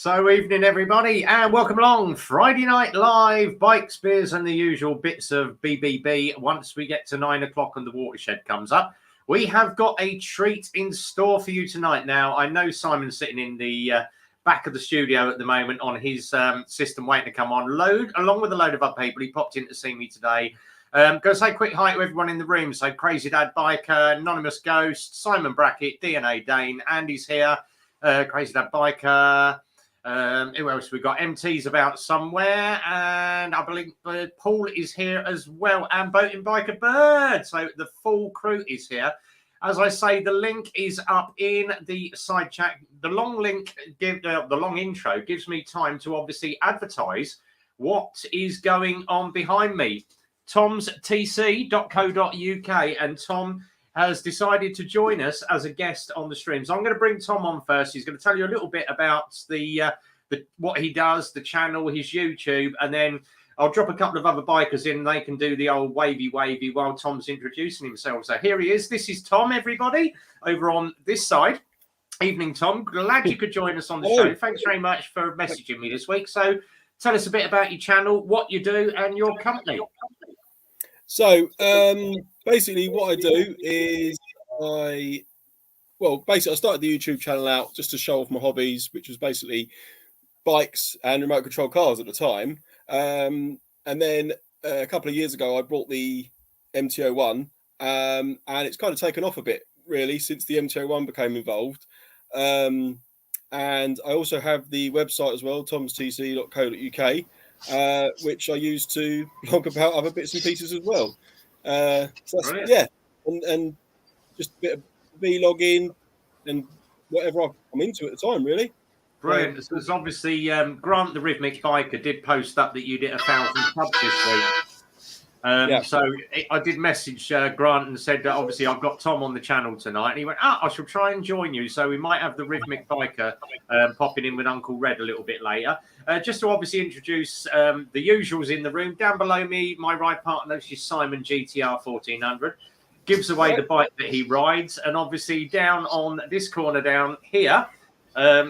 So evening everybody and welcome along. Friday Night Live, bikes, beers and the usual bits of BBB. Once we get to 9 o'clock and the watershed comes up, we have got a treat in store for you tonight. Now, I know Simon's sitting in the back of the studio at the moment on his system waiting to come on, along with a load of other people. He popped in to see me today. Go say a quick hi to everyone in the room. So Crazy Dad Biker, Anonymous Ghost, Simon Brackett, DNA Dane, Andy's here, Crazy Dad Biker. Who else? We've got MT's about somewhere, and I believe Paul is here as well, and Boating Biker Bird. So the full crew is here. As I say, the link is up in the side chat. The long link, the long intro gives me time to obviously advertise what is going on behind me. tomstc.co.uk, and Tom has decided to join us as a guest on the stream. So I'm going to bring Tom on first. He's going to tell you a little bit about the what he does, the channel, his YouTube, and then I'll drop a couple of other bikers in. They can do the old wavy while Tom's introducing himself. So here he is. This is Tom, everybody, over on this side. Evening, Tom. Glad you could join us on the show. Thanks very much for messaging me this week. So tell us a bit about your channel, what you do, and your company. So basically what I do is I started the YouTube channel out just to show off my hobbies, which was basically bikes and remote control cars at the time. And then a couple of years ago, I bought the MT-01, and it's kind of taken off a bit, really, since the MT-01 became involved. And I also have the website as well, tomstc.co.uk, which I use to blog about other bits and pieces as well. So that's, yeah, and just a bit of vlogging and whatever I'm into at the time, really. Brilliant. So there's obviously Grant the Rhythmic Biker did post up that you did 1,000 subs this week. So I did message Grant and said that obviously I've got Tom on the channel tonight, and he went, I shall try and join you. So we might have the Rhythmic Biker popping in with Uncle Red a little bit later. Just to obviously introduce the usuals in the room. Down below me, my right partner is Simon GTR 1400. Gives away the bike that he rides. And obviously down on this corner down here,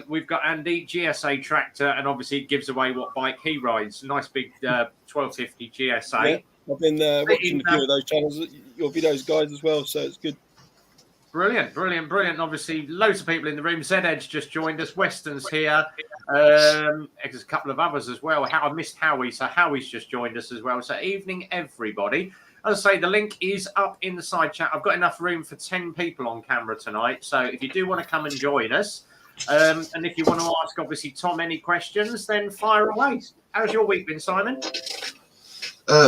we've got Andy, GSA Tractor, and obviously it gives away what bike he rides. Nice big 1250 GSA. Yeah. I've been watching a few of those channels, your videos, guys, as well, so it's good. Brilliant. Obviously, loads of people in the room. Z-Edge just joined us. Weston's here. There's a couple of others as well. I missed Howie, so Howie's just joined us as well. So evening, everybody. As I say, the link is up in the side chat. I've got enough room for 10 people on camera tonight, so if you do want to come and join us, and if you want to ask, obviously, Tom, any questions, then fire away. How's your week been, Simon?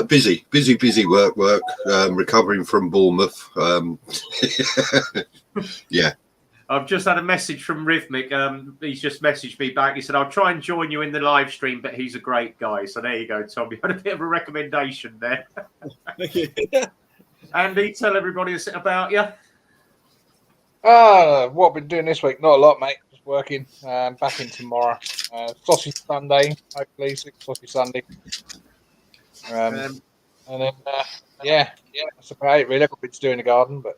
Busy work, recovering from Bournemouth. Yeah. I've just had a message from Rhythmic. He's just messaged me back. He said, I'll try and join you in the live stream, but he's a great guy. So there you go, Tom. You had a bit of a recommendation there. Andy, tell everybody about you. What I've been doing this week? Not a lot, mate. Just working. Back in tomorrow. Sausage Sunday, hopefully. Sausage Sunday. And then, that's about it, really. I've got a bit to do in the garden, but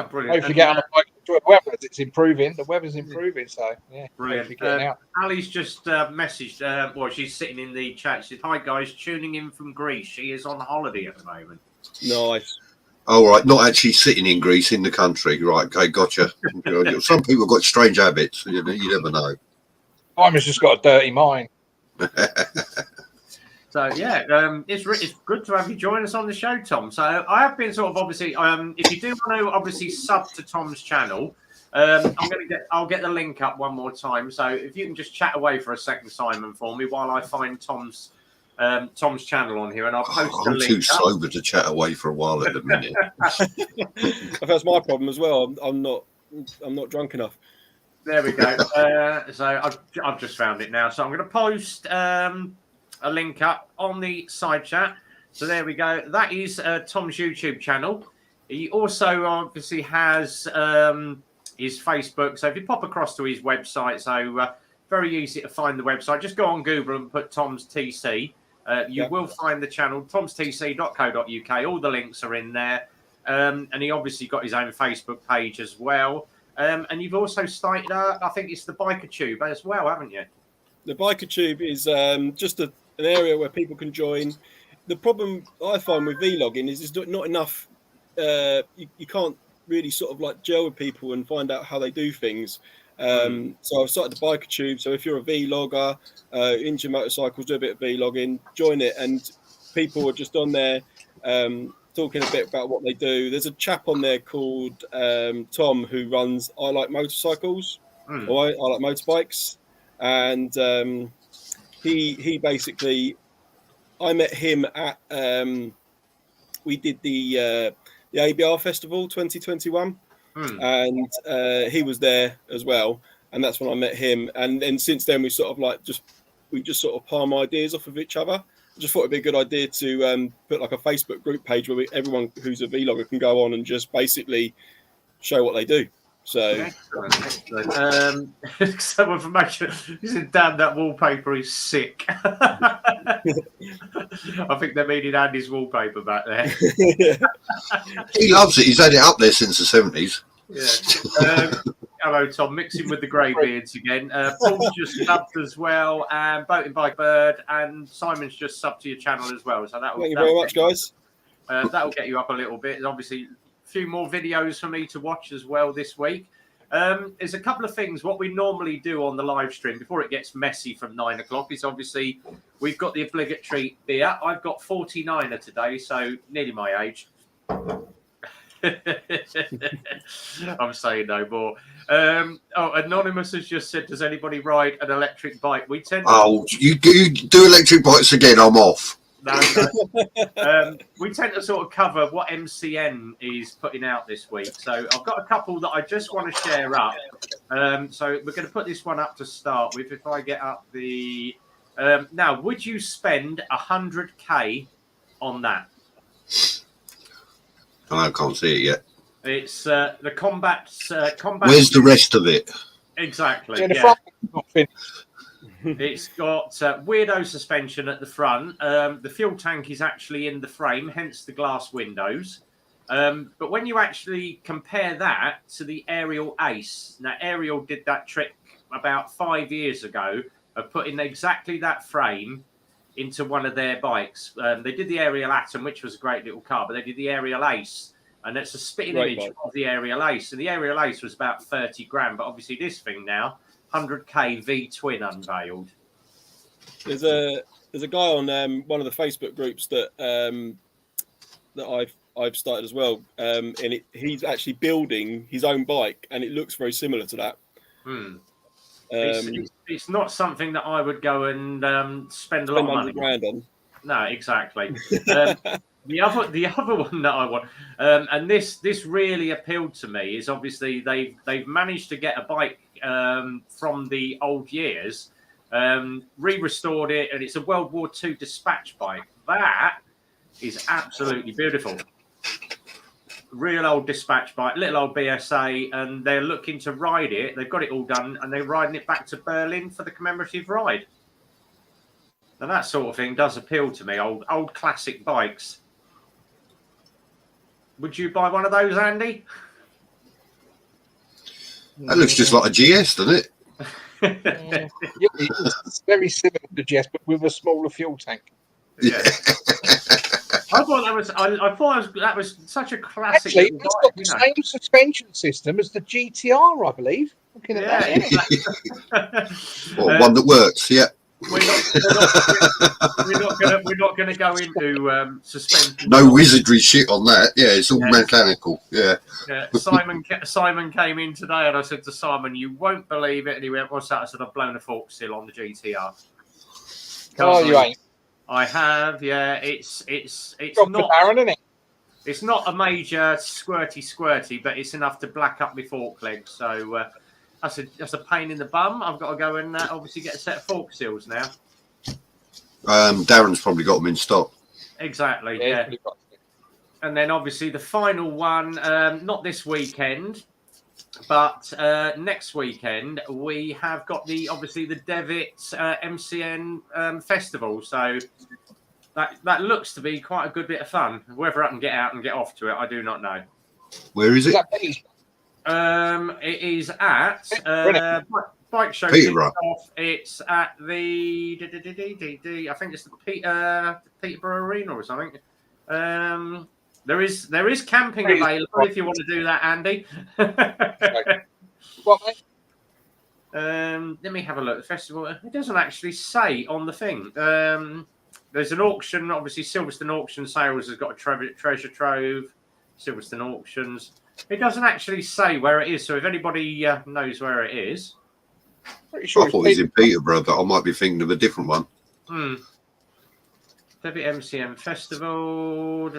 brilliant. Hopefully get on the bike. Enjoy the weather as it's improving. The weather's improving, so yeah. Brilliant. Ali's just messaged, she's sitting in the chat. She said, hi, guys, tuning in from Greece. She is on holiday at the moment. Nice. All right, not actually sitting in Greece, in the country. Right, okay, gotcha. Some people have got strange habits. You never know. Simon's just got a dirty mind. So, yeah, it's good to have you join us on the show, Tom. So I have been sort of obviously, if you do want to obviously sub to Tom's channel, I'll get the link up one more time. So if you can just chat away for a second, Simon, for me while I find Tom's channel on here, and I'll post the link. I'm too sober to chat away for a while at the minute. That's my problem as well. I'm not drunk enough. There we go. So I've just found it now. So I'm going to post a link up on the side chat. So there we go. That is Tom's YouTube channel. He also obviously has his Facebook. So if you pop across to his website, so very easy to find the website. Just go on Google and put Tom's TC. You will find the channel, tomstc.co.uk. All the links are in there. And he obviously got his own Facebook page as well. And you've also started, I think it's the Biker Tube as well, haven't you? The biker tube is just an area where people can join. The problem I find with vlogging is there's not enough. You can't really sort of like gel with people and find out how they do things. So I've started the biker tube. So if you're a vlogger, into motorcycles, do a bit of vlogging, join it, and people are just on there talking a bit about what they do. There's a chap on there called Tom who runs I Like Motorcycles or I Like Motorbikes, and he basically, I met him at we did the ABR Festival 2021, and he was there as well, and that's when I met him. And then since then we sort of like just sort of palm ideas off of each other. I just thought it'd be a good idea to put like a Facebook group page where everyone who's a vlogger can go on and just basically show what they do. So excellent. Some information. He said, "Damn, that wallpaper is sick." I think they're meaning Andy's wallpaper back there. He loves it. He's had it up there since the 70s. Yeah. Hello, Tom. Mixing with the grey beards again. Paul's just subbed as well, and Boating by Bird, and Simon's just subbed to your channel as well. So thank you very much, guys. That'll get you up a little bit. Obviously, a few more videos for me to watch as well this week. There's a couple of things. What we normally do on the live stream before it gets messy from 9 o'clock is obviously we've got the obligatory beer. I've got 49er today, so nearly my age. I'm saying no more. Anonymous has just said, does anybody ride an electric bike? We tend to... you do electric bikes again, I'm off. No. We tend to sort of cover what MCN is putting out this week. So I've got a couple that I just want to share up. So we're going to put this one up to start with. If I get up the... now, would you spend 100k on that? I can't see it yet. It's the combat. Where's the rest of it? Exactly. Yeah, the front is not finished. It's got weirdo suspension at the front. The fuel tank is actually in the frame, hence the glass windows. But when you actually compare that to the Aerial Ace, now Aerial did that trick about 5 years ago of putting exactly that frame into one of their bikes. They did the Aerial Atom, which was a great little car, but they did the Aerial Ace, and it's a spitting image of the Aerial Ace. And the Aerial Ace was about 30 grand, but obviously this thing now, 100k V twin unveiled. There's a guy on one of the Facebook groups that I've started as well, and he's actually building his own bike, and it looks very similar to that. It's not something that I would go and spend a lot of money grand on. No, exactly. The other one that I want, and this really appealed to me, is obviously they've managed to get a bike from the old years, re-restored it, and it's a World War II dispatch bike. That is absolutely beautiful. Real old dispatch bike, little old BSA, and they're looking to ride it. They've got it all done, and they're riding it back to Berlin for the commemorative ride. Now that sort of thing does appeal to me. Old classic bikes. Would you buy one of those, Andy? That looks just like a GS, doesn't it? It's very similar to GS, but with a smaller fuel tank. Yeah. I thought that was such a classic. Actually, it's got the same suspension system as the GTR, I believe. Looking at that, Well, one that works, yeah. We're not going to go into suspension. No wizardry shit on that. Yeah, it's all mechanical. Yeah. Simon came in today, and I said to Simon, "You won't believe it." And he went, "What's that?" I said, "I've blown a fork seal on the GTR." Oh, you ain't. I have, yeah. It's not Aaron, isn't it? It's not a major squirty, but it's enough to black up my fork leg. So that's a pain in the bum. I've got to go and obviously get a set of fork seals now. Darren's probably got them in stock. Exactly, yeah. And then obviously the final one, not this weekend, but next weekend we have got the Devitt MCN festival. So that looks to be quite a good bit of fun. Whether I can get out and get off to it, I do not know. Where is it? It is at bike show Peterborough. kicks off. It's at the I think it's the Peterborough Arena or something. There is camping available if you want to do that, Andy. What, mate? Let me have a look. The festival. It doesn't actually say on the thing. There's an auction. Obviously, Silverstone Auction Sales has got a treasure trove. Silverstone Auctions. It doesn't actually say where it is. So if anybody knows where it is, Pretty sure I thought it was in Peterborough, but I might be thinking of a different one. WMCM Festival.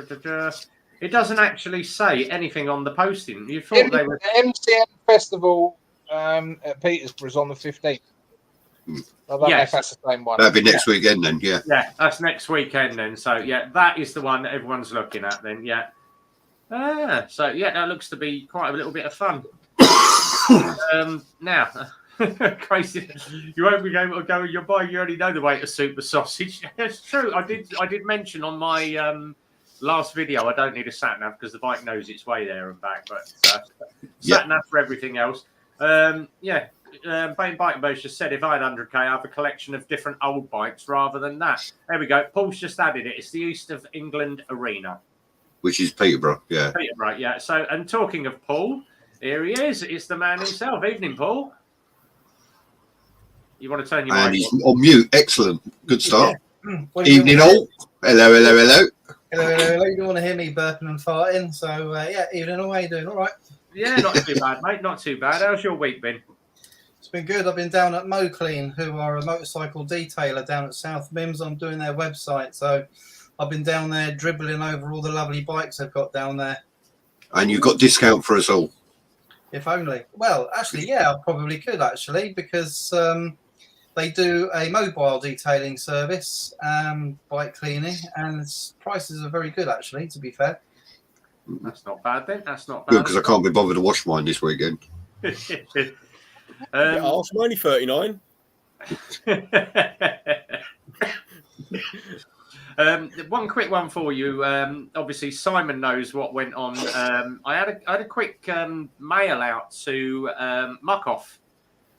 It doesn't actually say anything on the posting. You thought they were the MCM Festival at Petersburg is on the 15th. I don't know if that's the same one. That'd be next weekend then, yeah. Yeah, that's next weekend then. So yeah, that is the one that everyone's looking at then. Yeah. So yeah, that looks to be quite a little bit of fun. Now, crazy, you won't be able to go with your bike. You already know the way to super sausage. It's true. I did mention on my last video I don't need a sat nav because the bike knows its way there and back. But sat nav for everything else. Bane Bike Boat just said if I had 100k, I have a collection of different old bikes rather than that. There we go. Paul's just added it. It's the East of England Arena. Which is Peterborough, yeah. Peterborough, yeah. So, and talking of Paul, here he is. It's the man himself. Evening, Paul. You want to turn your mic And he's on mute. Excellent. Good start. Yeah. Evening all. Hello. Hello. You don't want to hear me burping and farting. So, evening all. How you doing? All right. Yeah, not too bad, mate. Not too bad. How's your week been? It's been good. I've been down at Maclean, who are a motorcycle detailer down at South Mims. I'm doing their website. So, I've been down there dribbling over all the lovely bikes they've got down there. And you've got discount for us all. If only. Well, actually, yeah, I probably could, actually, because they do a mobile detailing service, bike cleaning, and prices are very good, actually, to be fair. That's not bad, then. That's not Good, bad. because I can't be bothered to wash mine this weekend. I'm only 39. One quick one for you. Obviously, Simon knows what went on. I had a quick mail out to Muck-Off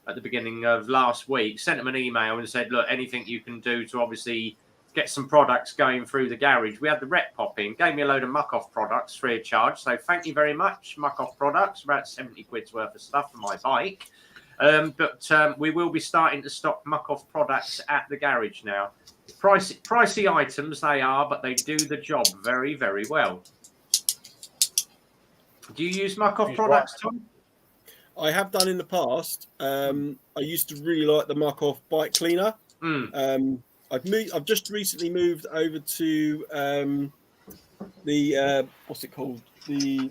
at the beginning of last week. Sent him an email and said, look, anything you can do to obviously get some products going through the garage. We had the rep pop in, gave me a load of Muck-Off products free of charge. So thank you very much, Muck-Off products. About 70 quid's worth of stuff for my bike. But we will be starting to stock Muck-Off products at the garage now. Pricey items they are, but they do the job very, very well. Do you use Muck-Off products, Tom? I have done in the past. I used to really like the Muck-Off bike cleaner. I've just recently moved over to the what's it called? The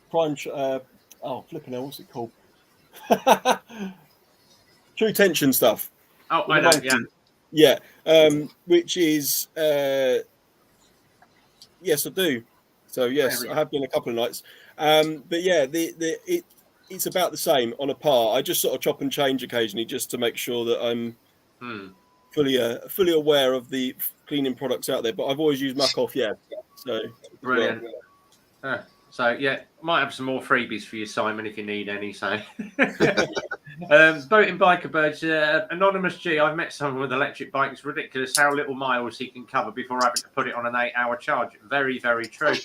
Prime. Flipping hell, what's it called? True tension stuff. Oh, I know. Yeah. Yeah, which is yes, I do. So yes, I have been a couple of nights. But yeah, it's about the same on a par. I just sort of chop and change occasionally just to make sure that I'm fully aware of the cleaning products out there. But I've always used Muck-Off. Yeah, so brilliant. So yeah, might have some more freebies for you, Simon, if you need any. So, Boating Biker Birds, Anonymous G. I've met someone with electric bike. It's ridiculous how little miles he can cover before having to put it on an 8-hour charge. Very, very true.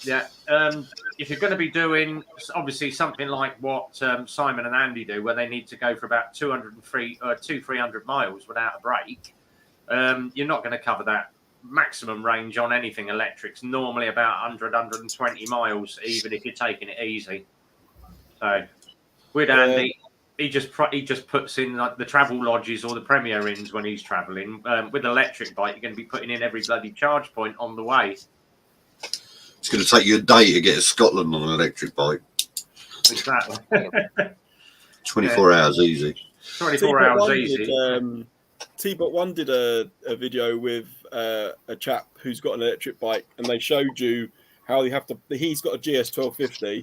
Yeah. If you're going to be doing obviously something like what Simon and Andy do, where they need to go for about 300 miles without a break, you're not going to cover that. Maximum range on anything electric's normally about 120 miles, even if you're taking it easy. So with Andy, he just puts in like the travel lodges or the Premier Inns when he's travelling. With electric bike, you're going to be putting in every bloody charge point on the way. It's going to take you a day to get to Scotland on an electric bike. Exactly. 24 hours easy. 24 hours easy. T-Bot 1 did a video with a chap who's got an electric bike, and they showed you how he's got a GS 1250,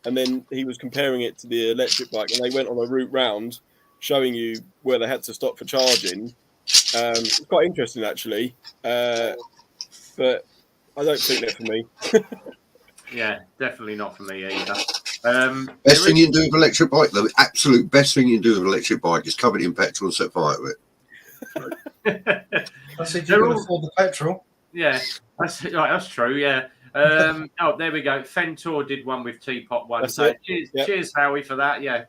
and then he was comparing it to the electric bike, and they went on a route round showing you where they had to stop for charging. It's quite interesting, actually, but I don't think they're for me. Yeah, definitely not for me either. Best thing you can do with an electric bike, the absolute best thing you can do with an electric bike is cover it in petrol and set fire to it. I said you can afford the petrol. Yeah, that's true. Yeah. Oh, there we go. Fentor did one with Teapot one. So cheers, Howie, for that. Yeah.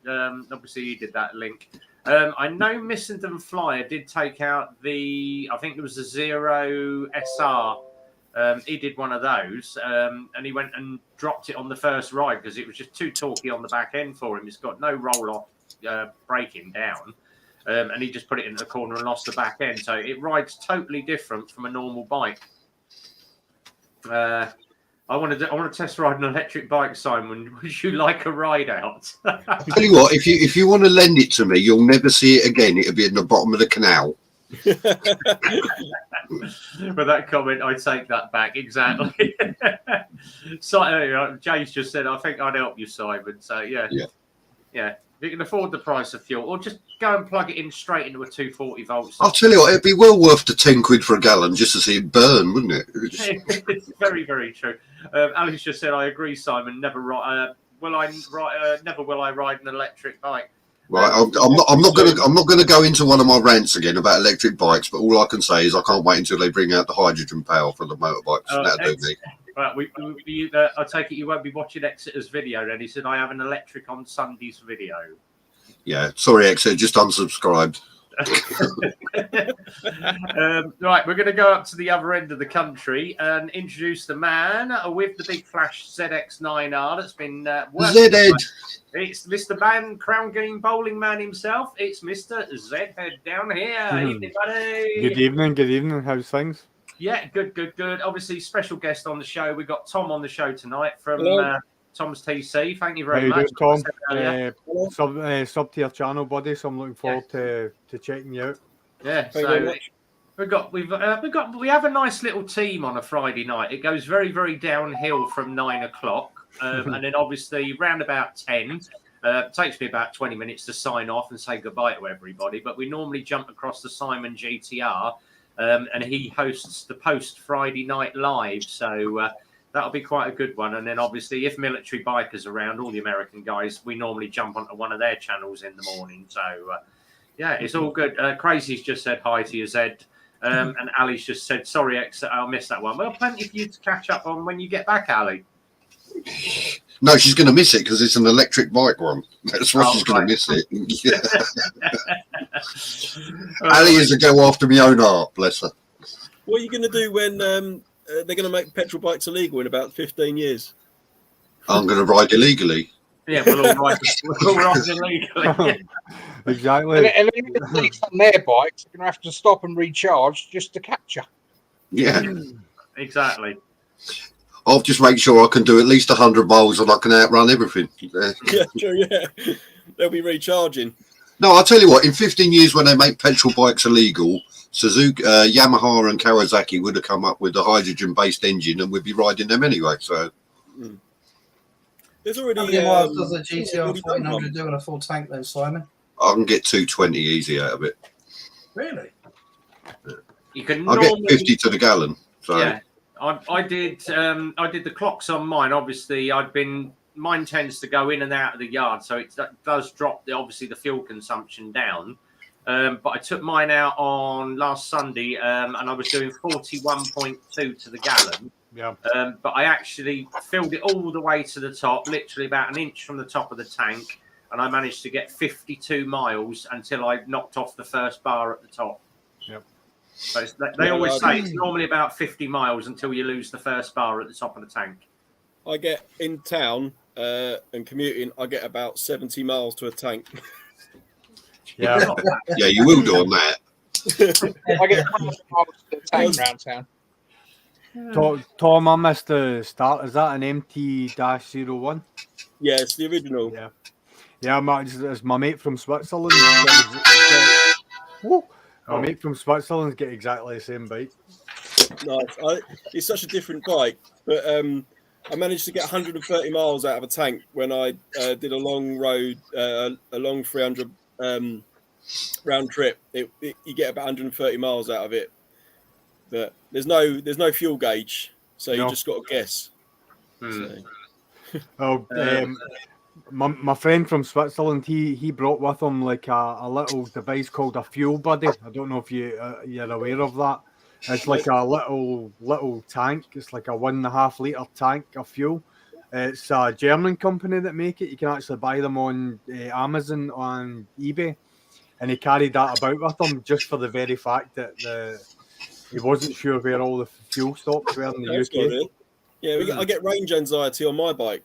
Obviously, you did that link. I know Missenden Flyer did take out I think it was the Zero SR. He did one of those, and he went and dropped it on the first ride because it was just too torquey on the back end for him. It's got no roll-off braking down, and he just put it in the corner and lost the back end. So it rides totally different from a normal bike. I want to test ride an electric bike, Simon. Would you like a ride out? I'll tell you what, if you want to lend it to me, you'll never see it again. It'll be in the bottom of the canal. With that comment, I take that back. Exactly. So, Jay's just said, I think I'd help you, Simon. So, yeah. If you can afford the price of fuel, or just go and plug it in straight into a 240 volts. I'll tell you what, it'd be well worth the 10 quid for a gallon just to see it burn, wouldn't it? It's very, very true. Alex just said, I agree, Simon. Never will I ride an electric bike. Right, I'm not going to go into one of my rants again about electric bikes, but all I can say is I can't wait until they bring out the hydrogen power for the motorbikes. That'll do me. Right, I take it you won't be watching Exeter's video then. He said, I have an electric on Sunday's video. Yeah, sorry, Exeter, just unsubscribed. Right, we're going to go up to the other end of the country and introduce the man with the big flash ZX9R that's been working. Z-Head. It's Mr. Man, Crown Game Bowling Man himself. It's Mr. Z-Head down here. Evening, buddy. Good evening. How's things? Yeah, good. Obviously, special guest on the show. We got Tom on the show tonight from Tom's TC. Thank you very much, Tom. Sub-tier channel, buddy. So I'm looking forward to checking you out. Yeah, so we have a nice little team on a Friday night. It goes very, very downhill from 9 o'clock, and then obviously round about 10. Takes me about 20 minutes to sign off and say goodbye to everybody. But we normally jump across the Simon GTR. And he hosts the post Friday Night Live, so that'll be quite a good one. And then obviously, if Military Bikers around, all the American guys, we normally jump onto one of their channels in the morning. So yeah, it's all good. Crazy's just said hi to you, Zed, and Ali's just said sorry, I'll miss that one. Well, plenty for you to catch up on when you get back, Ali. No, she's going to miss it because it's an electric bike one. That's why she's going to miss it. Ali is to go after my own art, bless her. What are you going to do when they're going to make petrol bikes illegal in about 15 years? I'm going to ride illegally. Yeah, we'll all ride illegally. Exactly. And on their bikes, they're going to have to stop and recharge just to capture. Yeah. Exactly. I'll just make sure I can do at least 100 miles and I can outrun everything. Yeah, true, yeah. They'll be recharging. No, I'll tell you what, in 15 years when they make petrol bikes illegal, Suzuki, Yamaha and Kawasaki would have come up with a hydrogen-based engine and we'd be riding them anyway. So there's already... How many miles does a GTR 1400 do on a full tank then, Simon? I can get 220 easy out of it. Really? You can I'll get 50 to the gallon. So. Yeah. I did the clocks on mine. Obviously, mine tends to go in and out of the yard, so it does drop the fuel consumption down. But I took mine out on last Sunday, and I was doing 41.2 to the gallon. Yeah. But I actually filled it all the way to the top, literally about an inch from the top of the tank, and I managed to get 52 miles until I knocked off the first bar at the top. Yep. So they always say it's normally about 50 miles until you lose the first bar at the top of the tank. I get in town and commuting, I get about 70 miles to a tank. Yeah. Yeah, you will do on that. I get 100 miles to the tank round town. Tom, I missed the start. Is that an MT-01? Yeah, it's the original. Yeah. Yeah, it's my mate from Switzerland. My mate from Switzerland's get exactly the same bike. Nice. It's such a different bike, but I managed to get 130 miles out of a tank when I did a long road, a long 300 round trip. You get about 130 miles out of it, but there's no fuel gauge, so you just got to guess. Oh, My friend from Switzerland, he brought with him like a little device called a fuel buddy. I don't know if you're aware of that. It's like a little tank. It's like a 1.5 litre tank of fuel. It's a German company that make it. You can actually buy them on Amazon, on eBay, and he carried that about with him just for the very fact that he wasn't sure where all the fuel stops were in the That's UK. good, I get range anxiety on my bike.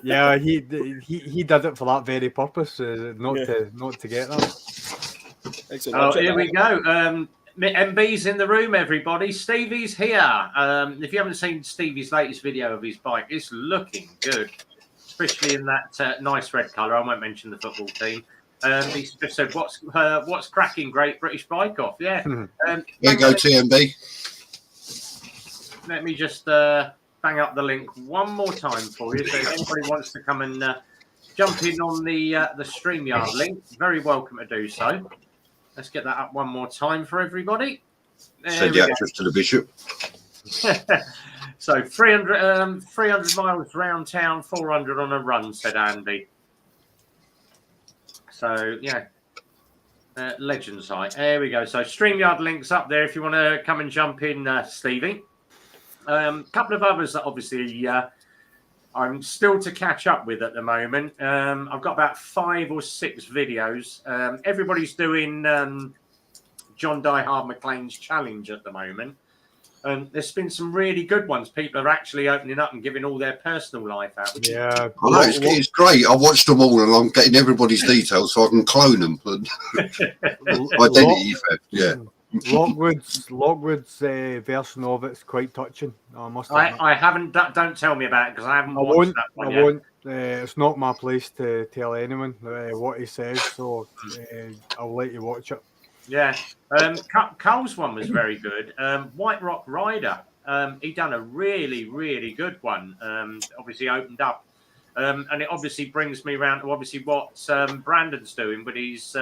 Yeah, he did it for that very purpose, not to get that. Excellent. Oh, here we go. MB's in the room, everybody. Stevie's here. If you haven't seen Stevie's latest video of his bike, it's looking good, especially in that nice red colour. I won't mention the football team. He just said, "What's cracking? Great British bike off." Yeah. There you go, TMB. Let me just bang up the link one more time for you. So if anybody wants to come and jump in on the StreamYard link, very welcome to do so. Let's get that up one more time for everybody. Send the actress to the bishop. So 300 miles round town, 400 on a run, said Andy. So, yeah. Legend site. There we go. So StreamYard links up there if you want to come and jump in, Stevie. Couple of others that obviously I'm still to catch up with at the moment. I've got about 5 or 6 videos. Everybody's doing John Diehard Maclean's challenge at the moment. There's been some really good ones. People are actually opening up and giving all their personal life out. Yeah, I know, it's great. I watched them all and I'm getting everybody's details so I can clone them. Identity theft, yeah. Lockwood's version of it's quite touching. I haven't. Don't tell me about it because I haven't watched that one yet. I won't. It's not my place to tell anyone what he says, so I'll let you watch it. Yeah. Cole's one was very good. White Rock Rider. He done a really, really good one. Obviously opened up. And it obviously brings me around to obviously what Brandon's doing with his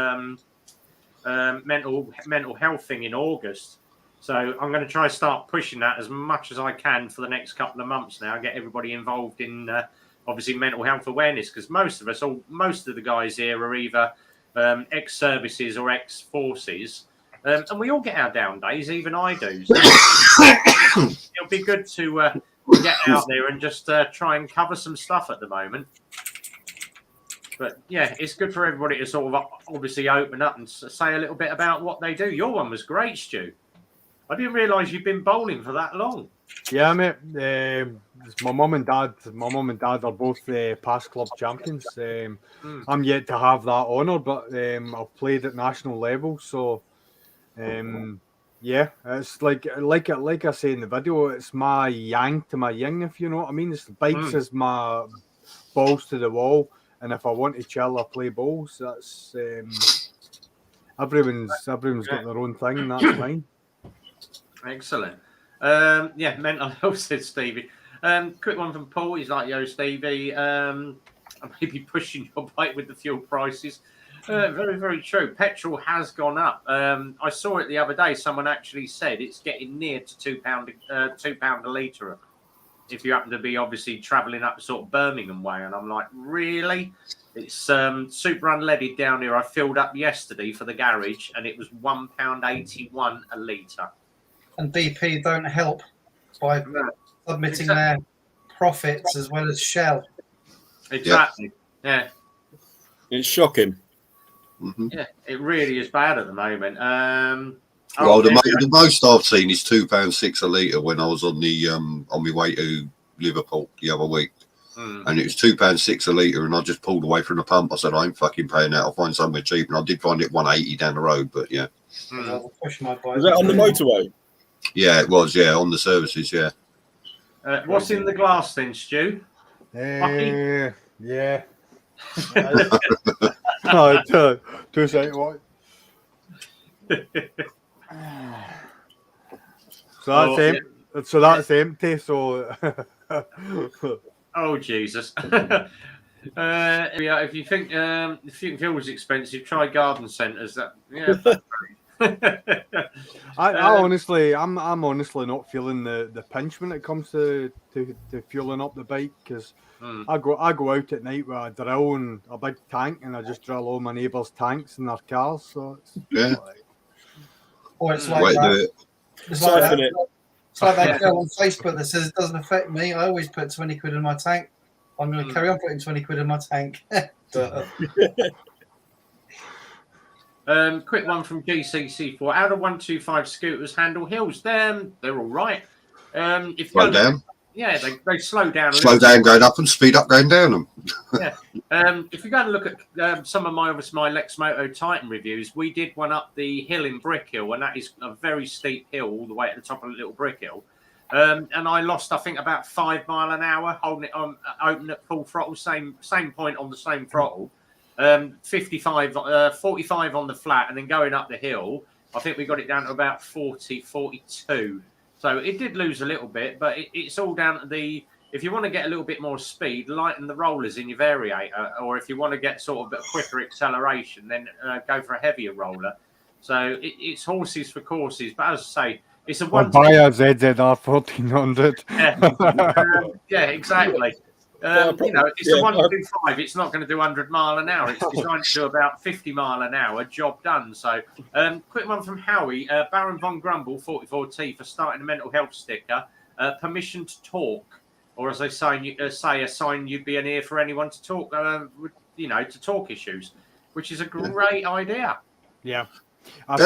mental health thing in August. So I'm going to try and start pushing that as much as I can for the next couple of months now. Get everybody involved in obviously mental health awareness, because most of the guys here are either ex-services or ex-forces, and we all get our down days. Even I do. So it'll be good to get out there and just try and cover some stuff at the moment. But yeah, it's good for everybody to sort of obviously open up and say a little bit about what they do. Your one was great, Stu. I didn't realise you've been bowling for that long. Yeah, mate. My mum and dad are both past club champions. I'm yet to have that honour, but I've played at national level. So, yeah, it's like I say in the video, it's my yang to my yin, if you know what I mean. It's the bikes is my balls to the wall, and if I want to chill, I play bowls. That's everyone's got their own thing, and that's fine. Excellent. Yeah, mental health, said Stevie. Quick one from Paul. He's like, yo, Stevie, I may be pushing your bike with the fuel prices. Very, very true. Petrol has gone up. I saw it the other day. Someone actually said it's getting near to £2 a litre if you happen to be obviously travelling up sort of Birmingham way. And I'm like, really? It's super unleaded down here. I filled up yesterday for the garage and it was £1.81 a litre. And BP don't help by submitting their profits as well as Shell. Exactly. Yeah. It's shocking. Mm-hmm. Yeah, it really is bad at the moment. The most I've seen is £2.6 a litre when I was on my way to Liverpool the other week. And it was £2.6 a litre, and I just pulled away from the pump. I said, I ain't fucking paying that. I'll find somewhere cheap. And I did find it 180 down the road, but yeah. Push my bike. Was that on the motorway? Yeah, it was, yeah, on the services, yeah. What's in the glass then, Stu? Yeah. No, 2 seconds. What? So that's empty. So. Oh Jesus! If you think fuel is expensive, try garden centres. honestly, I'm honestly not feeling the pinch when it comes to fueling up the bike, because I go out at night with a drill and a big tank, and I just drill all my neighbours' tanks in their cars. So it's Or it's like Way to do that. it. It's like Siphon that. it. It's like that girl on Facebook that says it doesn't affect me. I always put 20 quid in my tank. I'm going to carry on putting 20 quid in my tank. Quick one from GCC4. How do 125 scooters handle hills? They're all right. If you Slow go down. Yeah, they slow down. Slow down going up and speed up going down them. Yeah. If you go and look at some of my Lexmoto Titan reviews, we did one up the hill in Brick Hill, and that is a very steep hill all the way at the top of the little brick hill. And I lost, I think, about 5 miles an hour holding it on, open at full throttle, same point on the same throttle. 45 on the flat, and then going up the hill, I think we got it down to about 40, 42. So it did lose a little bit, but it's all down to the, if you want to get a little bit more speed, lighten the rollers in your variator, or if you want to get sort of a quicker acceleration, then go for a heavier roller. So it's horses for courses. But as I say, it's a one. Buy a ZZR 1400. Yeah, exactly. It's a 125. It's not going to do 100 mile an hour. It's designed to do about 50 mile an hour. Job done. So, quick one from Howie. Baron Von Grumble, 44T, for starting a mental health sticker. Permission to talk, or as they say, a sign you'd be an ear for anyone to talk. To talk issues, which is a great idea. Yeah. I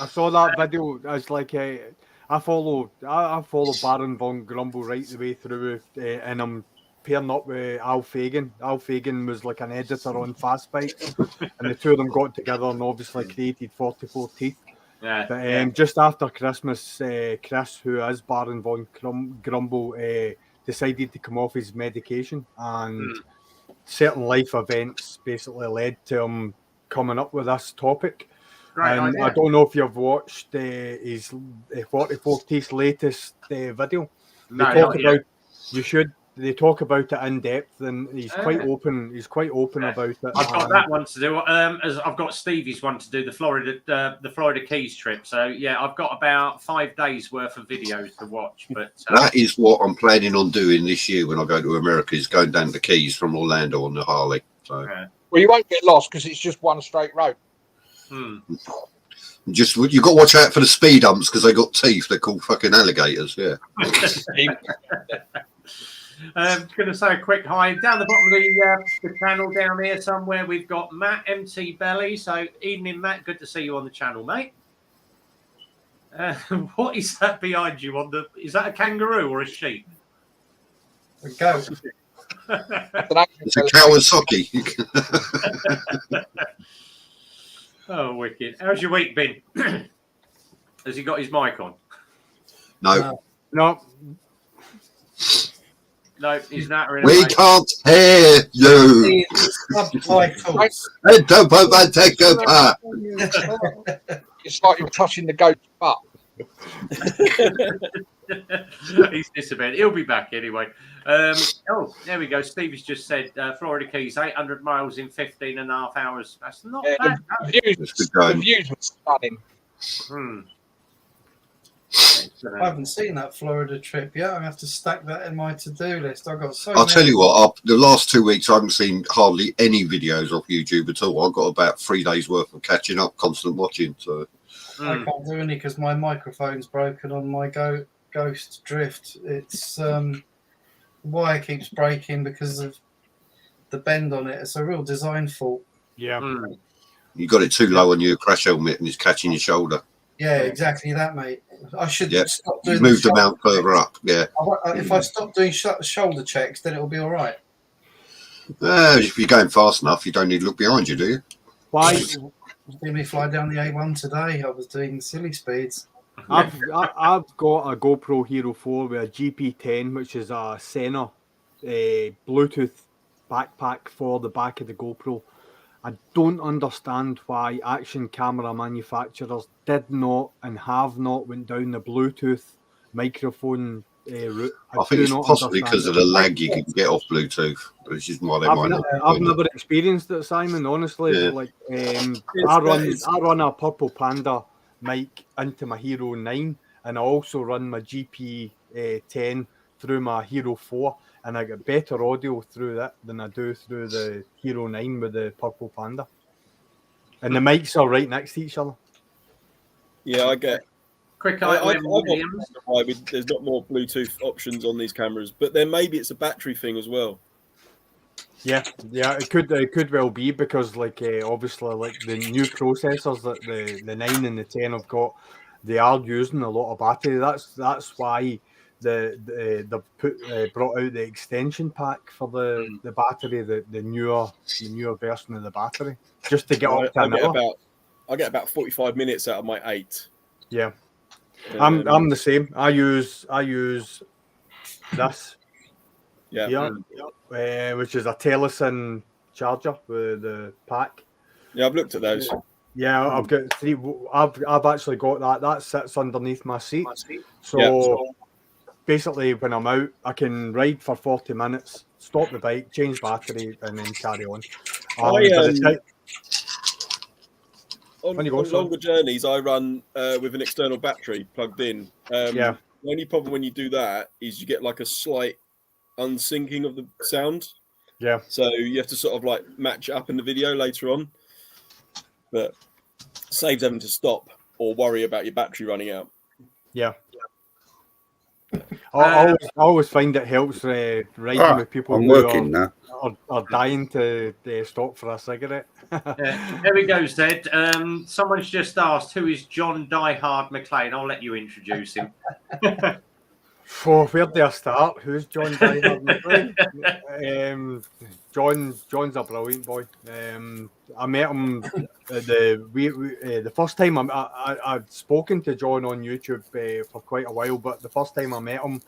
saw that video. I was like, I follow Baron Von Grumble right the way through, and I'm pairing up with Al Fagan. Al Fagan was like an editor on Fast Bikes, and the two of them got together and obviously created 44 Teeth. Yeah. But just after Christmas, Chris, who is Baron Von Grumble, decided to come off his medication, and certain life events basically led to him coming up with this topic. And I don't know if you've watched his 44 Teeth's latest video. You should. They talk about it in depth, and he's quite open. He's quite open about it. I've got that one to do. As I've got Stevie's one to do, the Florida Keys trip. So yeah, I've got about 5 days worth of videos to watch. But that is what I'm planning on doing this year when I go to America. Is going down the Keys from Orlando on the Harley. So well, you won't get lost because it's just one straight road. Just you got to watch out for the speed humps because they got teeth. They're called fucking alligators. Yeah. I'm going to say a quick hi. Down the bottom of the channel down here somewhere, we've got Matt MT Belly. So evening, Matt. Good to see you on the channel, mate. What is that behind you? Is that a kangaroo or a sheep? A goat. It's a Kawasaki. Oh, wicked. How's your week been? Has he got his mic on? No. No, he's not. We can't hear you. It's like you're touching the goat's butt. He's disappeared. He'll be back anyway. There we go. Steve has just said Florida Keys, 800 miles in 15 and a half hours. That's not bad. The views were stunning. I haven't seen that Florida trip yet. I have to stack that in my to-do list. I've got I'll tell you what, the last 2 weeks I haven't seen hardly any videos off YouTube at all. I've got about 3 days worth of catching up, constant watching. So I can't do any because my microphone's broken on my Ghost Drift. It's the wire keeps breaking because of the bend on it. It's a real design fault. Yeah. You got it too low on your crash helmet and it's catching your shoulder. Yeah, exactly that, mate. I should stop doing. You moved them out further up. Yeah. If I stop doing shoulder checks, then it'll be all right. If you're going fast enough, you don't need to look behind you, do you? Why? See me fly down the A1 today. I was doing silly speeds. I've got a GoPro Hero 4 with a GP10, which is a Sena Bluetooth backpack for the back of the GoPro. I don't understand why action camera manufacturers did not and have not went down the Bluetooth microphone route. I think it's possibly because of the lag you can get off Bluetooth, which is why they might not. I've never experienced it, Simon. Honestly, Yeah. like I run a Purple Panda mic into my Hero 9, and I also run my GP 10 through my Hero 4, and I get better audio through that than I do through the Hero 9 with the Purple Panda. And the mics are right next to each other. Yeah, I get. Quick I eye, Williams. why there's not more Bluetooth options on these cameras, but then maybe it's a battery thing as well. Yeah, it could well be because obviously like the new processors that the 9 and the 10 have got, they are using a lot of battery. That's why they've brought out the extension pack for the battery, the newer version of the battery, just to get up to an hour. I get about 45 minutes out of my 8. Yeah. I'm the same. I use this. Yeah. Which is a Telesin charger with the pack. Yeah, I've looked at those. Yeah, I've got 3. I've actually got that. That sits underneath my seat. So basically, when I'm out, I can ride for 40 minutes, stop the bike, change battery, and then carry on. On longer journeys, I run with an external battery plugged in. The only problem when you do that is you get like a slight unsyncing of the sound. Yeah. So you have to sort of like match it up in the video later on. But saves having to stop or worry about your battery running out. Yeah. I always find it helps riding with people who are dying to stop for a cigarette. There we go, Zed. Someone's just asked, who is John Diehard Maclean? I'll let you introduce him. Where do I start? Who's John Diehard Maclean? John's a brilliant boy. I met him the first time I'd spoken to John on YouTube for quite a while, but the first time I met him,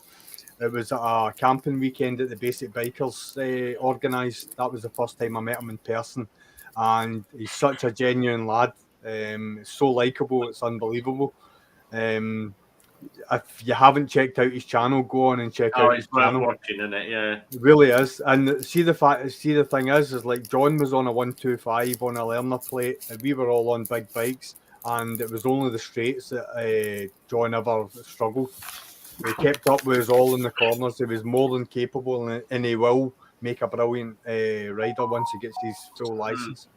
it was at a camping weekend that the Basic Bikers organised. That was the first time I met him in person, and he's such a genuine lad. So likeable, it's unbelievable. If you haven't checked out his channel, go on and check out his channel. Watching, isn't it? Yeah, it really is. And the thing is like John was on a 125 on a learner plate, and we were all on big bikes, and it was only the straights that John ever struggled. He kept up with us all in the corners. He was more than capable, and he will make a brilliant rider once he gets his full license.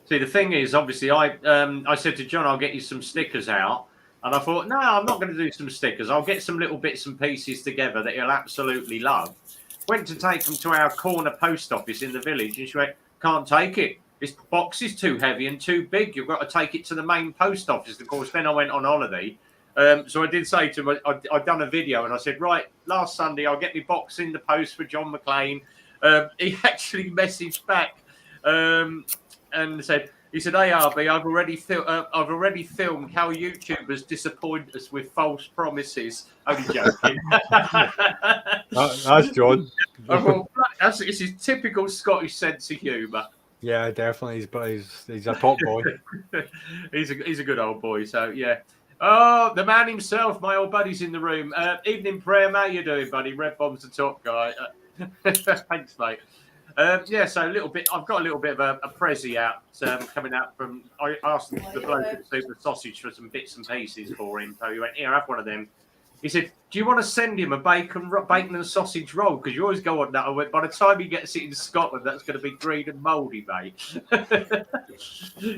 See, the thing is, obviously, I said to John, I'll get you some stickers out. And I thought, no, I'm not going to do some stickers. I'll get some little bits and pieces together that he'll absolutely love. Went to take them to our corner post office in the village, and she went, can't take it. This box is too heavy and too big. You've got to take it to the main post office. Of course, then I went on holiday. So I did say to him, I'd done a video, and I said, right, last Sunday, I'll get my box in the post for John Maclean. He actually messaged back and said, he said, "Hey, RB, I've already filmed how YouTubers disappoint us with false promises." Only joking. That's John. It's his typical Scottish sense of humour. Yeah, definitely. He's a top boy. he's a good old boy. So yeah. Oh, the man himself, my old buddy's in the room. Evening prayer, how you doing, buddy? Red Bomb's the top guy. Thanks, mate. So a little bit. I've got a little bit of a Prezi out coming out from. I asked the bloke at Super Sausage for some bits and pieces for him. So he went, "Here, have one of them." He said, "Do you want to send him a bacon and sausage roll? Because you always go on that." I went, "By the time he gets it in Scotland, that's going to be green and mouldy, mate."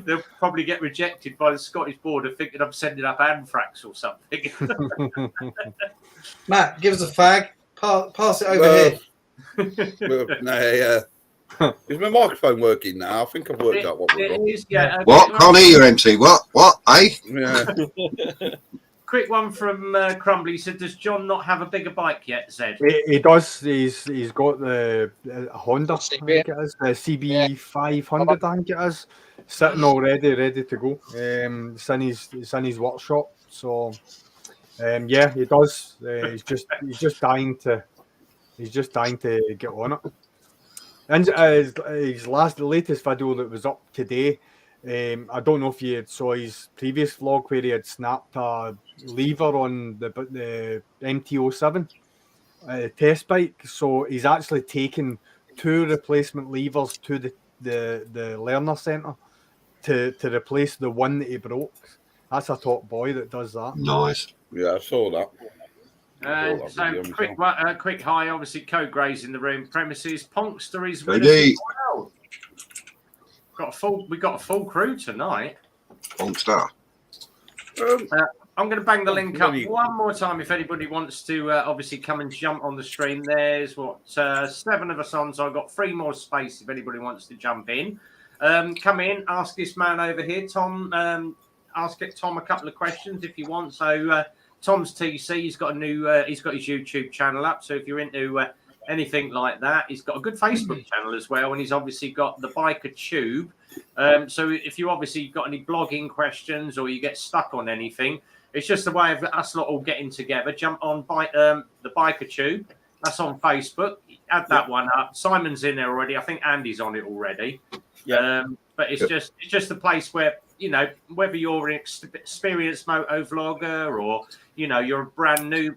They'll probably get rejected by the Scottish border, thinking I'm sending up anthrax or something. Matt, give us a fag. Pass it over here. Is my microphone working now? I think I've worked out what we're wrong. Yeah. What? Can't hear you, MC. What? Eh? Yeah. Quick one from Crumbly. He said, "Does John not have a bigger bike yet, Zed?" He does. He's got the Honda, I think it is, the CB 500, I think it is, sitting already, ready to go. It's in his workshop. So, he does. He's just dying to get on it. And his latest video that was up today, I don't know if you saw his previous vlog where he had snapped a lever on the MT-07. test bike. So he's actually taken 2 replacement levers to the learner centre to replace the one that he broke. That's a top boy that does that. Nice. Yeah, I saw that. So quick hi, obviously Code Gray's in the room. Premises Punkster is with us Ready. as well. We got a full crew tonight. Punkster. I'm going to bang the link up Ready. one more time if anybody wants to obviously come and jump on the stream. There's 7 of us on, so I've got 3 more space if anybody wants to jump in. Come in, ask this man over here, Tom. Ask Tom a couple of questions if you want. So Tom's TC, he's got he's got his YouTube channel up. So if you're into anything like that, he's got a good Facebook channel as well, and he's obviously got the Biker Tube. So if you obviously got any blogging questions or you get stuck on anything, it's just a way of us lot all getting together. Jump on the Biker Tube. That's on Facebook. Add that one up. Simon's in there already. I think Andy's on it already. Yeah. But it's just a place where, you know, whether you're an experienced moto vlogger or, you know, you're a brand new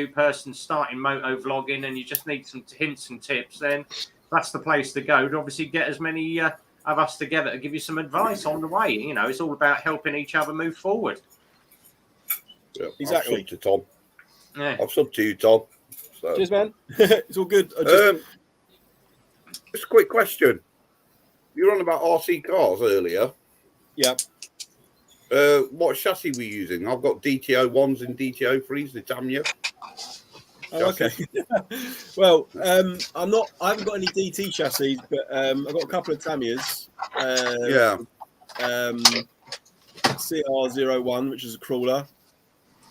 person starting moto vlogging and you just need some hints and tips, then that's the place to go to obviously get as many of us together to give you some advice on the way. You know, it's all about helping each other move forward. Yeah, Exactly. I'll sub to Tom. Yeah. I'll sub to you, Tom. So. Cheers, man. It's all good. Just a quick question. You were on about RC cars earlier. Yeah. What chassis were you using? I've got DTO 1s and DTO 3s, the Tamiya. Oh, okay. Well, I haven't got any DT chassis, but I've got a couple of Tamiyas. CR01, which is a crawler.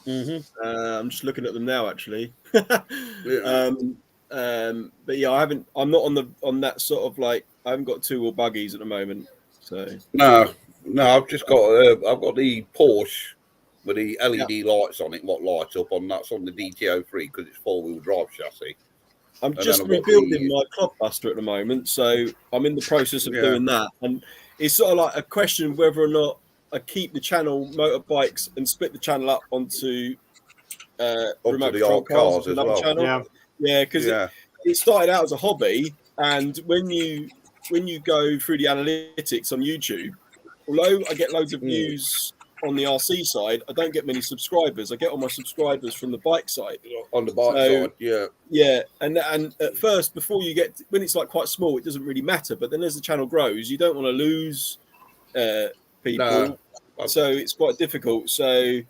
Mm-hmm. I'm just looking at them now, actually. Yeah. But yeah, I'm not on that sort of like. I haven't got 2-wheel buggies at the moment. So No, I've just got the Porsche with the LED lights on it. What lights up on that's on the DTO 3 because it's 4-wheel drive chassis. I'm just rebuilding my Clodbuster at the moment, so I'm in the process of doing that. And it's sort of like a question of whether or not I keep the channel motorbikes and split the channel up onto remote control cars as well. Channel. Yeah, because it started out as a hobby, and when you go through the analytics on YouTube, although I get loads of views on the RC side, I don't get many subscribers. I get all my subscribers from the bike side. On the bike side, yeah. Yeah, and at first, before you get when it's like quite small, it doesn't really matter. But then as the channel grows, you don't want to lose people, so it's quite difficult. So,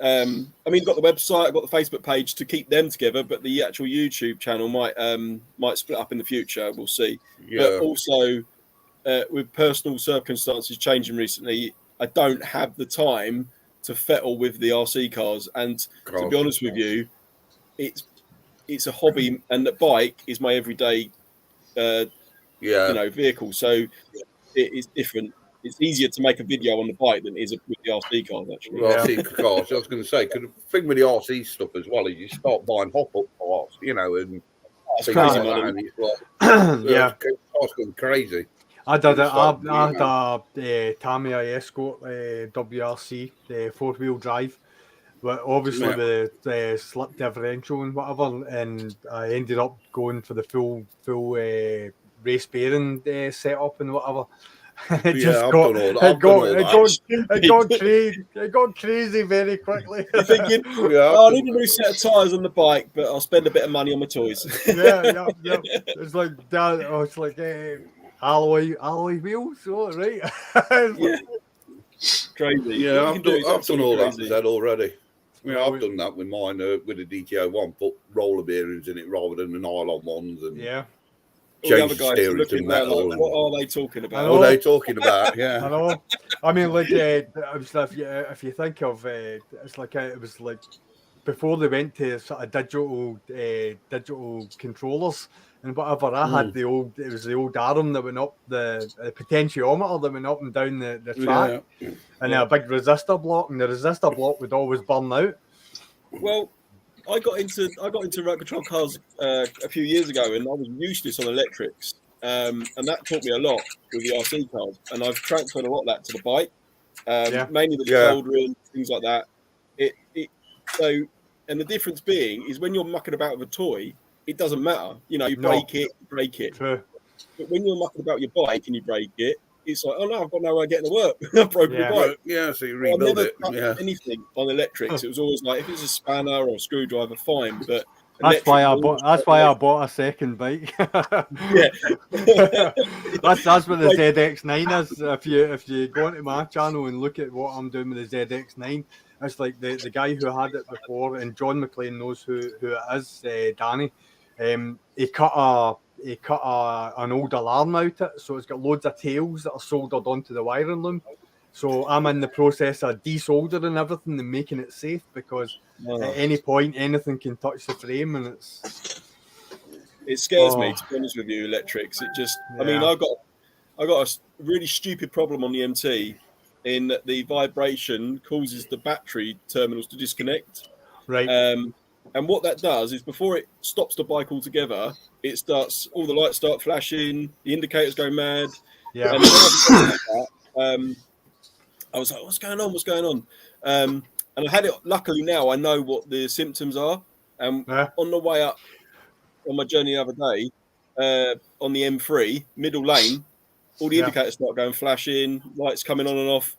I mean, I've got the website, I've got the Facebook page to keep them together, but the actual YouTube channel might split up in the future. We'll see. Yeah. But also, with personal circumstances changing recently, I don't have the time to fettle with the RC cars. And to be honest with you, it's a hobby, and the bike is my everyday, vehicle. So it is different. It's easier to make a video on the bike than it is with the RC cars, actually. RC cars, I was going to say, because the thing with the RC stuff as well is you start buying hop-up parts, you know, and it's crazy. And it's like, it's going crazy. I had a Tamiya Escort WRC, the 4-wheel drive, but obviously with the slip differential and whatever, and I ended up going for the full race bearing setup and whatever. It got crazy very quickly. You're thinking, I need a new set of tyres on the bike, but I'll spend a bit of money on my toys. Yeah. It's like that. Oh, it's like alloy wheels, right? Crazy. Yeah, I've done all that already. I've done that with mine with the DTO 1, put roller bearings in it rather than the nylon ones, and change the steering to metal. What are they talking about? What are they talking about? Yeah, I know. I mean, like, if you think of it's like it was like before they went to sort of digital controllers and whatever. I had the old arm that went up the potentiometer that went up and down the track, and a big resistor block, and the resistor block would always burn out. Well, I got into remote control cars a few years ago, and I was useless on electrics, and that taught me a lot with the RC cars. And I've transferred a lot of that to the bike, mainly the soldering, things like that. So And the difference being is when you're mucking about with a toy, it doesn't matter. You No. break it, you break it. True. But when you're mucking about your bike and you break it, it's like, oh no, I've got no way of getting to work. I've broken Yeah. my bike. Yeah, so you I've rebuild never it. touched Yeah. anything on electrics. It was always like if it's a spanner or a screwdriver, fine. But That's why I electric- bought. That's why I bought a second bike. Yeah. that's what the ZX9 is. If you go onto my channel and look at what I'm doing with the ZX9, it's like the guy who had it before, and John Maclean knows who it is. Danny. He cut an old alarm out it, so it's got loads of tails that are soldered onto the wiring loom. So I'm in the process of desoldering everything and making it safe, because at any point anything can touch the frame, and it scares me, to be honest with you. Electrics. It just. I mean, I got a really stupid problem on the MT, in that the vibration causes the battery terminals to disconnect. Right. And what that does is, before it stops the bike altogether, all the lights start flashing, the indicators go mad. Yeah. And I was like, what's going on? What's going on? And I had it, luckily now I know what the symptoms are. On the way up on my journey the other day, on the M3, middle lane, all the indicators start going flashing, lights coming on and off.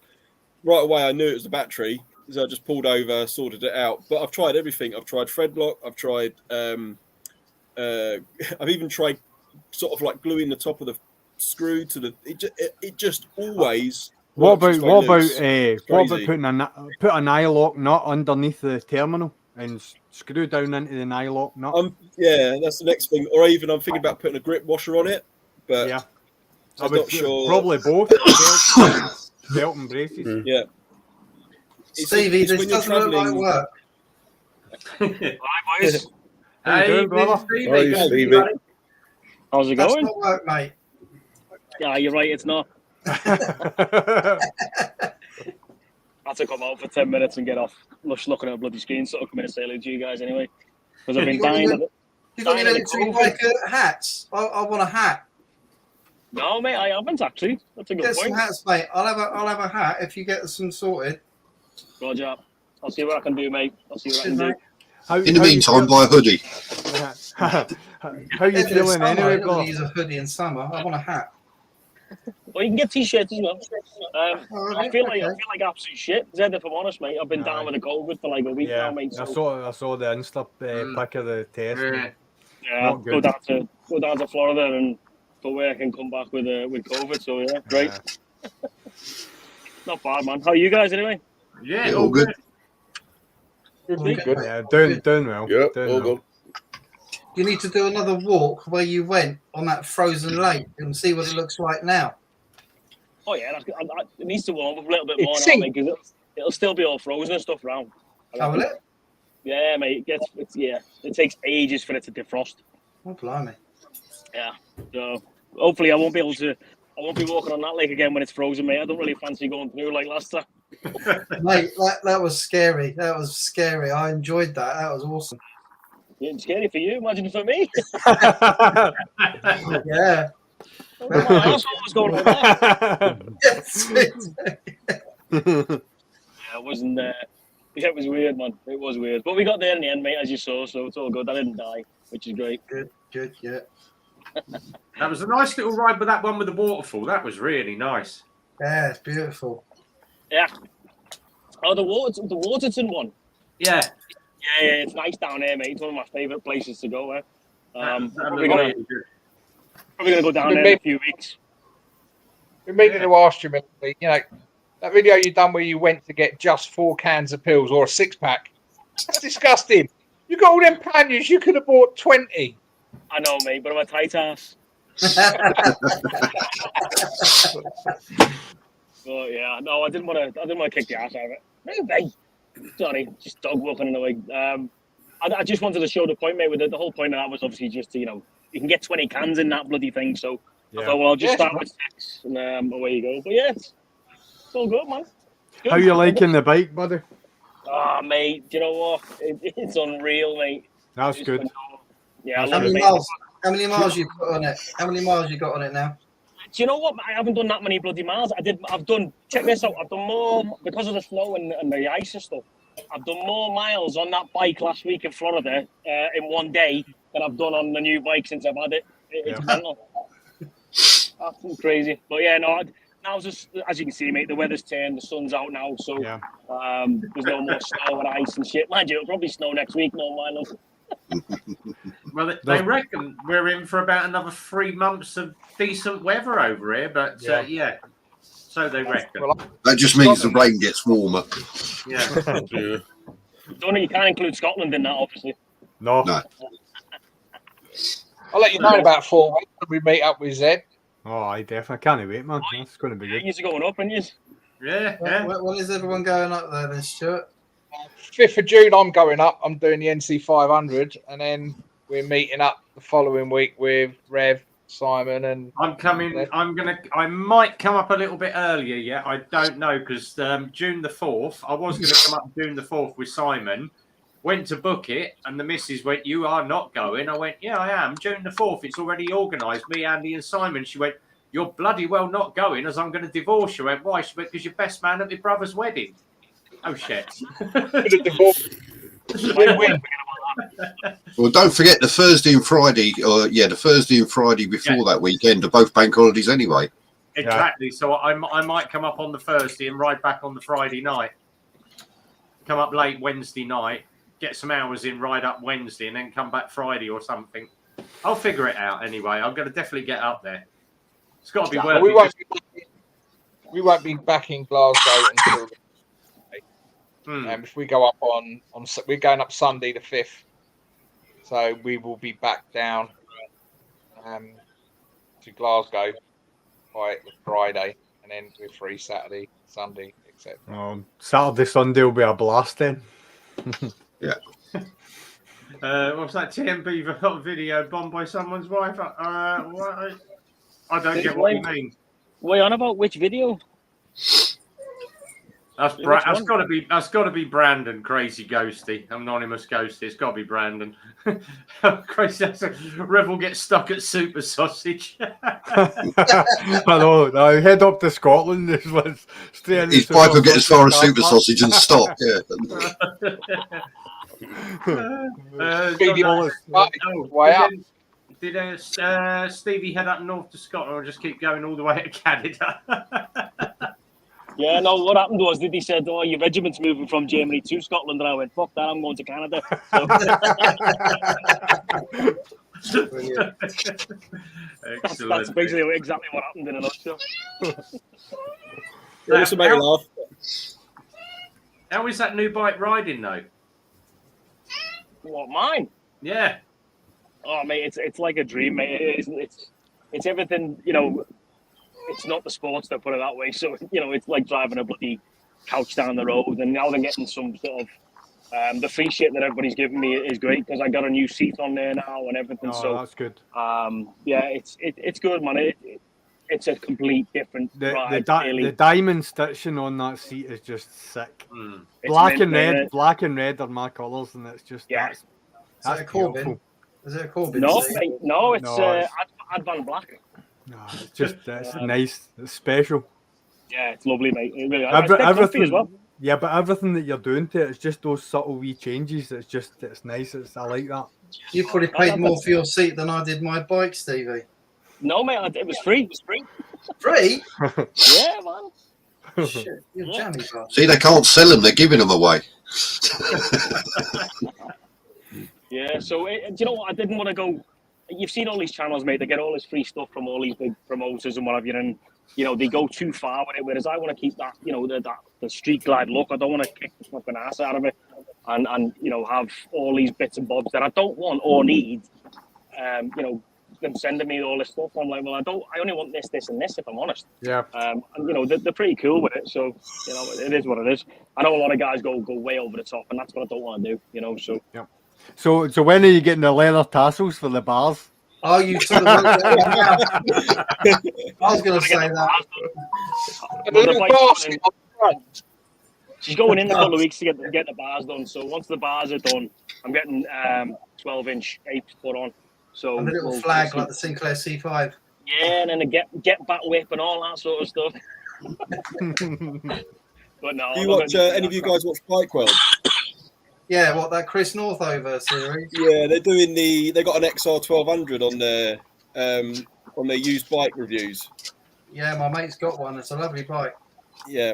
Right away, I knew it was the battery. So I just pulled over, sorted it out. But I've tried everything. I've tried thread lock. I've tried. I've even tried sort of like gluing the top of the screw to the. It just always. What about putting put an eye lock nut underneath the terminal and screw down into the eye lock nut? Yeah, that's the next thing. Or even I'm thinking about putting a grip washer on it. But yeah, I'm not sure. Probably both. Belt and braces. Yeah. Stevie, this doesn't look like work. Hi, boys. How you doing, brother? Hi, Stevie. How's it That's going? not work, mate. Yeah, you're right, it's not. I had to come out for 10 minutes and get off looking at a bloody screen, so I'll come in and say hello to you guys anyway. Because I've been dying of it. You got any electric bike hats? I want a hat. No, mate, I haven't actually. That's a good Get point. some hats, mate. I'll have a hat if you get some sorted. Roger. I'll see what I can do, mate. I'll see what I can do. In the meantime, buy a hoodie. How you feeling anyway, I bro? don't use a hoodie in summer. I want a hat. Well, you can get t-shirts as well. I feel like absolute shit. Zed, if I'm honest, mate, I've been down with the COVID for like a week now, mate. So. I saw the Insta pic of the test. Yeah, go down to Florida and go work and come back with COVID. So yeah, great. Not bad, man. How are you guys anyway? Yeah, all good. Good. Yeah, doing well. Yeah, doing all well. good. You need to do another walk where you went on that frozen lake and see what it looks like now. Oh yeah, it needs to warm up a little bit more now, mate, because it'll still be all frozen and stuff around. Oh, will it? Yeah, mate. It takes ages for it to defrost. Oh, blimey. Yeah. So hopefully I won't be walking on that lake again when it's frozen, mate. I don't really fancy going through like last time. Mate, that was scary. That was scary. I enjoyed that. That was awesome. Yeah, it's scary for you. Imagine for me. Yeah. My asshole was going on that. Yes. Yeah, it wasn't. Yeah, it was weird, man. It was weird, but we got there in the end, mate, as you saw. So it's all good. I didn't die, which is great. Good. Yeah. That was a nice little ride, but that one with the waterfall, that was really nice. Yeah, it's beautiful. Yeah. Oh, the Waterton one. Yeah. Yeah, it's nice down there, mate. It's one of my favourite places to go. Probably Really gonna go down there in a few weeks. We're meaning to ask you, you know, that video you done where you went to get just 4 cans of pills or a 6-pack. That's disgusting. You got all them panniers. You could have bought 20. I know, mate, but I'm a tight ass. But yeah, no, I didn't want to kick the ass out of it. Sorry, just dog walking in the way. I just wanted to show the point, mate. With the whole point of that was obviously just you can get 20 cans in that bloody thing. So I thought, well, I'll just start with 6 and away you go. But yeah, it's all good, man. Good. How you liking the bike, buddy? Ah, mate, do you know what? It's unreal, mate. That's good. Yeah, How many miles you put on it? How many miles you got on it now? Do you know what? I haven't done that many bloody miles. Check this out. I've done more because of the snow and the ice and stuff. I've done more miles on that bike last week in Florida in one day than I've done on the new bike since I've had it. It's mental. Absolutely crazy. But yeah, no, now just as you can see, mate, the weather's turned, the sun's out now, so there's no more snow and ice and shit. Mind you, it'll probably snow next week, no mind. Well, they reckon we're in for about another 3 months of decent weather over here, but so they reckon. That just means the rain gets warmer. Yeah. Don't know, you can't include Scotland in that, obviously. No. I'll let you know in about 4 weeks when we meet up with Zed. Oh, I definitely can't wait, man. That's going to be good. You're going up, aren't you? Yeah. When is everyone going up there then, Stuart? 5th of June, I'm going up. I'm doing the NC 500, and then we're meeting up the following week with Rev, Simon, and I'm coming. I might come up a little bit earlier. Yeah, I don't know because June the 4th. I was going to come up June the 4th with Simon. Went to book it, and the missus went, "You are not going." I went, "Yeah, I am. June the 4th. It's already organised. Me, Andy, and Simon." She went, "You're bloody well not going, as I'm going to divorce you." I went, "Why?" She went, "Because you're best man at my brother's wedding." Oh shit! Well, don't forget the Thursday and Friday, the Thursday and Friday before that weekend are both bank holidays anyway. Exactly. So I might come up on the Thursday and ride back on the Friday night. Come up late Wednesday night, get some hours in, ride up Wednesday, and then come back Friday or something. I'll figure it out anyway. I'm going to definitely get up there. It's got to be worth it. We won't be back in Glasgow until. If we go up we're going up Sunday the 5th, so we will be back down to Glasgow by Friday, and then we're free Saturday, Sunday, etc. Saturday, Sunday will be a blast then. Yeah. What's that TMB video bombed by someone's wife? What? I don't get what you mean. What are you on about? Which video? That's got to be Brandon, crazy ghosty, anonymous ghosty. It's got to be Brandon. Crazy, Rebel gets stuck at Super Sausage. I know. I head up to Scotland. His wife will get as far as Super Sausage and stop. Did Stevie head up north to Scotland or just keep going all the way to Canada? Yeah, no, what happened was he said, "Oh, your regiment's moving from Germany to Scotland," and I went, "Fuck that, I'm going to Canada." So, that's basically exactly what happened in a nutshell. How is that new bike riding though? What, mine? Yeah. Oh, mate, it's like a dream, mate. It's everything, It's not the sports, they'll put it that way. So, it's like driving a bloody couch down the road. And now they're getting some sort of the free shit that everybody's giving me is great because I got a new seat on there now and everything. Oh, so that's good. It's good, man. It's a complete different ride. The diamond stitching on that seat is just sick. Black and red are my colours, and it's just that's a Corbin. Is it a Corbin? No, it's Advan Black. No, it's just it's nice. It's special. Yeah, it's lovely, mate. It really everything as well. Yeah, but everything that you're doing to it, it's just those subtle wee changes. It's nice. I like that. You probably paid more for your seat than I did my bike, Stevie. No, mate, it was free. It was free. Free? Yeah, man. Shit, you're jammy, bro. See, they can't sell them. They're giving them away. Yeah, so do you know what? I didn't want to go. You've seen all these channels, mate. They get all this free stuff from all these big promoters and what have you, and they go too far with it. Whereas I want to keep that, the street glide look. I don't want to kick the fucking ass out of it, and have all these bits and bobs that I don't want or need. Them sending me all this stuff. I'm like, well, I only want this, and this. If I'm honest. Yeah. And they're pretty cool with it. So it is what it is. I know a lot of guys go way over the top, and that's what I don't want to do. So. Yeah. So when are you getting the leather tassels for the bars? Oh, you took the I was going to say that. She's going in a couple of weeks to get the bars done. So once the bars are done, I'm getting 12-inch apes put on. So and the little flag like the Sinclair C5. Yeah, and then the get back whip and all that sort of stuff. But no. Do you watch? Any of you guys watch Bike World? Yeah, what, that Chris Northover series? Yeah, they got an XR 1200 on their used bike reviews. Yeah, my mate's got one. It's a lovely bike. Yeah,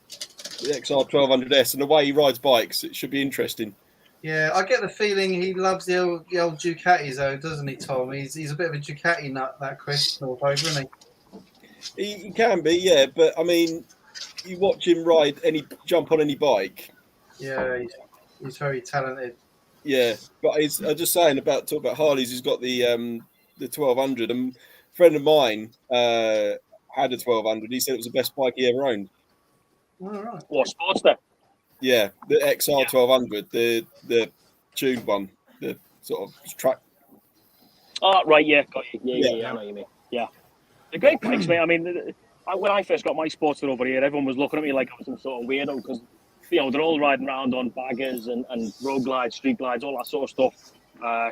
the XR 1200S, and the way he rides bikes, it should be interesting. Yeah, I get the feeling he loves the old Ducatis, though, doesn't he, Tom? He's a bit of a Ducati nut, that Chris Northover, isn't he? He can be, yeah, but I mean, you watch him jump on any bike. Yeah, he's very talented. Yeah, but I'm just saying talk about Harleys. He's got the 1200, and a friend of mine had a 1200. He said it was the best bike he ever owned. All right. What, Sportster? Yeah, the XR 1200, the tuned one, the sort of track. Oh, right, yeah, got you. Yeah, I know what you mean. Yeah, they're great bikes, mate. I mean, when I first got my Sportster over here, everyone was looking at me like I was some sort of weirdo because, they're all riding around on baggers and road glides, street glides, all that sort of stuff,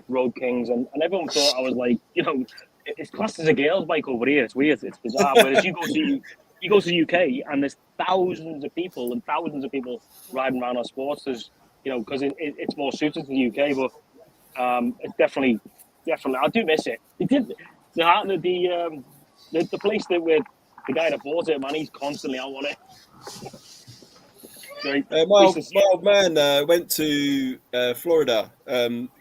road kings, and everyone thought I was like, it's classed as a girl's bike over here. It's weird, it's bizarre. Whereas you go to the UK and there's thousands of people riding around on Sportsters, because it's more suited to the UK. But it's definitely, I do miss it. It did the place that the guy that bought it, man, he's constantly out on it. My old man went to Florida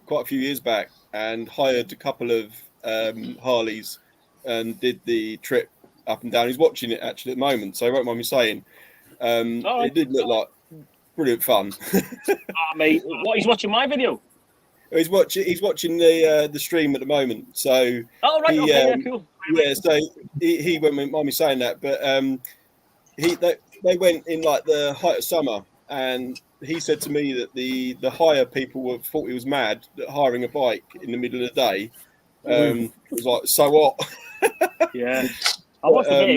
quite a few years back and hired a couple of Harleys and did the trip up and down. He's watching it actually at the moment, so I won't mind me saying. It did look like brilliant fun. Mate, what, he's watching my video? He's watching the stream at the moment. So Cool. Yeah, so he won't mind me saying that, but they went in like the height of summer, and he said to me that the hire people thought he was mad that hiring a bike in the middle of the day. It was like, so what? Yeah, I must admit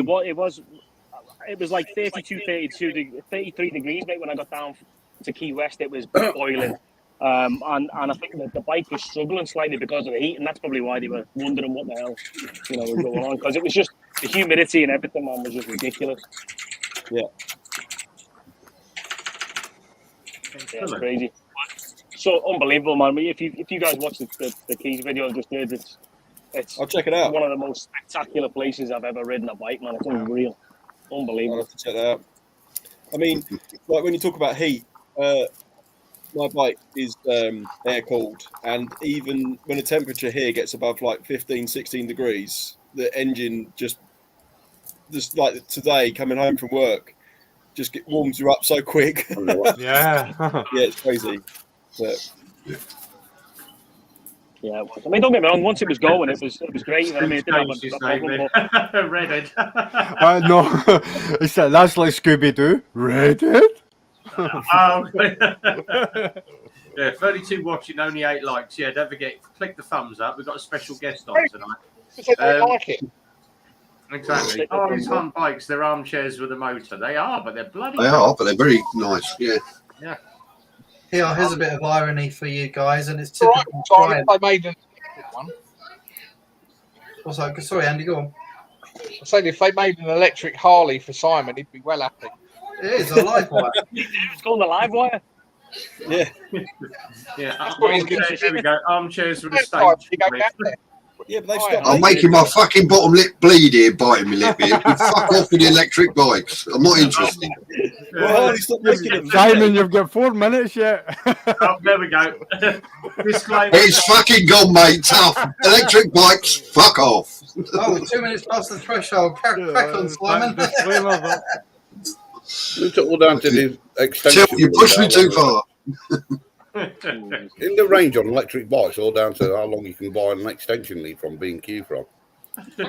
it was like 33 degrees, mate. When I got down to Key West, it was boiling, and I think that the bike was struggling slightly because of the heat, and that's probably why they were wondering what the hell was going on, because it was just the humidity and everything, man, was just ridiculous. Yeah, it's crazy. So unbelievable, man. If you guys watch the Keys video I just did, it's I'll check it out. One of the most spectacular places I've ever ridden a bike, man. It's unreal, unbelievable. I'll have to check that out. I mean, like when you talk about heat, my bike is air cooled, and even when the temperature here gets above like 15, 16 degrees, the engine just like today coming home from work, just warms you up so quick. Yeah. Yeah, it's crazy. But yeah, it was. I mean, don't get me wrong. Once it was going, it was great. I mean, it didn't have a problem. Reddit. No, he said that's like Scooby Doo. Reddit. Yeah, 32 watching, only 8 likes. Yeah, don't forget, click the thumbs up. We've got a special guest on tonight. Because they don't like it. Exactly. These fun bikes, they're armchairs with a motor. They are, but they're bloody. They are, but they're very nice. Yeah. Yeah. Here, here's a bit of irony for you guys, and it's All typical. right, I made an electric one. What's that? Sorry, Andy, go on. I said if they made an electric Harley for Simon, he'd be well happy. It is a live wire. It's called the live wire. yeah, Yeah. what he's Armchairs, here we go. Armchairs with a Next time, stage. you go down there. yeah, but they stopped. I'm making my fucking bottom lip bleed here, biting my lip here. Fuck off with the electric bikes. I'm not interested. Well, stop making it. Simon, you've got 4 minutes yet. Oh, there we go. Disclaimer. It's fucking gone, mate. Tough. Electric bikes, fuck off. Oh, we're 2 minutes past the threshold. Crack on, Simon. It's all down to the extension. Till you push me too far. In the range on electric bikes, all down to how long you can buy an extension lead from B&Q from.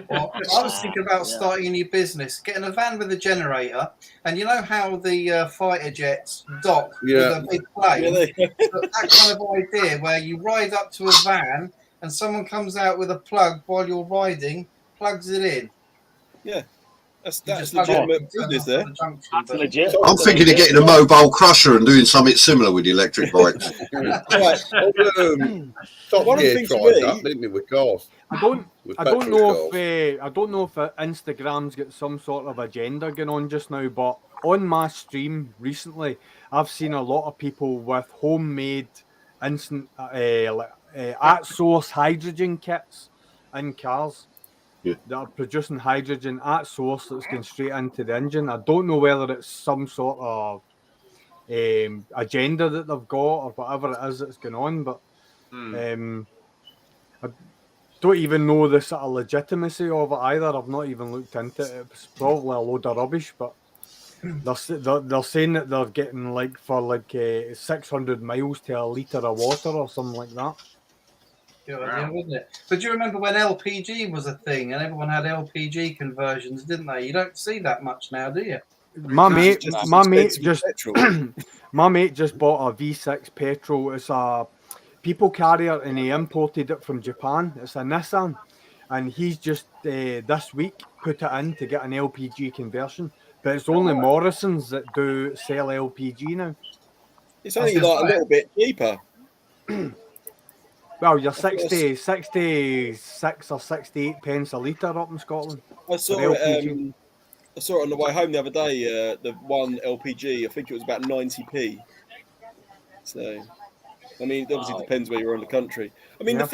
Well, I was thinking about starting a new business, getting a van with a generator, and you know how the fighter jets dock with a big plane? That kind of idea where you ride up to a van and someone comes out with a plug while you're riding, plugs it in. Yeah. That's Just legitimate turn business off there. at the junction, That's but- legit. I'm That's thinking of legit. getting a mobile crusher and doing something similar with the electric bikes. Right. Top One of the Gear things for tried me- that, didn't it, with cars? I don't With know petrol if I don't know if Instagram's got some sort of agenda going on just now, but on my stream recently, I've seen a lot of people with homemade instant at source hydrogen kits in cars Yeah. that are producing hydrogen at source that's going straight into the engine. I don't know whether it's some sort of agenda that they've got or whatever it is that's going on, but I don't even know the sort of legitimacy of it either. I've not even looked into it. It's probably a load of rubbish, but they're saying that they're getting like for 600 miles to a litre of water or something like that. Good idea, wouldn't it? But do you remember when LPG was a thing and everyone had LPG conversions, didn't they? You don't see that much now, do you? My mate Just as my mate expensive as just petrol. my mate just bought a V6 petrol. It's a people carrier and he imported it from Japan. It's a Nissan, and he's just this week put it in to get an LPG conversion. But it's only Morrison's that do sell LPG now. It's only like a little bit cheaper. Well, you're 66 or 68 pence a litre up in Scotland. I saw for it. I saw it on the way home the other day. The one LPG, I think it was about 90p. So, I mean, it obviously depends where you're in the country. I mean, Yeah.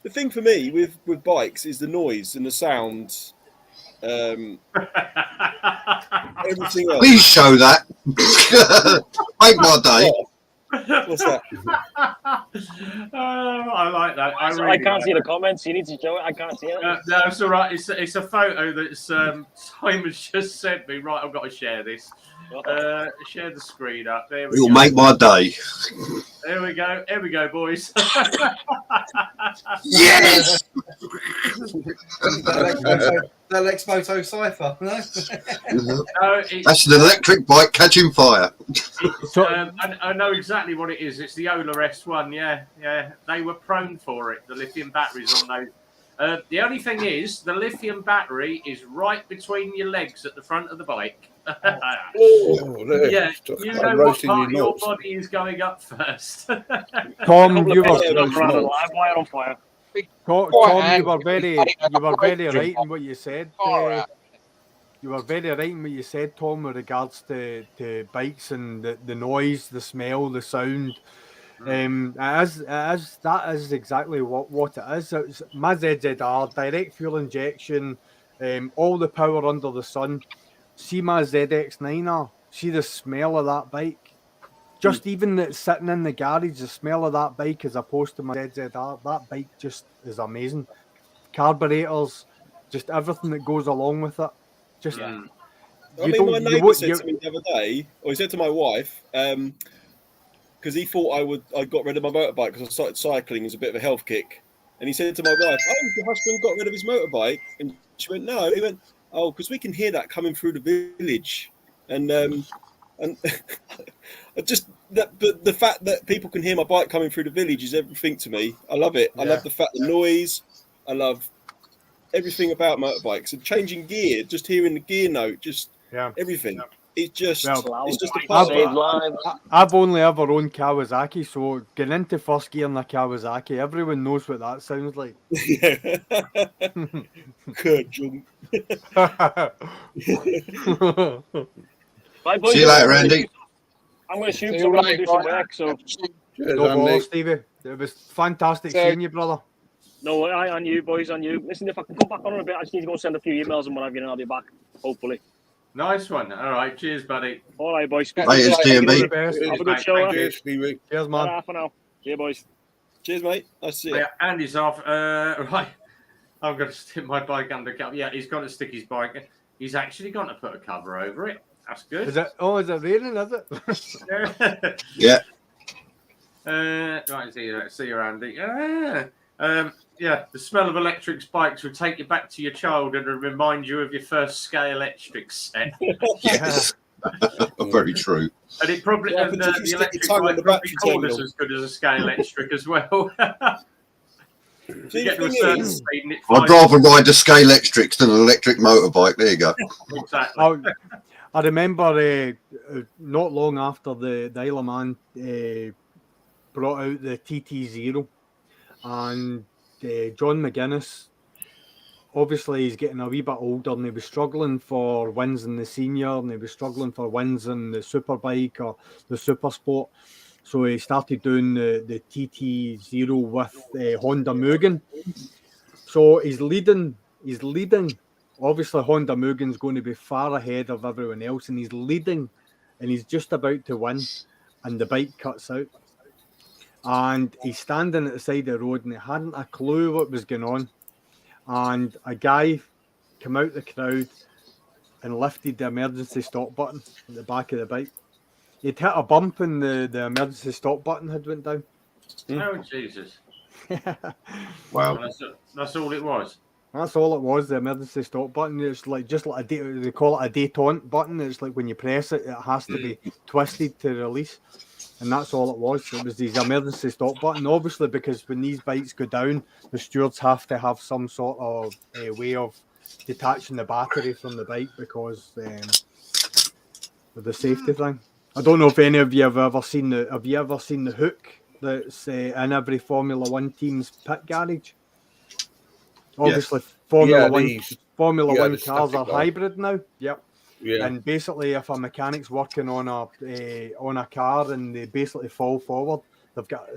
the thing for me with bikes is the noise and the sound. Everything else. Please show that. Make my day. What's that? I like that. I really can't like see the comments. You need to show it. I can't see it. No, it's all right. It's a photo that Simon's just sent me. Right, I've got to share this. Share the screen up. There we It'll go. make my day. There we go. Here we go, boys. Yes! That Lex Moto Cypher, no? No, That's an electric bike catching fire. I know exactly what it is. It's the Ola S1. Yeah. They were prone for it. The lithium batteries on those. The only thing is, the lithium battery is right between your legs at the front of the bike. There. Yeah, you know what roasting part of your your nuts. body is going up first. Tom, you were live wire on fire. Tom, you were very right in what you said. You were very right in what you said, Tom, with regards to bikes and the noise, the smell, the sound. That is exactly what it is. It's my ZZR, direct fuel injection, all the power under the sun. See my ZX9R, see the smell of that bike. Just even that sitting in the garage, the smell of that bike as opposed to my ZZR, that bike just is amazing. Carburetors, just everything that goes along with it. Just I mean, my neighbour said to me the other day, or he said to my wife, because he thought I got rid of my motorbike because I started cycling as a bit of a health kick. And he said to my wife, "Oh, your husband got rid of his motorbike?" And she went, "No." He went, "Oh, because we can hear that coming through the village." And just that, but the fact that people can hear my bike coming through the village is everything to me. I love it. I love the fact, the noise. I love everything about motorbikes and changing gear. Just hearing the gear note, just everything. It's just a part of it. I've only ever owned Kawasaki, so getting into first gear in a Kawasaki, everyone knows what that sounds like. Good jump. Bye, boys. See you later, Andy. I'm going to shoot someone to do some work. So no bother, Stevie. It was fantastic seeing you, brother. No, on you, boys, on you. Listen, if I can come back on in a bit, I just need to go send a few emails and what have you, and I'll be back, hopefully. Nice one. All right. Cheers, buddy. All right, boys. Hey, it's DMB. Have a good show. Cheers, Stevie. Cheers, man. Half an hour. See you, boys. Cheers, mate. Nice to see you. Yeah, Andy's off. Right. I'm going to stick my bike under cover. Yeah, he's going to stick his bike. He's actually going to put a cover over it. That's good. Is it raining, is it? Yeah. Right, see you, Andy. Yeah, the smell of electric bikes will take you back to your childhood and remind you of your first Sky Electric set. Yes. Very true. And it probably What and, happens if you the stick electric your tongue on bike the probably battery called us terminal? as good as a Sky Electric as well. See, get to a the certain thing is, speed and it I'd flies. rather ride the scale electrics than an electric motorbike. There you go. Exactly. I remember not long after the Isle of Man brought out the TT0, and John McGuinness, obviously he's getting a wee bit older, and he was struggling for wins in the senior, and he was struggling for wins in the superbike or the super sport. So he started doing the TT0 with Honda Mugen. So he's leading. Obviously, Honda Mugen's going to be far ahead of everyone else, and he's leading, and he's just about to win, and the bike cuts out. And he's standing at the side of the road, and he hadn't a clue what was going on. And a guy came out the crowd and lifted the emergency stop button at the back of the bike. He'd hit a bump, and the emergency stop button had went down. Oh, Jesus. Wow. That's all it was. That's all it was, the emergency stop button. It's like just like they call it a detente button. It's like when you press it, it has to be twisted to release. And that's all it was. It was these emergency stop button. Obviously, because when these bikes go down, the stewards have to have some sort of way of detaching the battery from the bike because of the safety thing. I don't know if any of you have ever seen the hook that's in every Formula One team's pit garage. Obviously, Formula One cars are hybrid now. Yep. Yeah. And basically, if a mechanic's working on a car and they basically fall forward, they've got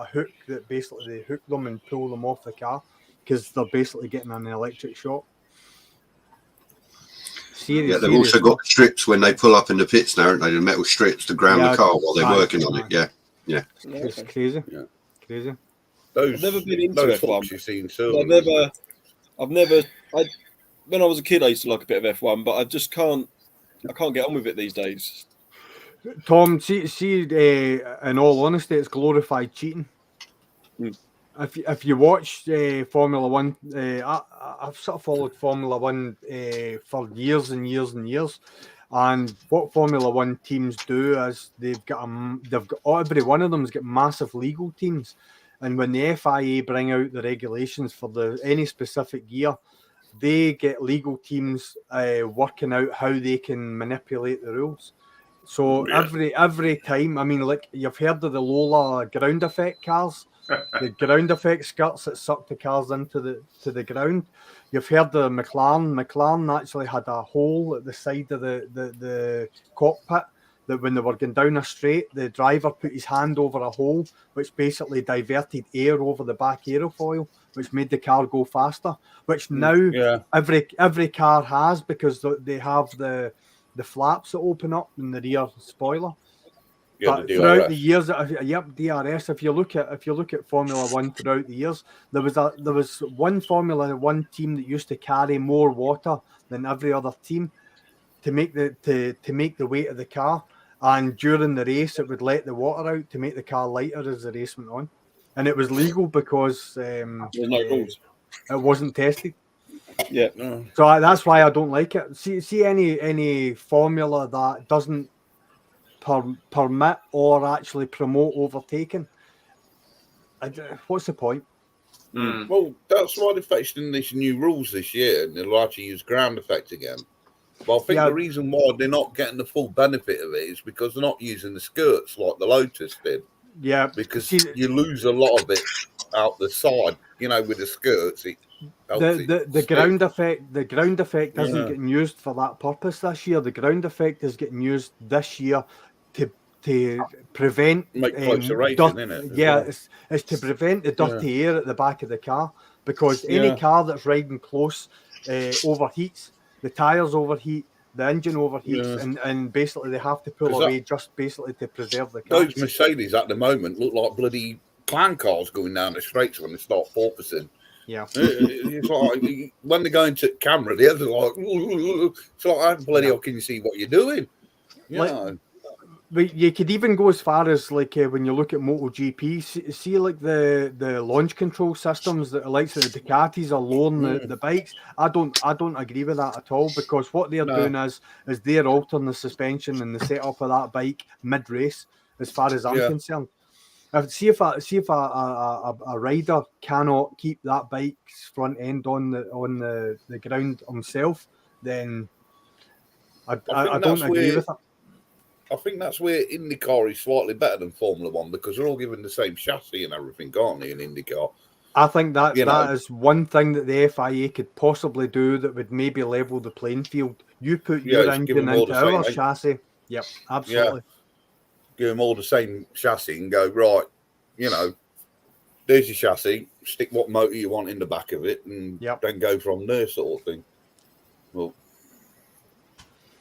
a hook that basically they hook them and pull them off the car because they're basically getting an electric shock. They've also got strips when they pull up in the pits now, aren't they? The metal strips to ground the car while they're working on it. Yeah. It's crazy. Yeah. Crazy. I've never been into F1. You've seen when I was a kid, I used to like a bit of F1, but I just can't get on with it these days. Tom, see, in all honesty, it's glorified cheating. If you watch Formula One, I've sort of followed Formula One for years and years and years, and what Formula One teams do is they've got every one of them's got massive legal teams, and when the FIA bring out the regulations for any specific year, they get legal teams working out how they can manipulate the rules. So every time, I mean, like you've heard of the Lola ground effect cars, the ground effect skirts that suck the cars into the ground. You've heard of Maclean. Maclean actually had a hole at the side of the cockpit that when they were going down a straight, the driver put his hand over a hole, which basically diverted air over the back aerofoil, which made the car go faster. Which now every car has because they have the flaps that open up in the rear spoiler. But throughout the years, DRS. If you look at Formula One throughout the years, there was one Formula One team that used to carry more water than every other team to make the weight of the car. And during the race, it would let the water out to make the car lighter as the race went on. And it was legal because there's no rules. It wasn't tested. Yeah. So that's why I don't like it. See any formula that doesn't permit or actually promote overtaking. What's the point? Well, that's why they're fetching these new rules this year, and they'll actually use ground effect again. But I think the reason why they're not getting the full benefit of it is because they're not using the skirts like the Lotus did. Yeah, because you lose a lot of it out the side. With the skirts, the ground effect isn't getting used for that purpose this year. The ground effect is getting used this year to prevent it's to prevent the dirty air at the back of the car, because any car that's riding close overheats, the tires overheat, the engine overheats, and basically they have to pull away just basically to preserve the car. Those Mercedes at the moment look like bloody clan cars going down the straights when they start porpoising. Yeah, it's like when they go into camera, the others are like, it's like, how bloody hell can you see what you're doing? But you could even go as far as like when you look at MotoGP, see like the launch control systems that the likes of the Ducatis are lowering the bikes. I don't agree with that at all, because what they're doing is they're altering the suspension and the setup of that bike mid race, as far as I'm concerned. See if a rider cannot keep that bike's front end on the ground himself, then I don't agree with it. I think that's where IndyCar is slightly better than Formula One because they're all given the same chassis and everything, aren't they, in IndyCar? I think that is one thing that the FIA could possibly do that would maybe level the playing field. You put your engine into our chassis. Yep, absolutely. Yeah. Give them all the same chassis and go, right, there's your chassis, stick what motor you want in the back of it, and then go from there, sort of thing. Well,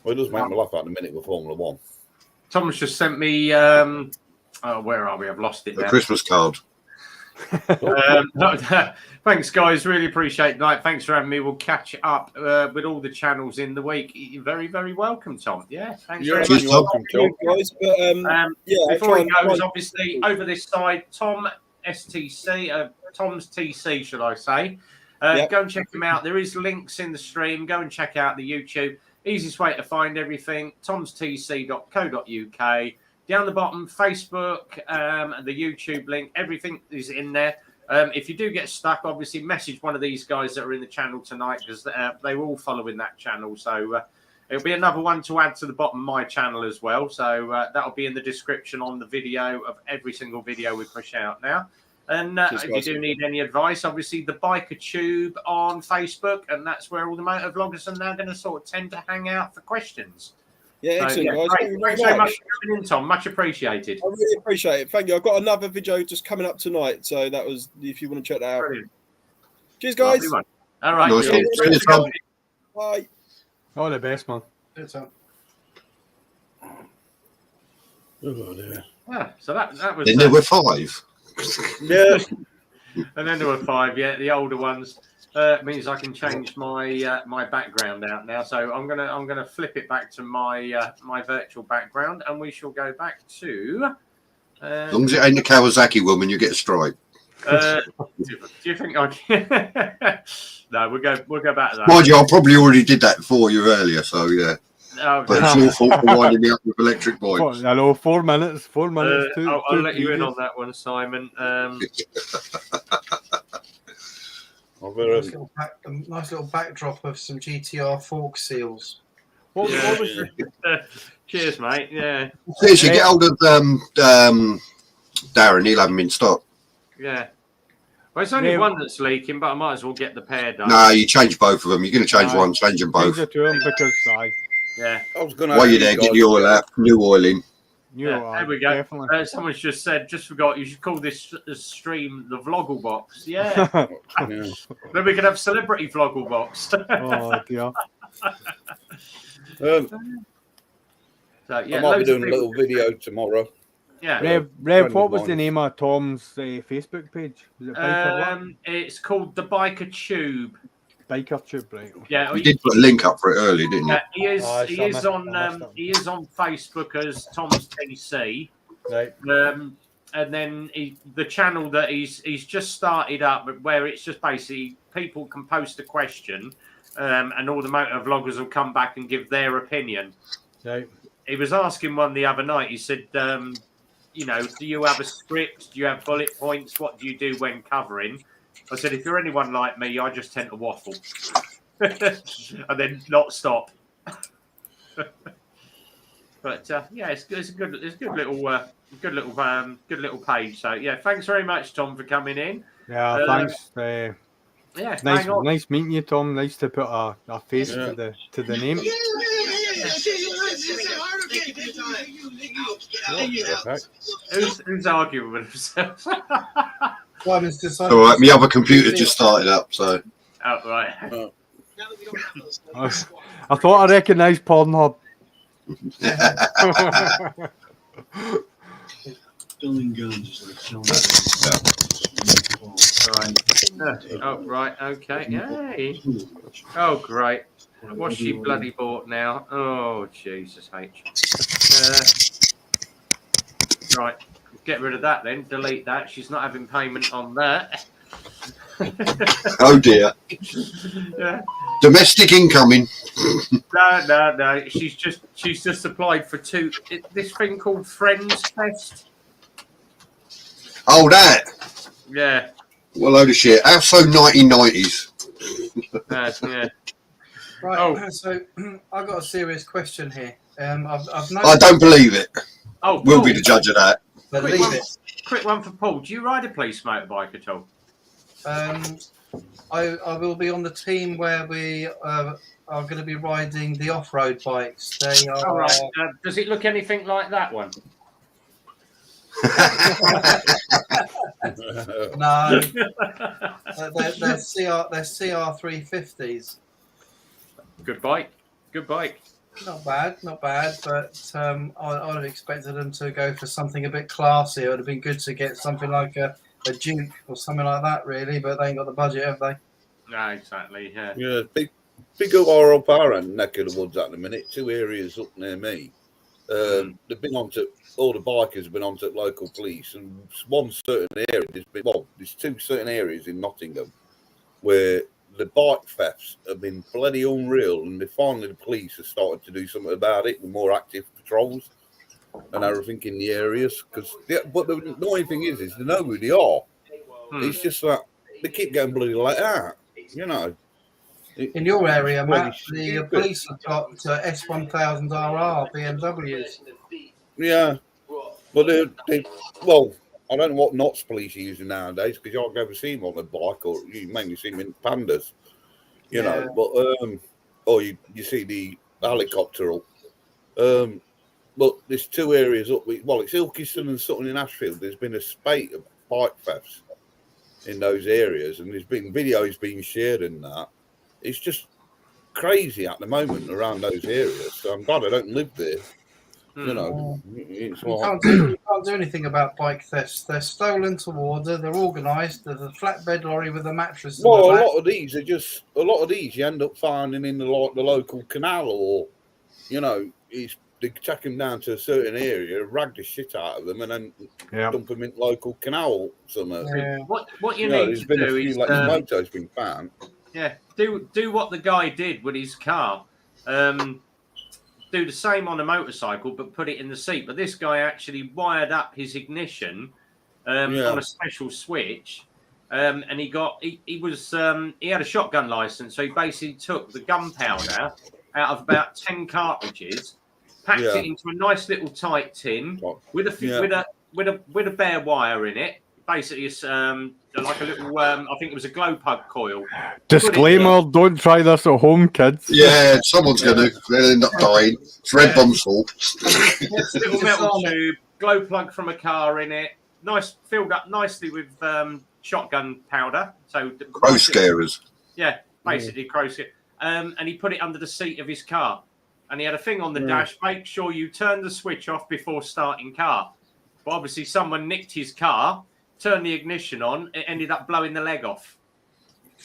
it does make me laugh at the minute with Formula One. Tom's just sent me, where are we? I've lost it now. A Christmas card. Thanks, guys. Really appreciate it. Thanks for having me. We'll catch up with all the channels in the week. You're very, very welcome, Tom. Yeah, thanks very much. Welcome, Tom, guys. Before he goes, obviously, over this side, Tom STC, Tom's TC, should I say. Go and check him out. There is links in the stream. Go and check out the YouTube. Easiest way to find everything, tomstc.co.uk. Down the bottom, Facebook, the YouTube link, everything is in there. If you do get stuck, obviously message one of these guys that are in the channel tonight because they were all following that channel. So it'll be another one to add to the bottom of my channel as well. So that'll be in the description on the video of every single video we push out now. And if you do need any advice, obviously the Biker Tube on Facebook, and that's where all the motor vloggers are now going to sort of tend to hang out for questions. Yeah, excellent, guys. Thanks so much for coming in, Tom. Much appreciated. I really appreciate it. Thank you. I've got another video just coming up tonight, so that was if you want to check that out. Brilliant. Cheers, guys. All right. Nice. Cheers, Tom. Bye. All the best, man. Cheers, Tom. Oh, dear. Yeah, so that was. Then there were 5. Yeah. And then there were 5. Yeah, the older ones. Means I can change my my background out now. So I'm gonna flip it back to my my virtual background, and we shall go back to. As long as it ain't the Kawasaki woman, you get a stripe. Do you think I can? No, we'll go back to that. Mind you, I probably already did that for you earlier, so yeah. Oh, but it's your fault for winding me up with electric bikes. I know, 4 minutes. 4 minutes. I'll let you in on that one, Simon. Nice little backdrop of some GTR fork seals. What was cheers, mate. Yeah. Seriously, get hold of Darren. He'll have them in stock. Yeah. Well, it's only one that's leaking, but I might as well get the pair done. No, you change both of them. You're going to change one, change them both. Change it to them because yeah. I was going to. While you're there, get the oil out, new oil in. There we go. Someone's just said, just forgot, you should call this stream the Vloggle Box. Yeah. Then we can have celebrity Vloggle Box. Oh, dear. I might be doing a little video tomorrow. Yeah. Rev, what was the name of Tom's Facebook page? Is it Biker it's called the Biker Tube. Biker Tube, right? Yeah, you did put a link up for it early, didn't you? He is on Facebook as Tom's TC. Right. And then the channel that he's just started up, where it's just basically people can post a question, and all the motor vloggers will come back and give their opinion. Right. He was asking one the other night. He said, do you have a script? Do you have bullet points? What do you do when covering? I said, if you're anyone like me, I just tend to waffle and then not stop. But it's a good little page. So yeah, thanks very much, Tom, for coming in. Yeah, thanks. Nice meeting you, Tom. Nice to put a face to the name. Who's arguing with himself? All right, my other computer just started up, so. Oh, right. I thought I recognised Pornhub. Filling guns, right. Oh, right. Okay. Yay. Oh, great. What's she bloody bought now? Oh, Jesus H. Right. Get rid of that then. Delete that. She's not having payment on that. Oh dear. Yeah. Domestic incoming. No. She's just applied for 2. This thing called Friends Fest. Oh, that. Yeah. What a load of shit. How so 1990s? Yeah. Right. Oh. So I've got a serious question here. I've I noticed. don't believe it. Oh, We'll Paul, be the judge of that. Believe it. quick one for Paul. Do you ride a police motorbike at all? I will be on the team where we are going to be riding the off-road bikes. They are. All right. Does it look anything like that one? No, they're CR 350s. Good bike. Good bike. Not bad, but I would have expected them to go for something a bit classy. It would have been good to get something like a Duke or something like that, really, but they ain't got the budget, have they? No, exactly, yeah. Yeah, big up our end neck of the woods at the minute, 2 areas up near me. They've been on to, all the bikers have been on to local police, and one certain area, there's 2 certain areas in Nottingham where the bike thefts have been bloody unreal, and finally the police have started to do something about it with more active patrols and everything in the areas. But the annoying thing is they know who they are. It's just that they keep getting bloody let out, you know. In your area, Matt, the police have got S1000RR BMWs. Yeah, but they well, I don't know what knots police are using nowadays, because you never see them on a bike, or you mainly see them in Pandas, you know. But or you see the helicopter up. But there's 2 areas up. Well, it's Ilkeston and Sutton in Ashfield. There's been a spate of bike thefts in those areas, and there's been videos being shared in that. It's just crazy at the moment around those areas. So I'm glad I don't live there. You know, it's you can't do anything about bike thefts. They're stolen to order. They're organised. There's a flatbed lorry with a mattress. Well, a lot of these you end up finding in the local canal, or you know, they take them down to a certain area, rag the shit out of them, and then dump them in local canal somewhere. Yeah. What you need there's to been do a few is motos been found. Yeah, do what the guy did with his car. Do the same on a motorcycle, but put it in the seat. But this guy actually wired up his ignition on a special switch, and he had a shotgun license, so he basically took the gunpowder out of about 10 cartridges, packed it into a nice little tight tin with a bare wire in it. Basically, it's like a little, I think it was a glow plug coil. Disclaimer, don't try this at home, kids. Yeah, someone's going to. They'll end up dying. It's red bomb salt. Little metal tube, glow plug from a car in it. Nice, filled up nicely with shotgun powder. So crow scarers. Yeah, basically crow scare. And he put it under the seat of his car. And he had a thing on the dash, make sure you turn the switch off before starting car. But obviously someone nicked his car, turned the ignition on, it ended up blowing the leg off.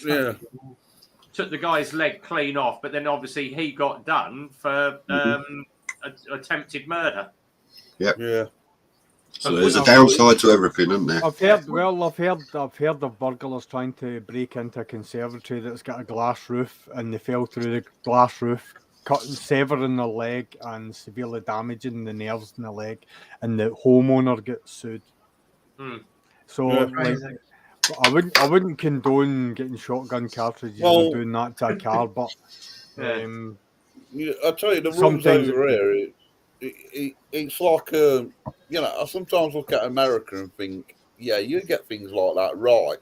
Yeah. Took the guy's leg clean off, but then obviously he got done for attempted murder. Yep. Yeah. So there's a downside to everything, isn't there? I've heard of burglars trying to break into a conservatory that's got a glass roof, and they fell through the glass roof, severing their leg and severely damaging the nerves in the leg, and the homeowner gets sued. So I wouldn't condone getting shotgun cartridges and doing that to a car, but I tell you, the rules over here, it's like you know, I sometimes look at America and think, yeah, you get things like that right,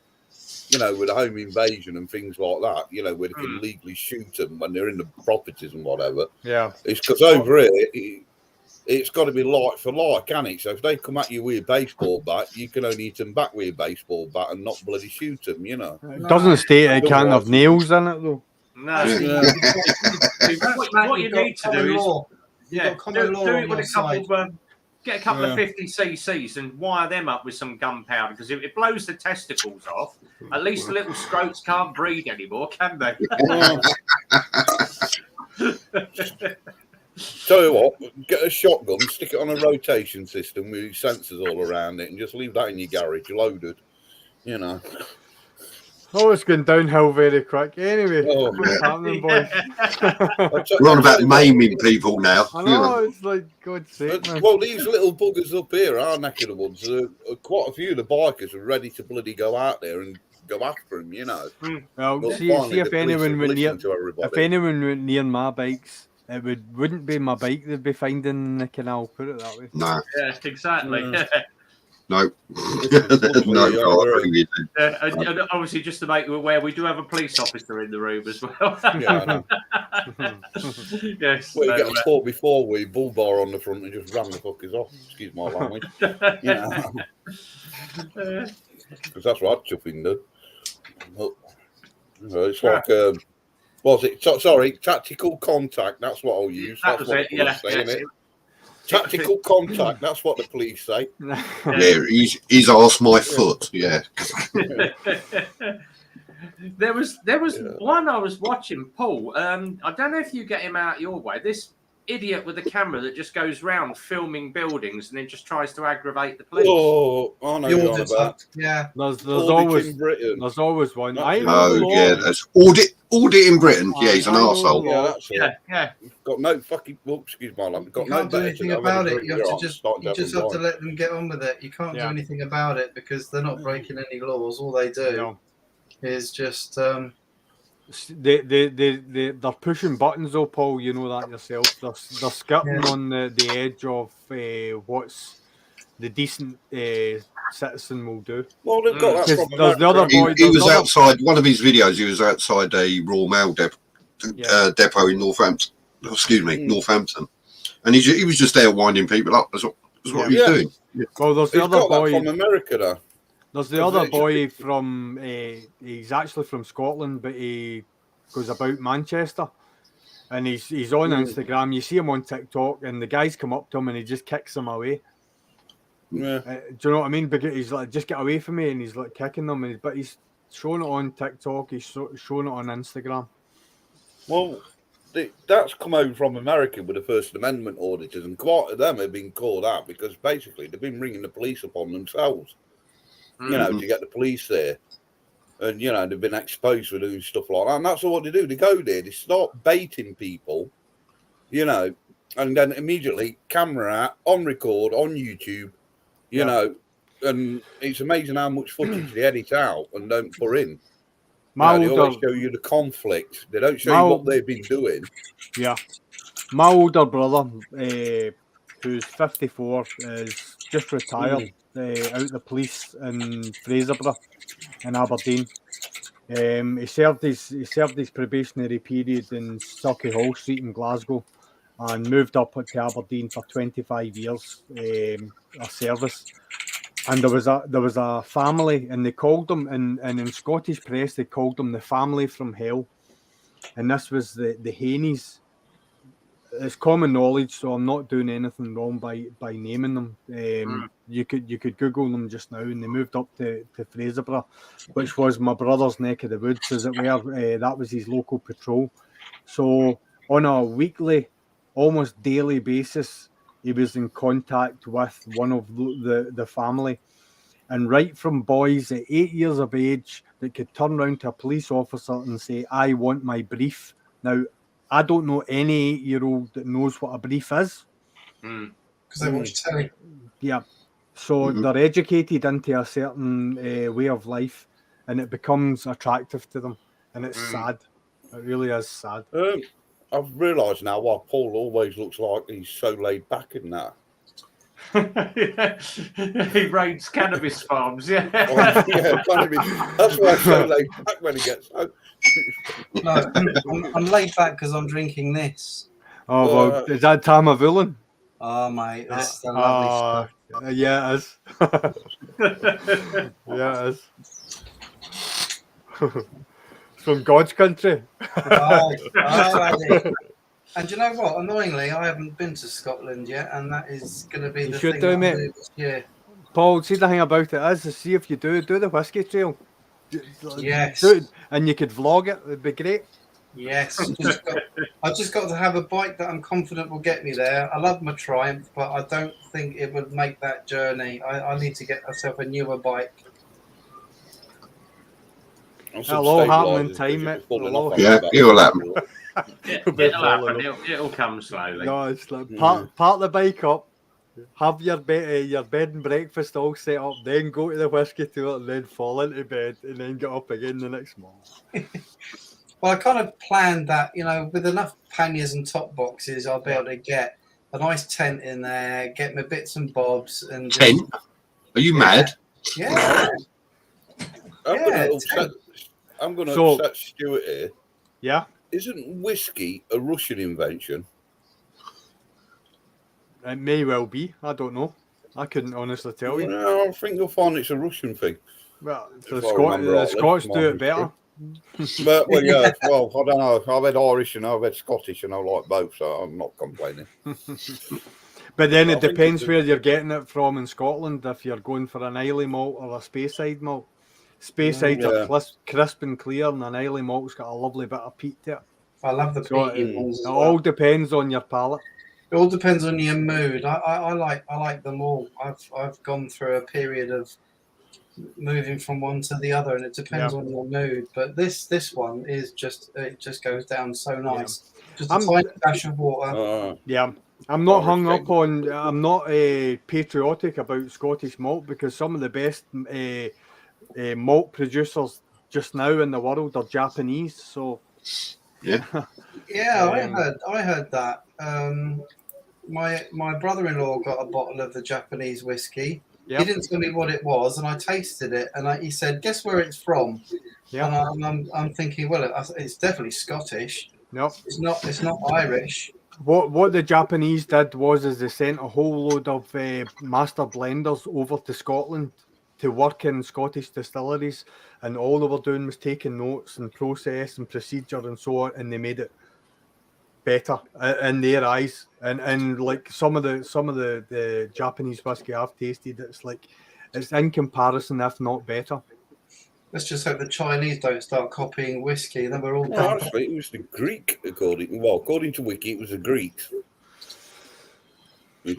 you know, with a home invasion and things like that, you know, where they can legally shoot them when they're in the properties and whatever. Yeah, it's because over here it's got to be like for like, can it? So if they come at you with a baseball bat, you can only hit them back with a baseball bat and not bloody shoot them, you know. It doesn't state it can't have nails in it though. No. What you need to do is do it with a couple get a couple of 50 cc's and wire them up with some gunpowder, because if it blows the testicles off, at least the little scrotes can't breathe anymore, can they? Tell you what, get a shotgun, stick it on a rotation system with sensors all around it, and just leave that in your garage loaded, you know. Oh, it's going downhill very quick. Anyway, Oh, what's happening, boys? We're on about maiming people now. I You know. know, it's like, God's sake, man. Well, these little buggers up here, our neck of the woods, quite a few of the bikers are ready to bloody go out there and go after him, you know. Well, But see finally, if the police anyone have went near, listened to everybody. if anyone went near my bikes, it wouldn't be my bike they'd be finding in the canal. Put it that way. No, Yeah, exactly. no, Unfortunately, no. yeah, God, we're- I think you do. And obviously, just to make you aware, we do have a police officer in the room as well. Yeah, I know. Yes. Well, you so, get a sport before we bull bar on the front and just ram the fuckers off. Excuse my language. Yeah. Because that's what I'd chuffing do. It's like, what's it? Sorry, tactical contact. That's what I'll use. That That's was what it. the Yeah. police say, Yes. innit? Tactical contact. That's what the police say. Yeah, he's asked my foot. Yeah. There was one I was watching, Paul. I don't know if you get him out your way. This idiot with a camera that just goes round filming buildings and then just tries to aggravate the police. Oh, I know The you're on auditor. about. Yeah. There's Audit in Britain. one. That's I it. know Oh the law. yeah, that's audit in Britain. Yeah, he's an I know arsehole. the Yeah, law. that's it. Yeah. Got no fucking. Well, excuse my language. Got You no can't do better anything to about it. You have to just have to let. let them get on with it. You can't do Yeah. anything about it because they're not breaking any laws. All they do No. is just They're pushing buttons though, Paul. You know that yourself. They're skirting on the edge of what's the decent citizen will do. Well, they've got that Because from there's the other America. boy. He there's was the other- outside one of his videos. He was outside a Royal Mail Yeah. depot in Northampton. Excuse me, Northampton, and he was just there winding people up. That's what he was Yeah. doing. Well, there's the He's other got that boy. from America, though. There's the Because other it's- boy from. He's actually from Scotland, but he goes about Manchester, and he's on Instagram. You see him on TikTok, and the guys come up to him, and he just kicks them away. Yeah. Do you know what I mean? Because he's like, just get away from me, and he's like kicking them. But he's showing it on TikTok. He's showing it on Instagram. Well, that's come over from America with the First Amendment auditors, and quite a them have been called out because basically they've been ringing the police upon themselves, you know, to get the police there. And, you know, they've been exposed for doing stuff like that. And that's what they do. They go there, they start baiting people, you know, and then immediately camera out, on record, on YouTube, you know, and it's amazing how much footage they edit out and don't put in. They always show you the conflict. They don't show you what they've been doing. Yeah. My older brother, who's 54, is just retired out the police in Fraserburgh in Aberdeen. He served his probationary period in Sucky Hall Street in Glasgow and moved up to Aberdeen for 25 years of service. And there was a family, and they called them, and in Scottish press they called them the family from hell, and this was the Haneys. It's common knowledge, so I'm not doing anything wrong by naming them. You could Google them just now, and they moved up to Fraserburgh, which was my brother's neck of the woods, as it were. That was his local patrol. So on a weekly, almost daily basis, he was in contact with one of the family, and right from boys at 8 years of age that could turn around to a police officer and say, "I want my brief." Now, I don't know any 8-year-old that knows what a brief is. because they watch telly. Yeah. So they're educated into a certain way of life, and it becomes attractive to them, and it's sad. It really is sad. I've realised now why Paul always looks like he's so laid back in that. He raids cannabis farms, Yeah, that's why he's so laid back when he gets home. No, I'm laid back because I'm drinking this. Oh, well, is that Tamavulin? Oh, mate, this is a lovely stuff. Yeah, it is. Yeah, it is. It's from God's country. Andy. And you know what? Annoyingly, I haven't been to Scotland yet, and that is going to be the should thing. do, that mate. I'll do this year. Paul, see, the thing about it is, to see if you do the whiskey trail. Yes. Do it, and you could vlog it. It'd be great. Yes, I've just got to have a bike that I'm confident will get me there. I love my Triumph, but I don't think it would make that journey. I need to get myself a newer bike. Hello, happening time, mate. Hello. Yeah, it'll happen. It'll happen. It'll come slowly. No, it's like part the bike up, have your bed and breakfast all set up, then go to the whiskey tour, and then fall into bed, and then get up again the next morning. Well, I kind of planned that, you know, with enough panniers and top boxes, I'll be able to get a nice tent in there, get my bits and bobs, and Tent? Are you mad? Yeah. I'm going to upset Stuart here. Yeah. Isn't whiskey a Russian invention? It may well be. I don't know. I couldn't honestly tell you. No, I think you'll find it's a Russian thing. Well, the Scots do it better. But, well, yeah. Well, I don't know. I've had Irish and I've had Scottish, and I like both, so I'm not complaining. But then it depends where you're getting it from in Scotland. If you're going for an Islay malt or a Speyside malt, Speysides are crisp and clear, and an Islay malt's got a lovely bit of peat to it. I love the peaty ones. It all depends on your palate. It all depends on your mood. I like them all. I've gone through a period of moving from one to the other, and it depends on your mood. But this one is just goes down so nice. Just a tiny dash of water. I'm not hung up on. I'm not patriotic about Scottish malt, because some of the best malt producers just now in the world are Japanese. So I heard that. My brother-in-law got a bottle of the Japanese whiskey. He didn't tell me what it was, and I tasted it, and he said, "Guess where it's from?" And I'm thinking, well, it's definitely Scottish. No, it's not Irish. What the Japanese did was they sent a whole load of master blenders over to Scotland to work in Scottish distilleries, and all they were doing was taking notes and process and procedure and so on, and they made it better in their eyes. And like some of the Japanese whiskey I've tasted, it's in comparison, if not better. Let's just hope the Chinese don't start copying whiskey. Then we're all done. No, actually, it was the Greek, according to Wiki, it was the Greeks. It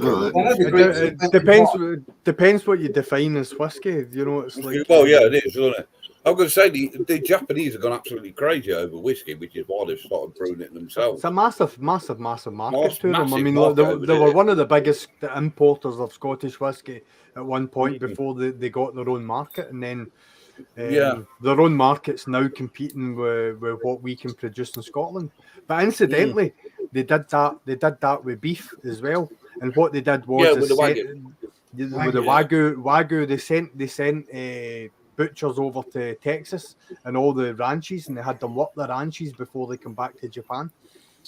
depends what you define as whiskey. You know, it's like. Well, yeah, it is, isn't it? I'm going to say the Japanese have gone absolutely crazy over whiskey, which is why they've started brewing it themselves. It's a massive market to them. I mean, they were one of the biggest importers of Scottish whiskey at one point before they got their own market, and then their own market's now competing with what we can produce in Scotland. But incidentally, they did that with beef as well. And what they did was with the Wagyu, they sent butchers over to Texas and all the ranches, and they had them work the ranches before they come back to Japan.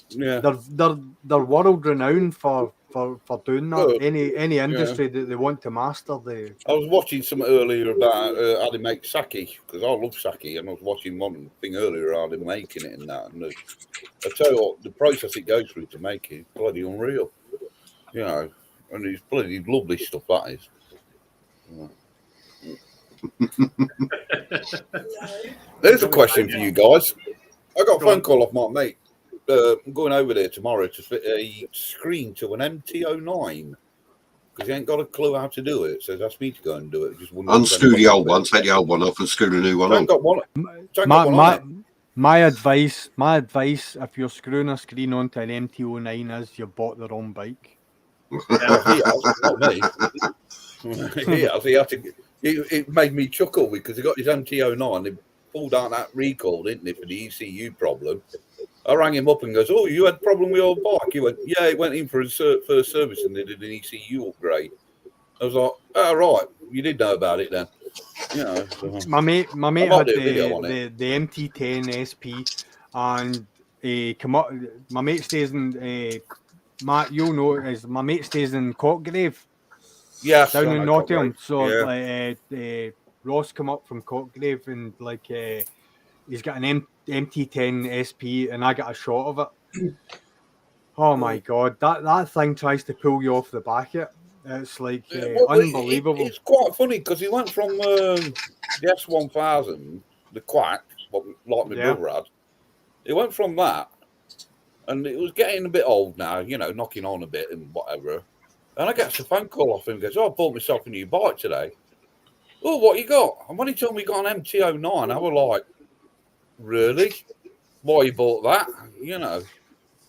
Yeah, they're world renowned for doing that. Any industry that they want to master. I was watching something earlier about how they make sake, because I love sake, and I was watching one thing earlier how they're making it and that. And I tell you what, the process it goes through to make it is bloody unreal. You know, and it's bloody lovely stuff, that is. There's a question for you guys. I got a phone call off my mate. I'm going over there tomorrow to fit a screen to an MT09 because he ain't got a clue how to do it. So asked me to go and do it. Just unscrew the old one, take the old one off, and screw the new one on. My advice, if you're screwing a screen onto an MT09, is you bought the wrong bike. He has, not me. He has. It made me chuckle because he got his MT09. They pulled out that recall, didn't they, for the ECU problem. I rang him up and goes, "Oh, you had a problem with your bike?" He went, "Yeah, it went in for a first service and they did an ECU upgrade." I was like, "Oh, right, you did know about it then." You know, so my mate had the MT10 SP, and come up. My mate stays in Matt. You'll know is my mate stays in Cockgrave. Yeah, down in Nottingham. So Ross come up from Cockgrave and he's got an MT10 SP, and I got a shot of it. Oh my god, that thing tries to pull you off the back of it. It's like unbelievable. It's quite funny because he went from the S1000, the Quack, like my brother had. He went from that, and it was getting a bit old now, you know, knocking on a bit and whatever. And I get a phone call off him. He goes, "Oh, I bought myself a new bike today." "Oh, what you got?" And when he told me he got an MT09, I was like, Really? Why you bought that? You know,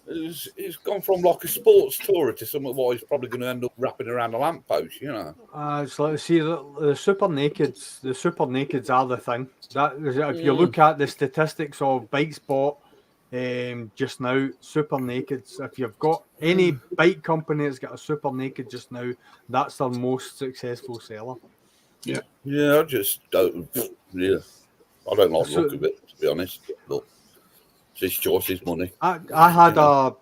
it's gone from like a sports tourer to something what he's probably going to end up wrapping around a lamppost. You know. It's like, see, the super nakeds. The super nakeds are the thing. That if you look at the statistics of bikes bought just now, super nakeds. If you've got any bike company that's got a super naked just now, that's their most successful seller. Yeah. Yeah, I just don't. Yeah, I don't like the look of it, to be honest. But it's his choice, his money. I had a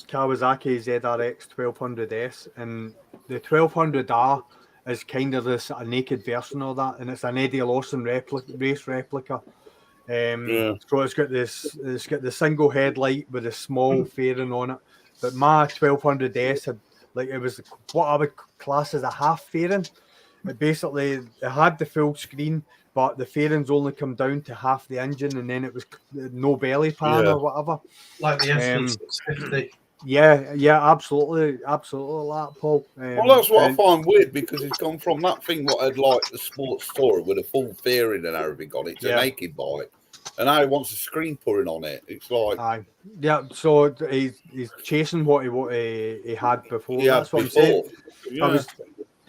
Kawasaki ZRX 1200S, and the 1200R is kind of a naked version of that, and it's an Eddie Lawson race replica. So it's got the single headlight with a small fairing on it. But my 1200S had, like, it was what I would class as a half fairing. It had the full screen, but the fairings only come down to half the engine, and then it was no belly pan or whatever. Like the FD650. Yeah, absolutely that, Paul. Well, that's what I find weird, because it's gone from that thing what I'd like the sports tourer with a full fairing and everything on it to a naked bike, and now he wants a screen putting on it. It's like, so he's chasing what he had before. Yeah, that's what I'm saying. Yeah.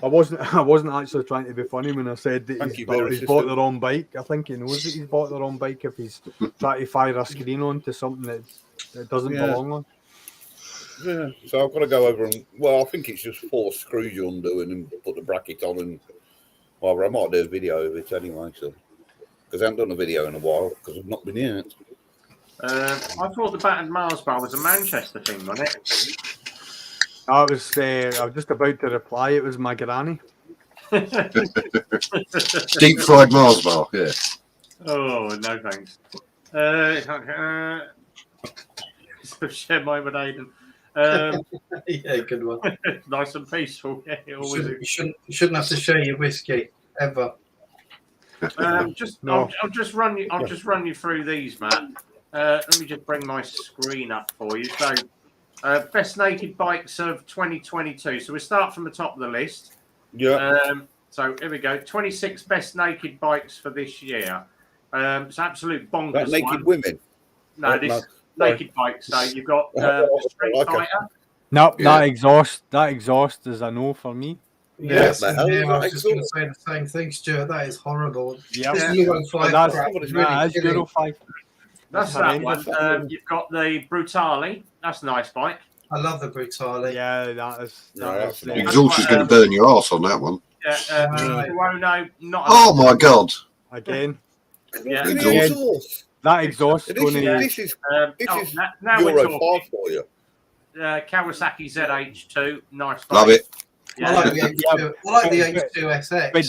I wasn't actually trying to be funny when I said that he's bought the wrong bike. I think he knows that he's bought the wrong bike if he's trying to fire a screen onto something that doesn't belong on. Yeah, so I've got to go over and, well, I think it's just 4 screws you undo and put the bracket on, and well, I might do a video of it anyway, so because I haven't done a video in a while because I've not been in it. I thought the battered Mars bar was a Manchester thing, wasn't it? I was just about to reply. It was my granny. Deep fried Mars bar, yeah. Oh, no thanks. Share mine with Aidan. Yeah, good one. Nice and peaceful. Yeah, You shouldn't have to share your whiskey ever. I'll just run you through these, Matt. Let me just bring my screen up for you. So, best naked bikes of 2022. So we start from the top of the list. Yeah. So here we go. 26 best naked bikes for this year. It's absolute bonkers. That naked women. No, this naked bikes. So you've got the Street Fighter. No, that exhaust is a no for me. Yes, I was just going to say the same thing, Stuart. That is horrible. Yeah, Euro 5 that's really Euro 5. That's that one. You've got the Brutale. That's a nice bike. I love the Brutale. Yeah, that is. The exhaust is going to burn your ass on that one. Yeah, Tuono, not. Oh my god! Again. Yeah. Exhaust. That exhaust is going to. This is now Euro we're 5 talking. for you. Kawasaki ZH2, nice bike. Love it. I like the H2 SX. But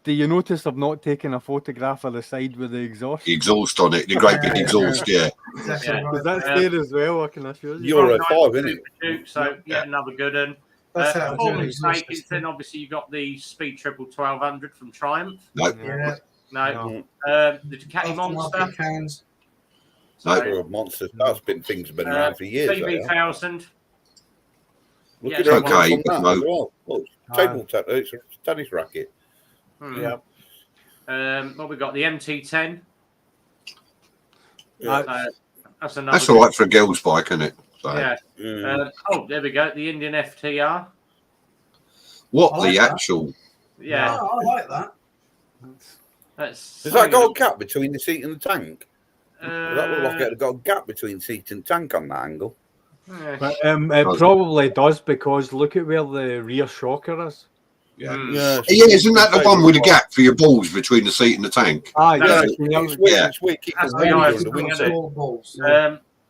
do you notice I've not taken a photograph of the side with the exhaust? Exhaust on it, the great big exhaust, yeah. Exactly right. Because that's there as well, I can assure you. Euro 5, isn't it? So another good one. Performance naked, then obviously you've got the Speed Triple 1200 from Triumph. No. Yeah. No. The Ducati Monster. No, Monster. That's been things have been around for years. CB1000. Look Yeah, at it's okay, that but no. as well. Look, table tennis, it's a tennis racket. Yeah. What we got? The MT10. Yeah. That's another. That's all right for a girl's bike, isn't it? So. Yeah. Mm. There we go. The Indian FTR. What I like the that. actual? Yeah. Oh, I like that. That's Has that got a gap between the seat and the tank? Uh, That look like it's got a gap between seat and tank on that angle. yeah. But it probably does, because look at where the rear shocker is. Yeah. Yeah, Isn't that the one with a gap for your balls between the seat and the tank? Ah, No, yeah. It's weird. It's weird. Keep That's the the wind eyes on the of the windshield. Small balls.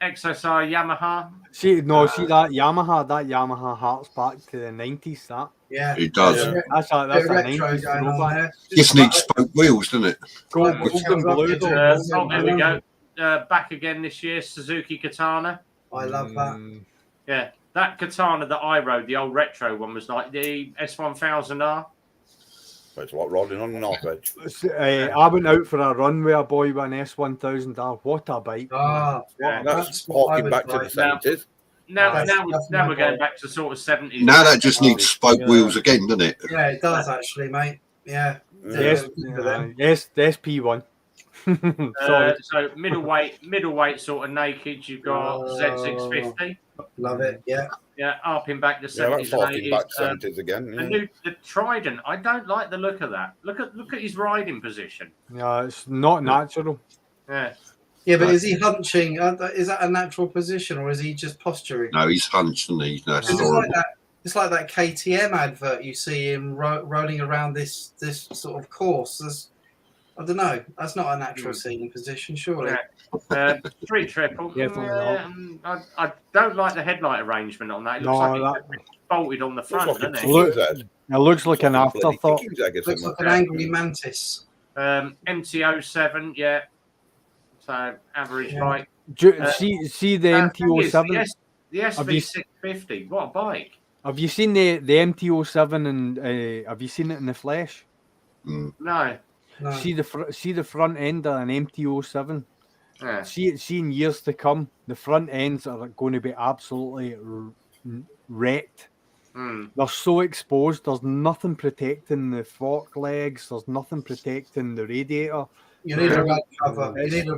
XSR Yamaha. See that Yamaha harks back to the 90s. That Yeah. It does. Yeah. that's a Bit of 90s retro going on throwback. there. Just needs spoke wheels, doesn't it? Gold and blue. though. There we go. Back again this year, Suzuki Katana. I love that. Yeah, that Katana that I rode, the old retro one, was like the S1000R. It's like riding on an off edge. I went out for a run with a boy with an S1000R. What a bike! That's what I harking would back to like. the 70s. Now we're going back to sort of 70s. Now that just needs spoke wheels again, doesn't it? Yeah, it does actually, mate. Yeah. The SP1. Sorry. So middleweight sort of naked. You've got Z650. Love it. Yeah. Yeah, harping back to Yeah, that's 70s and harking 80s. back to 70s again. Yeah. The Trident. I don't like the look of that. Look at his riding position. Yeah, it's not natural. Yeah. Yeah, but is he hunching? Is that a natural position, or is he just posturing? No, he's hunched, and he's no, it's It's horrible. like that. It's like that KTM advert you see him rolling around this sort of course. I don't know. That's not a natural seating position, surely. Yeah. Street triple. I don't like the headlight arrangement on that. It looks it's bolted on the front, doesn't it? It looks like an afterthought. Looks like an angry mantis. MT-07, yeah. So average bike. See the MT-07. The SV650. What a bike! Have you seen the MT-07 and have you seen it in the flesh? No. See the front end of an MT-07. Yeah. See in years to come, the front ends are going to be absolutely wrecked. They're so exposed. There's nothing protecting the fork legs. There's nothing protecting the radiator. You need a red cover.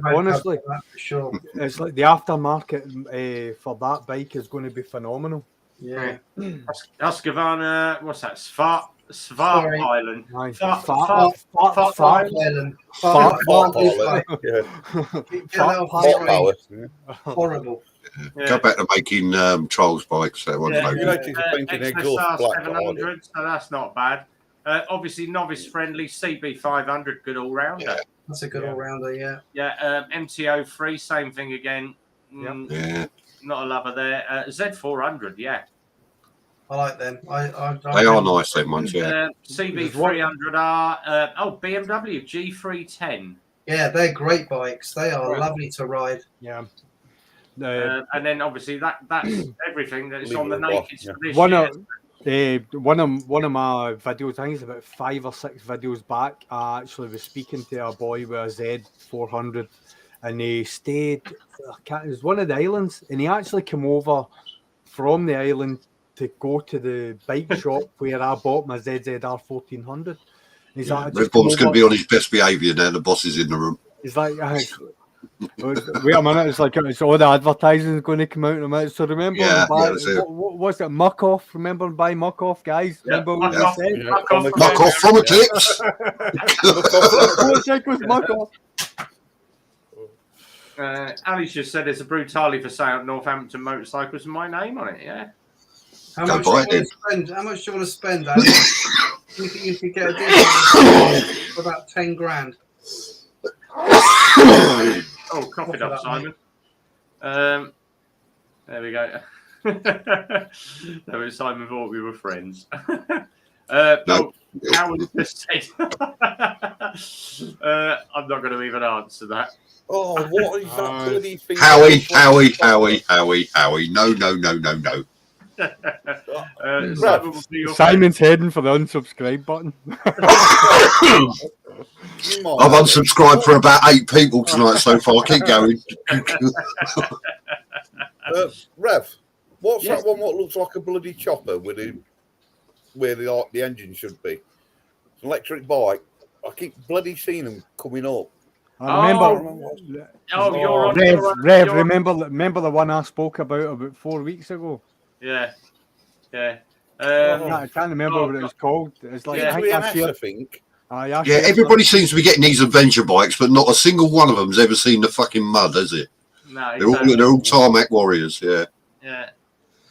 Honestly, cover for sure. It's like the aftermarket for that bike is going to be phenomenal. Yeah. Husqvarna, what's that? Svarp Island. Fart Island. Horrible. Go back to making trolls bikes. That one's XSR 700, so that's not bad. Obviously, novice friendly. CB 500, good all rounder. Yeah. That's a good all rounder. Yeah. Yeah. MT-03, same thing again. Yeah. Not a lover there. Z400, yeah. I like them. They are nice, them ones, yeah. CB300R. BMW G310. Yeah, they're great bikes. They are lovely to ride. Yeah. And then obviously that's everything that's on the naked for this one year. One of my videos, I think it's about 5 or 6 videos back, I actually was speaking to a boy with a Z400, and he stayed. It was one of the islands, and he actually came over from the island to go to the bike shop where I bought my ZZR 1400. He's like, Red Bomb's going to be on his best behaviour now. The boss is in the room. He's like, wait a minute, it's all the advertising is going to come out in a minute. So remember, what's it, muck off? Remember buy muck off, guys? Remember what I said? Muck off from Eclipse. Check was muck off. Ali's just said there's a Brutale for sale at Northampton Motorcycles with my name on it, yeah. How much do you want to spend, Andy? You think you could get a deal for about 10 grand? Oh, cough it up, Simon. There we go. No, Simon thought we were friends. No. Howard just said, I'm not going to even answer that. Oh, what is that bloody thing? Howie. No. Simon's heading for the unsubscribe button. I've unsubscribed for about 8 people tonight so far. Keep going. Rev, what's that one? What looks like a bloody chopper with where the engine should be? It's an electric bike. I keep bloody seeing them coming up. I remember. Rev, remember the one I spoke about 4 weeks ago? Yeah. I can't remember what it was called. It's like I think. Everybody seems to be getting these adventure bikes, but not a single one of them's ever seen the fucking mud, has it? No, they're all tarmac warriors. Yeah.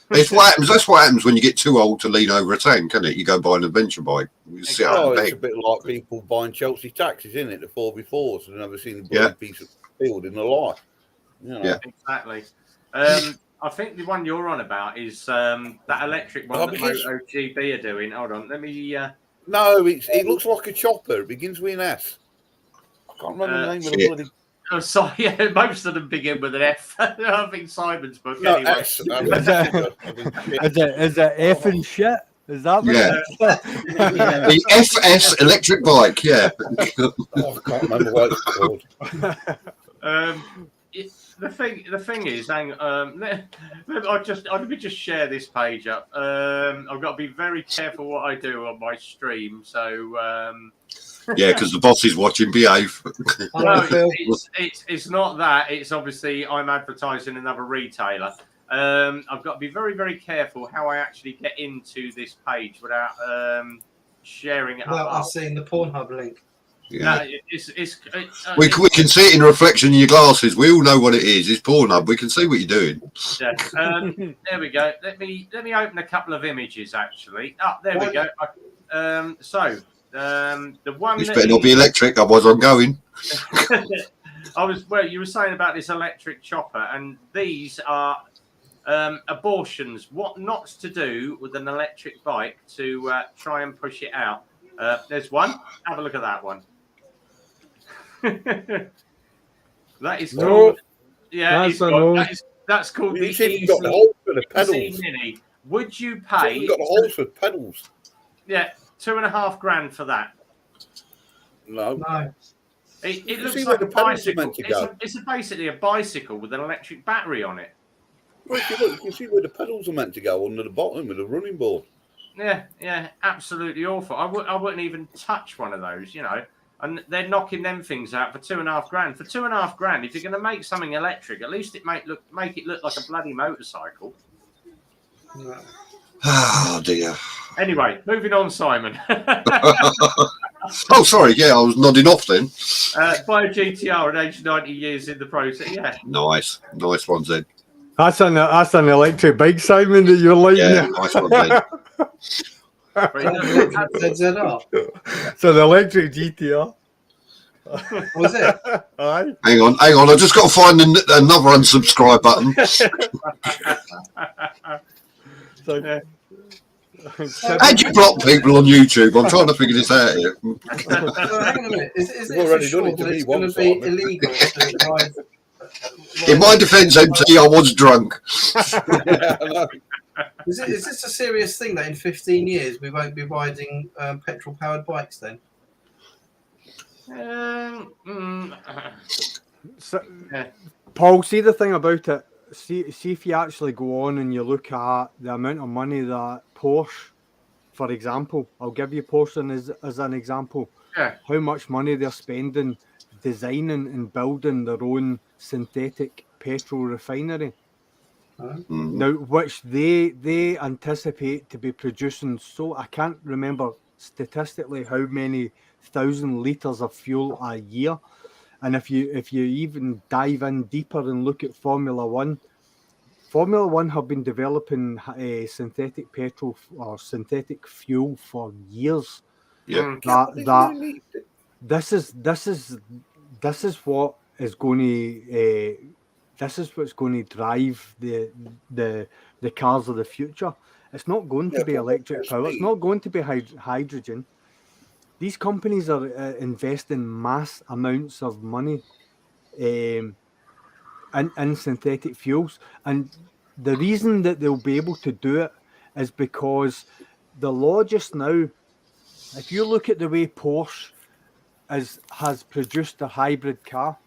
That's what happens when you get too old to lean over a tank, isn't it? You go buy an adventure bike. It's a bit like people buying Chelsea taxis, isn't it? The 4x4s, and never seen a bloody piece of field in their life. Yeah, exactly. I think the one you're on about is that electric one that MotoGP are doing. Hold on, let me. No, it looks like a chopper. It begins with an S. I can't remember the name of the bloody. Oh, sorry. Yeah, most of them begin with an F. I think Simon's book. No, anyway. S. Is it F and shit? Is that what the FS electric bike? Yeah. I can't remember what it's called. The thing is, let me just share this page up. I've got to be very careful what I do on my stream. So Yeah, because the boss is watching. Behave. No, it's not that. It's obviously I'm advertising another retailer. I've got to be very, very careful how I actually get into this page without sharing it. Well, I've seen the Pornhub link. Yeah. No, We can see it in a reflection in your glasses. We all know what it is. It's Pornhub. We can see what you're doing. Yeah. There we go. Let me open a couple of images actually. There we go. The one This better not be electric, otherwise I'm going. You were saying about this electric chopper, and these are abortions. What not to do with an electric bike to try and push it out. There's one. Have a look at that one. That is called. Yeah, that's called the Easy got the hole for the pedals. Mini. Would you pay? You've got the holes for pedals. Yeah, $2,500 for that. No. It looks like a bicycle. It's basically a bicycle with an electric battery on it. Well, if you look, you can see where the pedals are meant to go under the bottom with a running board. Yeah, absolutely awful. I wouldn't even touch one of those, And they're knocking them things out for $2,500. For $2,500, if you're going to make something electric, at least make it look like a bloody motorcycle. No. Oh dear. Anyway, moving on, Simon. Oh, sorry. Yeah, I was nodding off then. Buy a GTR at age 90 years in the process. Yeah. Nice one, Zed. That's an electric bike, Simon, that you're lighting. Yeah, nice one, Zed. So the electric GTR. Was it? Aye. Hang on. I just got to find another unsubscribe button. How'd you block people on YouTube? I'm trying to figure this out here. Hang on a minute. Is it already sure done it to that me it's going once, to be Simon. illegal to drive? In my defence, MT, I was drunk. Is this a serious thing that in 15 years we won't be riding petrol-powered bikes then? Paul, see the thing about it. See if you actually go on and you look at the amount of money that Porsche, for example, I'll give you Porsche as an example. Yeah. How much money they're spending designing and building their own synthetic petrol refinery. Now, which they anticipate to be producing. So I can't remember statistically how many thousand litres of fuel a year. And if you even dive in deeper and look at Formula One have been developing synthetic petrol or synthetic fuel for years. Yeah. This is what is going to this is what's going to drive the cars of the future. It's not going to be electric power. It's not going to be hydrogen. These companies are investing mass amounts of money in synthetic fuels, and the reason that they'll be able to do it is because the law just now, if you look at the way Porsche has produced a hybrid car,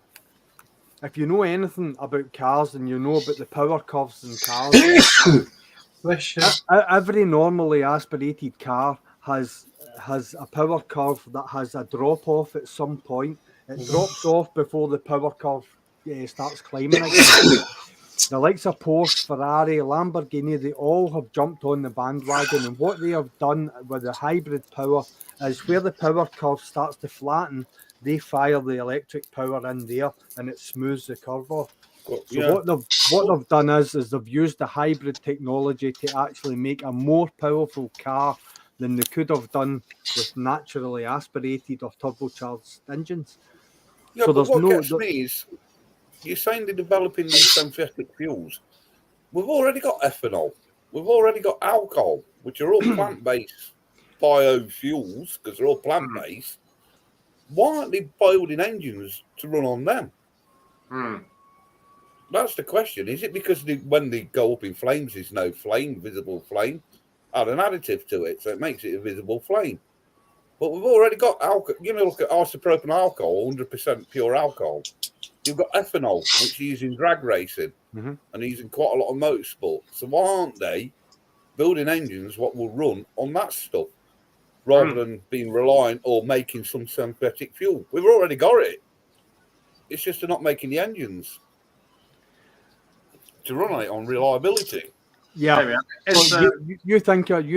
if you know anything about cars and you know about the power curves in cars, every normally aspirated car has a power curve that has a drop off at some point. It drops off before the power curve starts climbing again. The likes of Porsche, Ferrari, Lamborghini, they all have jumped on the bandwagon, and what they have done with the hybrid power is where the power curve starts to flatten, they fire the electric power in there and it smooths the curve off. So what they've done is they've used the hybrid technology to actually make a more powerful car than they could have done with naturally aspirated or turbocharged engines. Yeah, so but there's what gets me is you're saying they're developing these synthetic fuels. We've already got ethanol. We've already got alcohol, which are all plant-based biofuels because they're all plant-based. Why aren't they building engines to run on them? That's the question. Is it because when they go up in flames, there's no visible flame? Add an additive to it, so it makes it a visible flame. But we've already got alcohol. Look at isopropyl alcohol, 100% pure alcohol. You've got ethanol, which you use in drag racing, and using quite a lot of motorsport. So why aren't they building engines what will run on that stuff rather than being reliant or making some synthetic fuel. We've already got it. It's just they're not making the engines to run it on reliability. Yeah. So you think of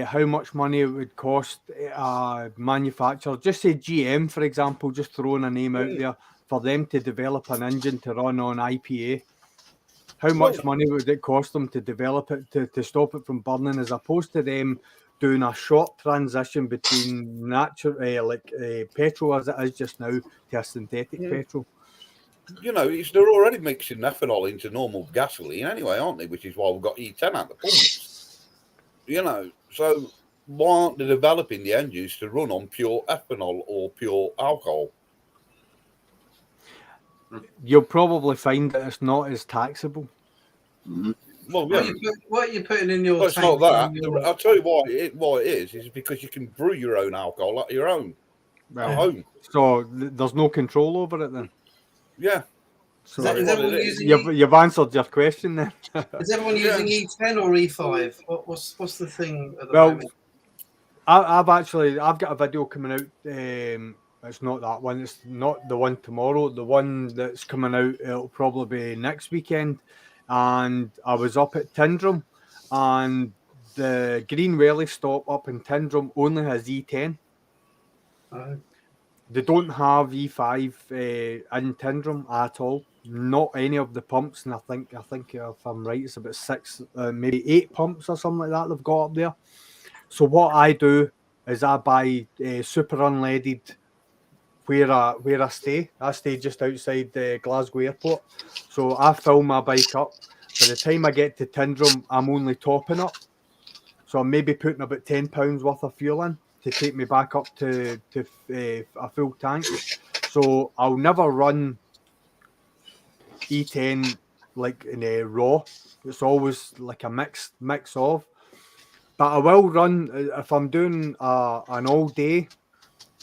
how much money it would cost a manufacturer, just say GM, for example, just throwing a name out there, for them to develop an engine to run on IPA. How much money would it cost them to develop it, to stop it from burning, as opposed to them doing a short transition between natural, petrol as it is just now, to a synthetic petrol? You know, they're already mixing ethanol into normal gasoline anyway, aren't they? Which is why we've got E10 at the pumps. You know, so why aren't they developing the engines to run on pure ethanol or pure alcohol? You'll probably find that it's not as taxable. Mm-hmm. Well, yeah. What are you putting in your well, it's tank? not that. I'll tell you why it is because you can brew your own alcohol at your own at home. So there's no control over it then? Yeah. So you've answered your question then. Is everyone using E10 or E5? What's the thing at the moment? I've got a video coming out. It's not that one. It's not the one tomorrow. The one that's coming out, it'll probably be next weekend. And I was up at Tyndrum, and the Green Rally stop up in Tyndrum only has E10. They don't have E5 in Tyndrum at all. Not any of the pumps, and I think if I'm right, it's about 6, maybe 8 pumps or something like that they've got up there. So what I do is I buy super unleaded where I stay. I stay just outside Glasgow Airport. So I fill my bike up. By the time I get to Tyndrum, I'm only topping up. So I'm maybe putting about £10 worth of fuel in to take me back up to a full tank. So I'll never run E10 like in a raw. It's always like a mix of. But I will run if I'm doing an all day,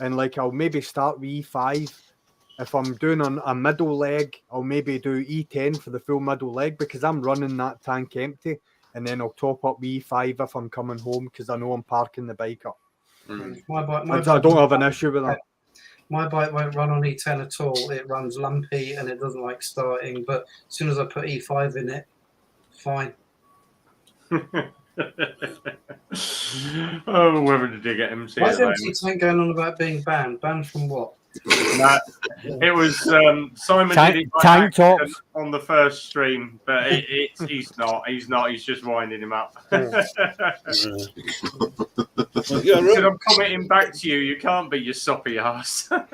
and like I'll maybe start with E5. If I'm doing a middle leg, I'll maybe do E10 for the full middle leg, because I'm running that tank empty, and then I'll top up E5 if I'm coming home, because I know I'm parking the bike up. I don't have an issue with that. My bike won't run on E10 at all. It runs lumpy and it doesn't like starting. But as soon as I put E5 in it, fine. Oh, whether to dig at MC. Why is MC Tank going on about being banned? Banned from what? No, it was Simon did it tank tops on the first stream, but he's not. He's just winding him up. He said, I'm commenting back to you. You can't be your soppy ass. Well,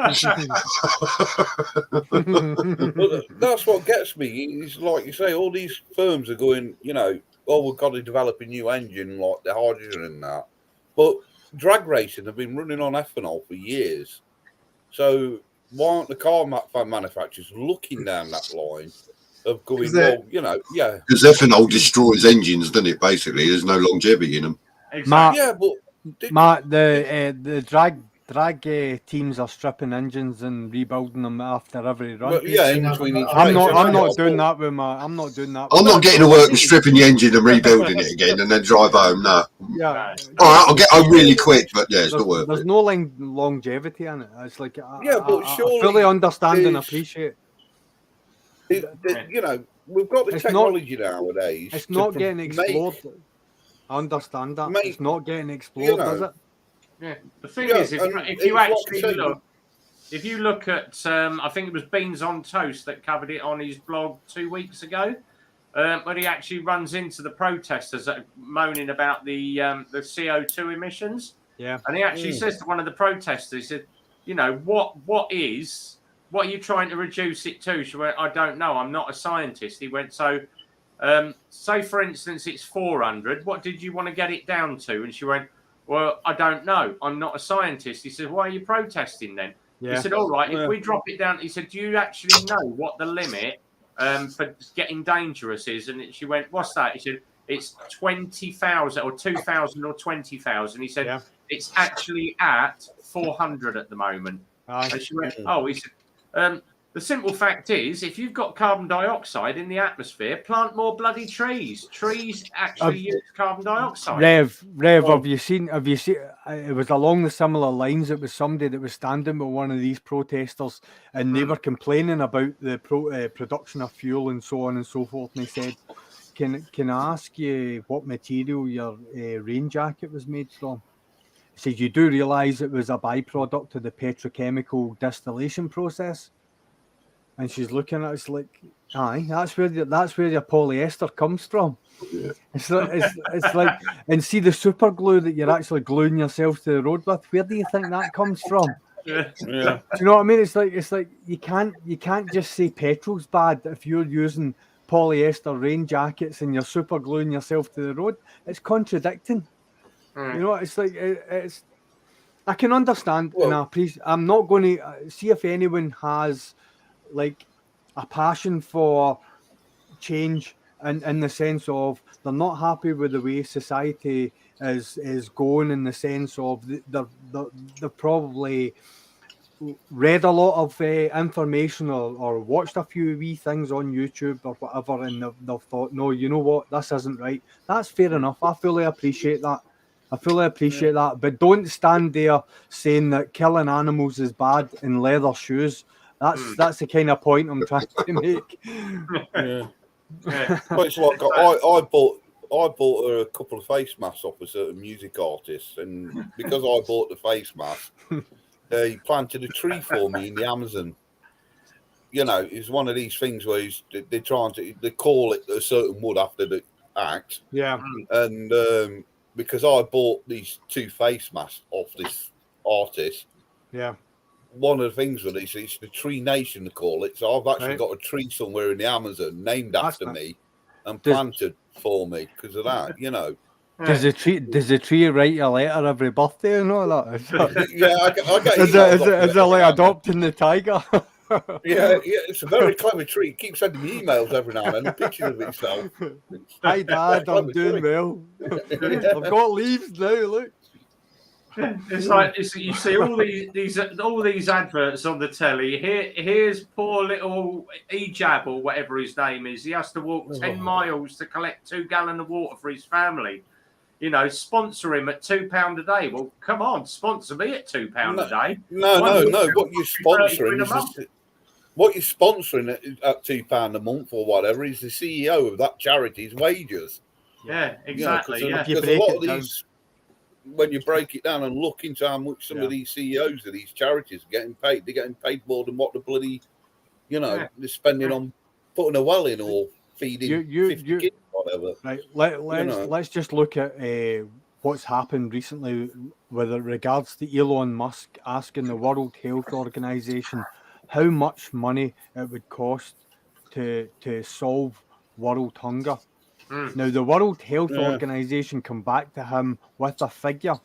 that's what gets me. It's like you say, all these firms are going, you know, oh, we've got to develop a new engine like the hydrogen and that. But drag racing have been running on ethanol for years. So why aren't the car manufacturers looking down that line of going, well, you know, yeah. Because ethanol destroys engines, doesn't it, basically? There's no longevity in them. Exactly. Matt, the drag teams are stripping engines and rebuilding them after every run. Well, yeah, in between each I'm not doing that with my. I'm not doing that. I'm not getting to work and stripping the engine and rebuilding it again and then drive home. No. Yeah. All right, I'll get home really quick, but yeah, it's not worth it. There's no longevity in it. It's like but surely I fully understand and appreciate. You know, we've got the technology nowadays. It's not getting explored. I understand that. It's not getting explored, is it? Yeah. The thing is, if you actually look, if you look at, I think it was Beans on Toast that covered it on his blog 2 weeks ago, when he actually runs into the protesters that are moaning about the CO2 emissions. Yeah. And he actually says to one of the protesters, he said, you know, what are you trying to reduce it to? She went, I don't know. I'm not a scientist. He went, so say, for instance, it's 400. What did you want to get it down to? And she went, well, I don't know. I'm not a scientist. He said, why are you protesting then? Yeah. He said, all right, if we drop it down, he said, do you actually know what the limit for getting dangerous is? And she went, what's that? He said, it's 20,000 or 2,000 or 20,000. He said, it's actually at 400 at the moment. And she went, oh, he said, The simple fact is, if you've got carbon dioxide in the atmosphere, plant more bloody trees. Trees actually use carbon dioxide. Rev, have you seen? It was along the similar lines. It was somebody that was standing with one of these protesters, and they were complaining about the production of fuel and so on and so forth. And they said, "Can I ask you what material your rain jacket was made from?" He said, "You do realise it was a byproduct of the petrochemical distillation process?" And she's looking at us like, "Aye, that's where your polyester comes from." Yeah. It's like, and see the super glue that you're actually gluing yourself to the road with. Where do you think that comes from? Yeah. Do you know what I mean? It's like you can't just say petrol's bad if you're using polyester rain jackets and you're super gluing yourself to the road. It's contradicting. You know, it's like it's. I can understand, and I'm not going to see if anyone has like a passion for change in the sense of they're not happy with the way society is going, in the sense of they've probably read a lot of information or watched a few wee things on YouTube or whatever, and they've thought, no, you know what, this isn't right. That's fair enough. I fully appreciate that. But don't stand there saying that killing animals is bad in leather shoes. That's the kind of point I'm trying to make. Yeah. Well, it's like I bought a couple of face masks off a certain music artist, and because I bought the face mask, he planted a tree for me in the Amazon. You know, it's one of these things where they call it a certain wood after the act. Yeah. And because I bought these 2 face masks off this artist. Yeah. One of the things with this, it's the Tree Nation, they call it. So I've actually got a tree somewhere in the Amazon named after me and planted for me because of that, you know. Does the tree write you a letter every birthday and all that? Yeah, I get is it like adopting the tiger? Yeah, it's a very clever tree. It keeps sending me emails every now and then, pictures of itself. Hi, Dad, I'm doing well. I've got leaves now, look. It's like you see all these adverts on the telly. Here's poor little Ejab or whatever his name is. He has to walk 10 miles to collect 2 gallons of water for his family. You know, sponsor him at £2 a day. Well, come on, sponsor me at £2 a day. No. What you're sponsoring at £2 a month or whatever is the CEO of that charity's wages. Yeah, exactly. You know, because a lot of these, when you break it down and look into how much some of these CEOs of these charities are getting paid, they're getting paid more than what the bloody, you know, they're spending on putting a well in or feeding 50 kids or whatever. Right, let's just look at what's happened recently with regards to Elon Musk asking the World Health Organization how much money it would cost to solve world hunger. Now, the World Health Organization come back to him with a figure,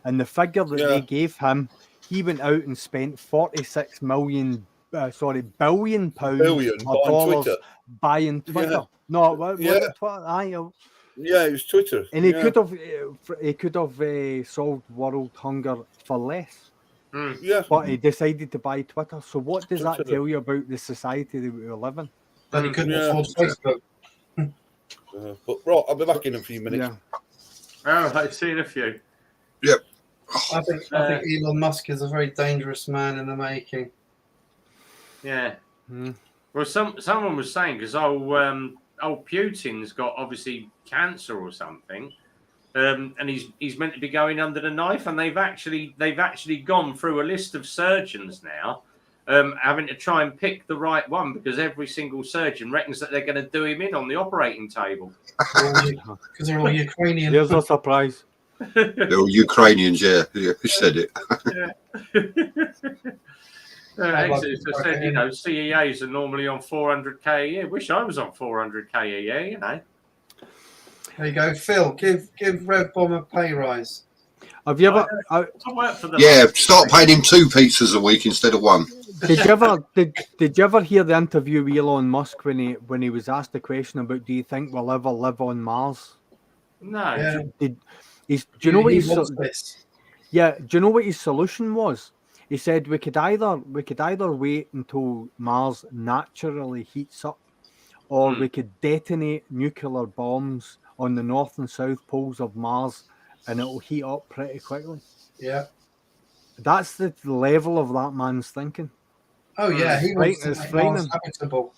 and the figure that they gave him, he went out and spent 46 billion pounds or dollars buying Twitter. No, was it Twitter? Yeah, it was Twitter. And he could have solved world hunger for less. Yeah, but he decided to buy Twitter. So what does that tell you about the society that we live in? That he couldn't afford Facebook. But right, I'll be back in a few minutes. Oh, I've seen a few. Yep. I think Elon Musk is a very dangerous man in the making. Yeah. Well, someone was saying, because old Putin's got obviously cancer or something, and he's meant to be going under the knife, and they've actually gone through a list of surgeons now, having to try and pick the right one, because every single surgeon reckons that they're going to do him in on the operating table. Because they're all Ukrainian. Here's a surprise. They're all Ukrainians, yeah. Who said it? Said, you know, CEAs are normally on 400k a year. Wish I was on 400k a year, you know. There you go, Phil. Give Red Bomb a pay rise. Have you ever? I work for them. Yeah, start paying him 2 pizzas a week instead of 1. Did you ever hear the interview with Elon Musk when he was asked the question about, do you think we'll ever live on Mars? No. Yeah. Do you know what his solution was? He said we could either wait until Mars naturally heats up, or we could detonate nuclear bombs on the north and south poles of Mars, and it'll heat up pretty quickly. Yeah. That's the level of that man's thinking. Oh yeah, he wants to It's make frightening. Mars habitable.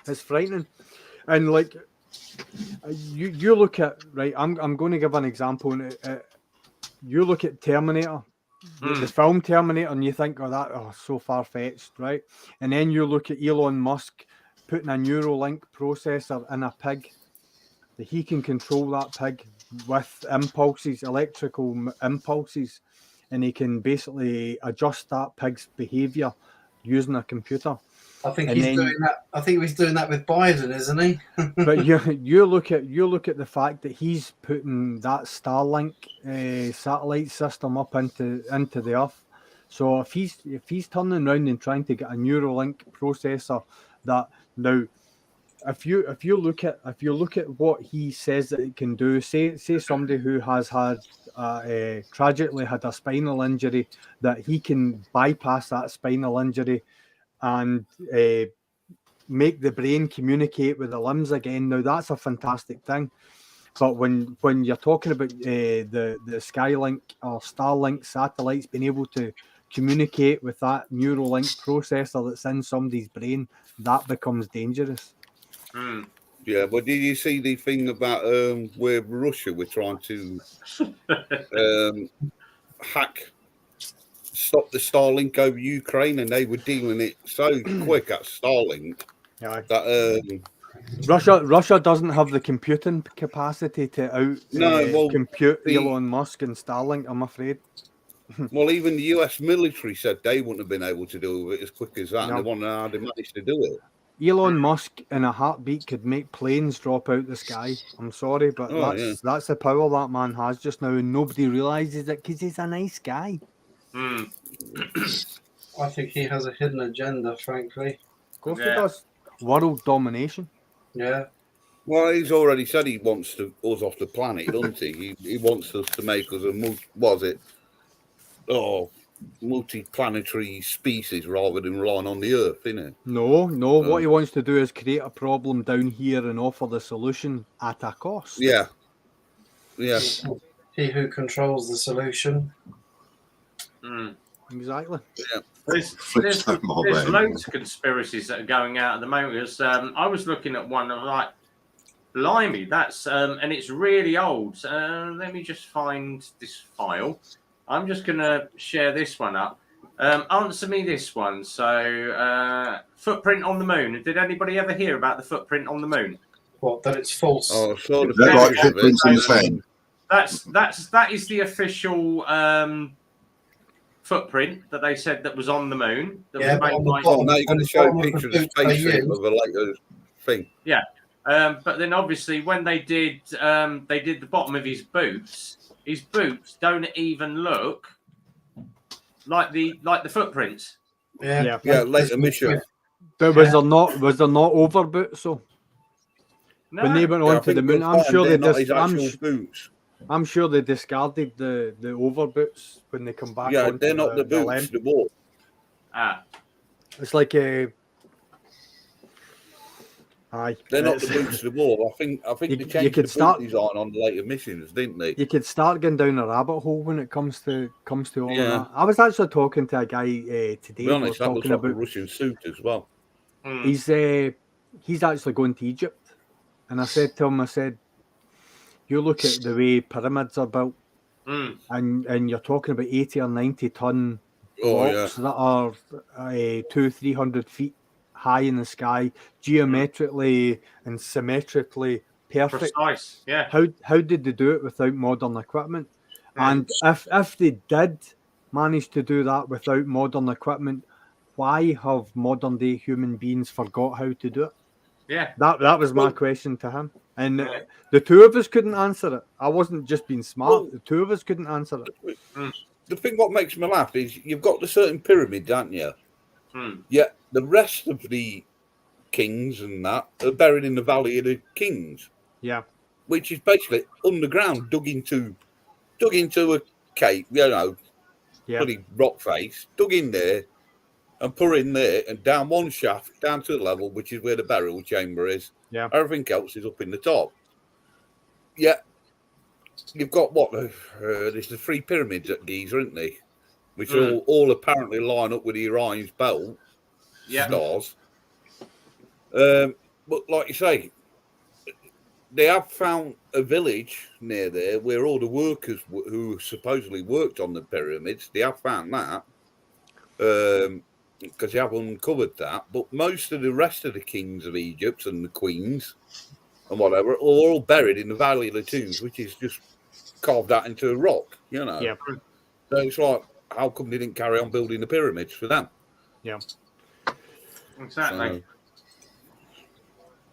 It's frightening, and like you look at right. I'm going to give an example. You look at Terminator, the film Terminator, and you think, so far fetched, right? And then you look at Elon Musk putting a Neuralink processor in a pig, that he can control that pig with impulses, electrical impulses, and he can basically adjust that pig's behavior using a computer. I think he's doing that. I think he's doing that with Biden, isn't he? But you look at the fact that he's putting that Starlink satellite system up into the Earth. So if he's turning around and trying to get a Neuralink processor, that now, if you look at what he says that it can do, say somebody who has had tragically had a spinal injury, that he can bypass that spinal injury and make the brain communicate with the limbs again. Now that's a fantastic thing, but when you're talking about the Skylink or Starlink satellites being able to communicate with that Neuralink processor that's in somebody's brain, that becomes dangerous. Yeah, but did you see the thing about where Russia were trying to stop the Starlink over Ukraine, and they were dealing it so quick at Starlink that Russia doesn't have the computing capacity to compute Elon Musk and Starlink, I'm afraid. Well, even the US military said they wouldn't have been able to do it as quick as that, and they wonder how they managed to do it. Elon Musk in a heartbeat could make planes drop out the sky. I'm sorry, but that's the power that man has just now, and nobody realizes it because he's a nice guy. I think he has a hidden agenda, frankly. Of course he does. World domination. Yeah. Well, he's already said he wants us off the planet, doesn't he? He wants us to make us multi-planetary species rather than relying on the Earth, isn't it? No. What he wants to do is create a problem down here and offer the solution at a cost. Yeah. He who controls the solution. Exactly. Yeah. There's loads of conspiracies that are going out at the moment. Because, I was looking at one of like, blimey, that's and it's really old. Let me just find this file. I'm just going to share this one up. Answer me this one. So, footprint on the moon. Did anybody ever hear about the footprint on the moon? What? That it's false. Oh, sort of. Like footprints in the sand. That is the official footprint that they said that was on the moon. That was made by... now you're going to show a picture of the spaceship of a later thing. Yeah, but then obviously when they did the bottom of his boots don't even look like the footprints. Yeah. Later mission. But was there not over boots? So No. when they went on to the moon, I'm sure they discarded the over boots when they come back. Yeah, they're not the boots. The wall. It's like a. They're not the boots to the wall. I think they changed the boot design on the later missions, didn't they? You could start going down a rabbit hole when it comes to all that. I was actually talking to a guy today. To be honest, that looks like a Russian suit as well. He's actually going to Egypt, and I said to him, you look at the way pyramids are built, and you're talking about 80 or 90 ton blocks that are 200-300 feet high in the sky, geometrically and symmetrically perfect. Precise, yeah. How did they do it without modern equipment? And if they did manage to do that without modern equipment, why have modern day human beings forgot how to do it? Yeah. That was my question to him. And the two of us couldn't answer it. I wasn't just being smart. The two of us couldn't answer it. The thing what makes me laugh is you've got the certain pyramids, aren't you? Yet the rest of the kings and that are buried in the Valley of the Kings. Yeah. Which is basically underground, dug into a cave, bloody rock face, dug in there, and put in there, and down one shaft, down to the level, which is where the burial chamber is. Yeah. Everything else is up in the top. Yeah. You've got what? There's the 3 pyramids at Giza, aren't they? Which all apparently line up with the Orion's belt stars. But like you say, they have found a village near there where all the workers who supposedly worked on the pyramids, they have found that. Because they have uncovered that. But most of the rest of the kings of Egypt and the queens and whatever are all buried in the Valley of the Tombs, which is just carved out into a rock, you know. Yeah. So it's like, how come they didn't carry on building the pyramids for them? Yeah. Exactly.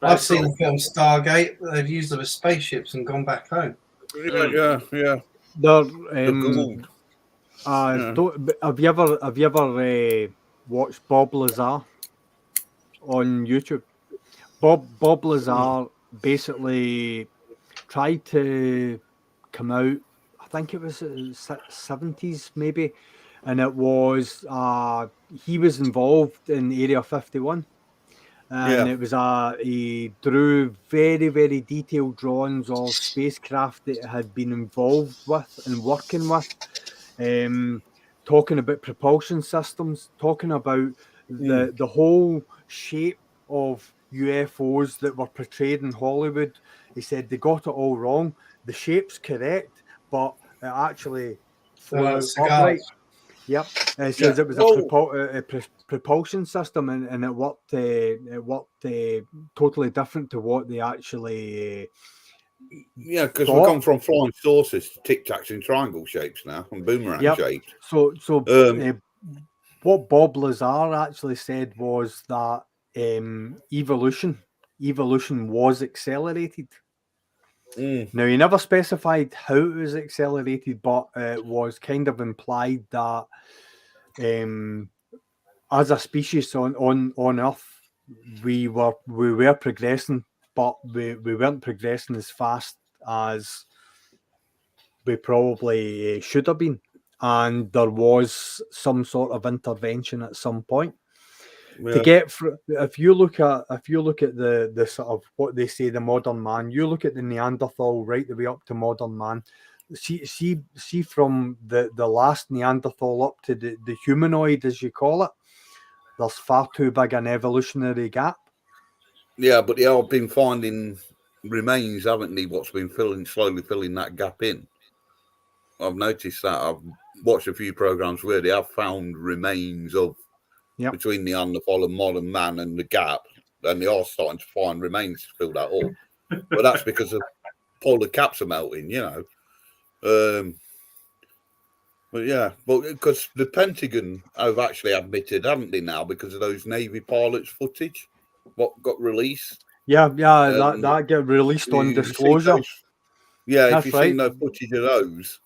I've seen the film Stargate. They've used them as spaceships and gone back home. Yeah. Have you ever watched Bob Lazar on YouTube? Bob Lazar basically tried to come out, I think it was 70s maybe, and it was he was involved in Area 51, and it was he drew very, very detailed drawings of spacecraft that had been involved with and working with, talking about propulsion systems, talking about the whole shape of UFOs that were portrayed in Hollywood. He said they got it all wrong. The shape's correct, but it actually flew upright. Yep. It says it was a propulsion system, and it worked totally different to what they actually. Yeah, because we've gone from flying saucers to tic tacs in triangle shapes now, and boomerang shapes. So what Bob Lazar actually said was that evolution was accelerated. Now, he never specified how it was accelerated, but it was kind of implied that as a species on Earth, we were progressing, but we weren't progressing as fast as we probably should have been, and there was some sort of intervention at some point. To get through, if you look at the sort of what they say the modern man, you look at the Neanderthal right the way up to modern man. See from the last Neanderthal up to the humanoid, as you call it, there's far too big an evolutionary gap. Yeah, but they have been finding remains, haven't they? What's been slowly filling that gap in. I've noticed that. I've watched a few programs where they have found remains of between Neanderthal and modern man and the gap, and they are starting to find remains to fill that up. But that's because of polar caps are melting, you know. But because the Pentagon have actually admitted, haven't they, now, because of those Navy pilots' footage, what got released. That get released on disclosure. If you've seen no footage of those.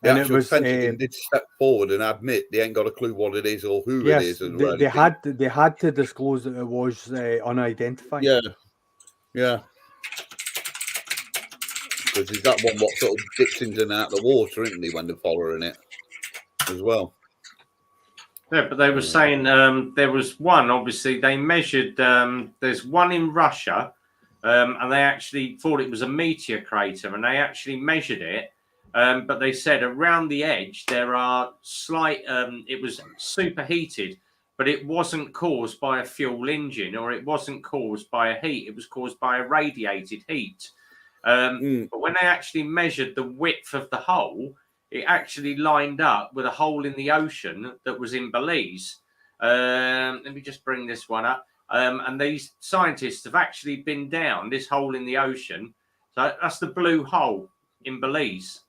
The actual Pentagon did step forward and admit they ain't got a clue what it is or who it is. They had to disclose that it was unidentified. Yeah. Because he's that one what sort of dips into and out the water, isn't he, when they're following it as well. Yeah, but they were saying there was one, obviously, they measured, there's one in Russia, and they actually thought it was a meteor crater, and they actually measured it. But they said around the edge there are slight, it was superheated, but it wasn't caused by a fuel engine, or it wasn't caused by a heat. It was caused by a radiated heat. But when they actually measured the width of the hole, it actually lined up with a hole in the ocean that was in Belize. Let me just bring this one up. And these scientists have actually been down this hole in the ocean. So that's the blue hole in Belize.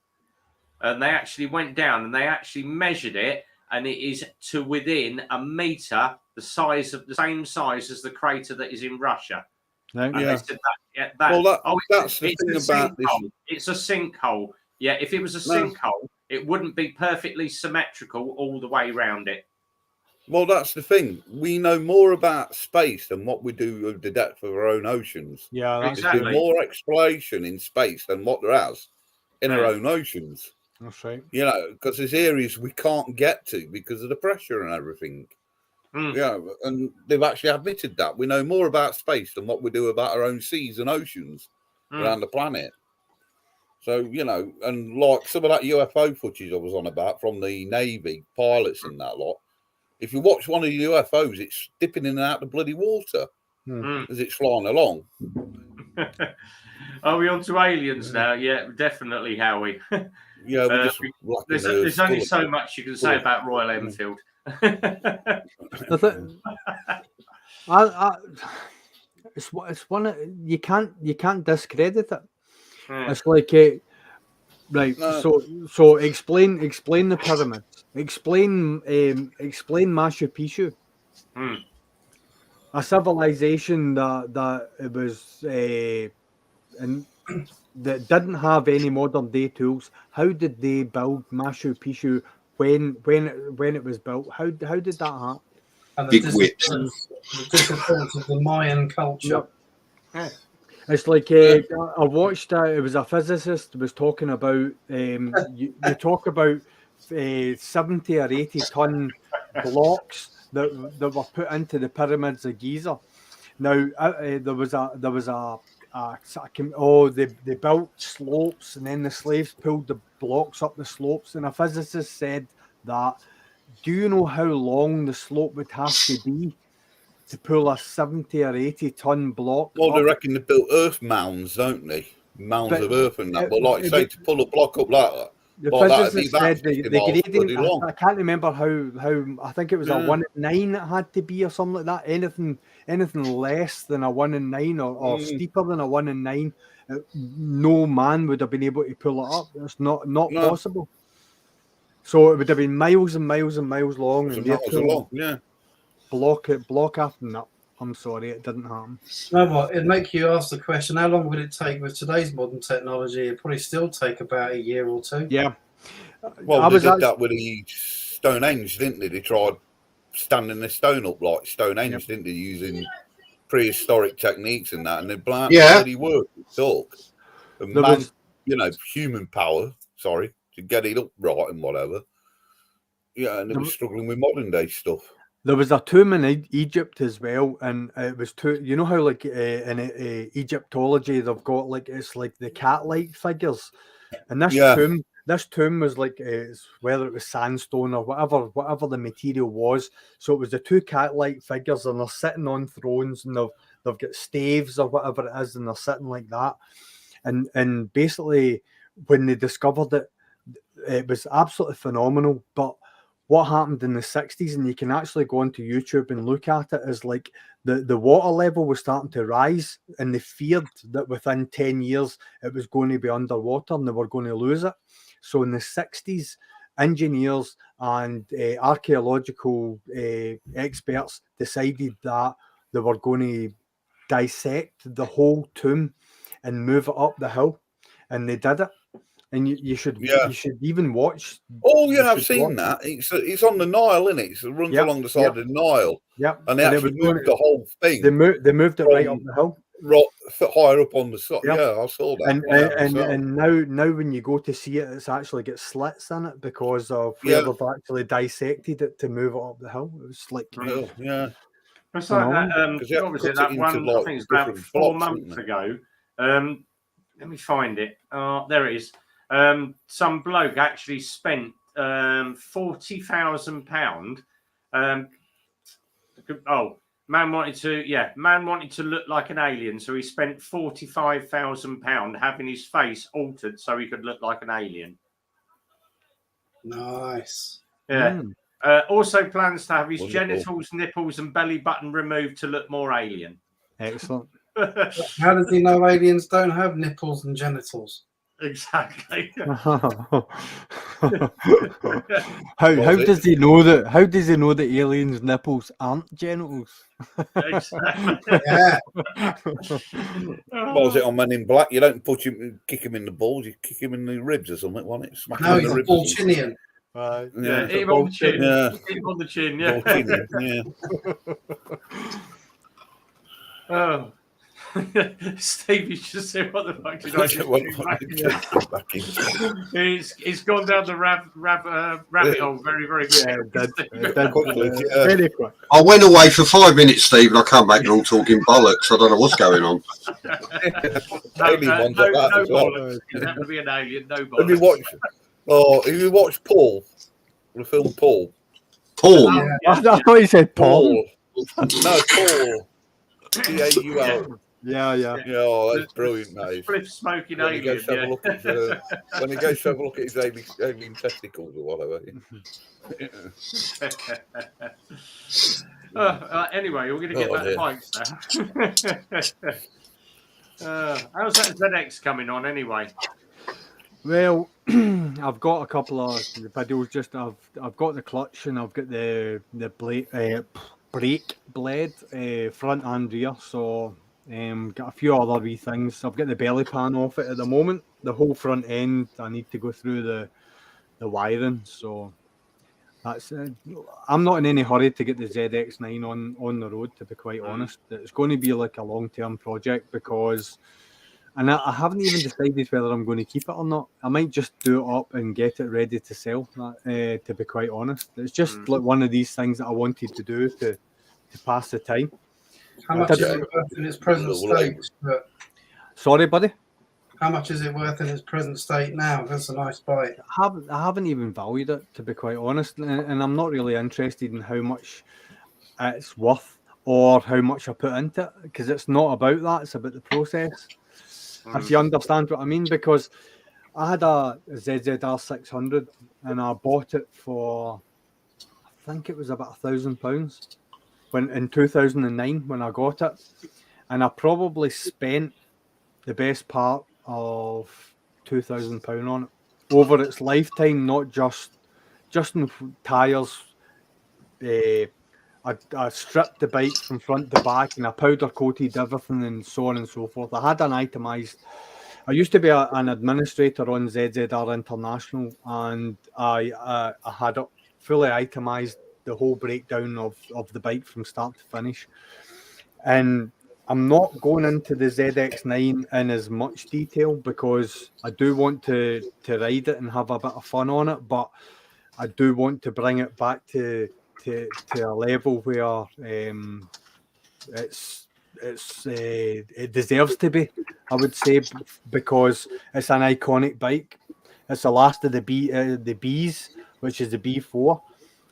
And they actually went down and they actually measured it, and it is to within a meter, the same size as the crater that is in Russia. They said that's the thing about this. It's a sinkhole. Yeah, if it was a sinkhole, it wouldn't be perfectly symmetrical all the way around it. Well, that's the thing. We know more about space than what we do of the depth of our own oceans. Yeah, exactly. There's been more exploration in space than what there has in our own oceans. That's right. You know, because there's areas we can't get to because of the pressure and everything. Yeah, and they've actually admitted that. We know more about space than what we do about our own seas and oceans around the planet. So, you know, and like some of that UFO footage I was on about from the Navy pilots and that lot, if you watch one of the UFOs, it's dipping in and out the bloody water as it's flying along. Are we on to aliens now? Yeah, definitely, Howie. Yeah, we just there's only so much you can say about Royal Enfield. It's one of, you can't discredit it. It's like right. So explain the pyramids. Explain Machu Picchu. A civilization that it was and that didn't have any modern day tools. How did they build Machu Picchu when it was built? How did that happen? And the disappearance of the Mayan culture. It's like I watched. It was a physicist was talking about. You talk about 70 or 80-ton blocks that were put into the pyramids of Giza. Now they built slopes, and then the slaves pulled the blocks up the slopes. And a physicist said that, do you know how long the slope would have to be to pull a 70 or 80-ton block? Well, up? they reckon they built earth mounds, don't they? Mounds of earth and that. But like you say, to pull a block up like that, the physicist said the gradient. I can't remember how. I think it was a 1 in 9 it had to be, or something like that. Anything less than a 1 in 9 or steeper than a 1 in 9, no man would have been able to pull it up. It's not possible. So it would have been miles and miles and miles long, and block after that. I'm sorry, it didn't happen. No, what it'd make you ask the question: how long would it take with today's modern technology? It'd probably still take about a year or two. Yeah. Well, they did that with the Stonehenge, didn't they? They tried standing the stone up like Stonehenge, didn't they? Using prehistoric techniques and that, and they bloody work. Talk. And man, human power. Sorry, to get it up right and whatever. Yeah, and they were struggling with modern day stuff. There was a tomb in Egypt as well, and it was you know how like in Egyptology they've got like it's like the cat-like figures, and this tomb was like whether it was sandstone or whatever the material was. So it was the two cat-like figures, and they're sitting on thrones, and they've got staves or whatever it is, and they're sitting like that, and basically when they discovered it, it was absolutely phenomenal, but what happened in the 60s, and you can actually go onto YouTube and look at it, is like the water level was starting to rise, and they feared that within 10 years it was going to be underwater and they were going to lose it. So in the 60s, engineers and archaeological experts decided that they were going to dissect the whole tomb and move it up the hill, and they did it. And you should even watch. Oh yeah, I've seen that. It's on the Nile, isn't it? It runs along the side of the Nile. Yeah, and they actually moved the whole thing. They moved it right up the hill, right higher up on the side. Yeah, I saw that. And now when you go to see it, it's actually got slits in it because of where they've actually dissected it to move it up the hill. It was like It's like that. Obviously, that one. I think it's about 4 months ago. Let me find it. There it is. Some bloke actually spent £40,000. Man wanted to look like an alien, so he spent £45,000 having his face altered so he could look like an alien. Nice. Yeah. Also plans to have his genitals, nipples, and belly button removed to look more alien. Excellent. How does he know aliens don't have nipples and genitals? Exactly. How does he know that? How does he know that aliens' nipples aren't genitals? Exactly. Yeah. Was it on Men in Black? You don't kick him in the balls. You kick him in the ribs or something, wasn't it? Smack No, him in he's the a ribs. Balchinian. Yeah, hit him on the chin. Yeah. Hit him on the chin. Yeah. Balchinian, yeah. Oh. Steve, you should say what the fuck did I just do? It's gone down the rabbit hole very, very quickly. Very quick. I went away for 5 minutes, Steve, and I come back and all talking bollocks. I don't know what's going on. Alien ones like that as well. Bollocks. It happened to be an alien. No Have you bollocks. have you watched Paul? The film Paul. Porn. I thought you said Paul. No, Paul. Paul. Yeah. Yeah, that's brilliant, mate. Flip smoking When he alien. goes to have a look at when he goes to have a look at his alien testicles or whatever. Anyway, we're going to get back to bikes now. How's that ZX coming on anyway? Well, I've got a couple of videos. Just I've got the clutch and I've got the brake blade, front and rear. So got a few other wee things. I've got the belly pan off it at the moment. The whole front end, I need to go through the wiring. So that's. I'm not in any hurry to get the ZX9 on the road. To be quite honest, it's going to be like a long-term project because. And I haven't even decided whether I'm going to keep it or not. I might just do it up and get it ready to sell, to be quite honest. It's just like one of these things that I wanted to do to pass the time. How much is it worth in its present state? Sorry, buddy? How much is it worth in its present state now? That's a nice bike. I haven't even valued it, to be quite honest. And I'm not really interested in how much it's worth or how much I put into it, because it's not about that. It's about the process. If you understand what I mean, because I had a ZZR 600 and I bought it for, I think it was about £1,000 in 2009 when I got it, and I probably spent the best part of £2,000 on it over its lifetime, not just in tyres. I stripped the bike from front to back and I powder coated everything and so on and so forth. I had an itemised. I used to be an administrator on ZZR International, and I had it fully itemised, the whole breakdown of the bike from start to finish. And I'm not going into the ZX9 in as much detail because I do want to ride it and have a bit of fun on it, but I do want to bring it back to a level where it deserves to be, I would say, because it's an iconic bike. It's the last of the Bs, which is the B4.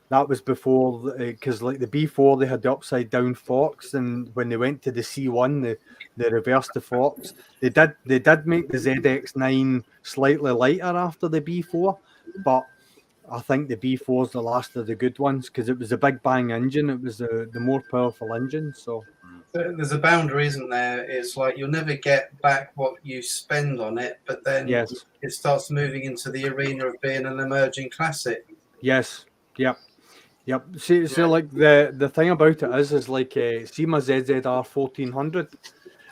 That was before, because like the B4, they had the upside down forks, and when they went to the C1, they reversed the forks. They did make the ZX9 slightly lighter after the B4, but I think the B4 is the last of the good ones because it was a big bang engine. It was the more powerful engine. So there's a boundary, isn't there? It's like you'll never get back what you spend on it, but then it starts moving into the arena of being an emerging classic. Yes. Yep. See, so like the thing about it is like see my ZZR 1400.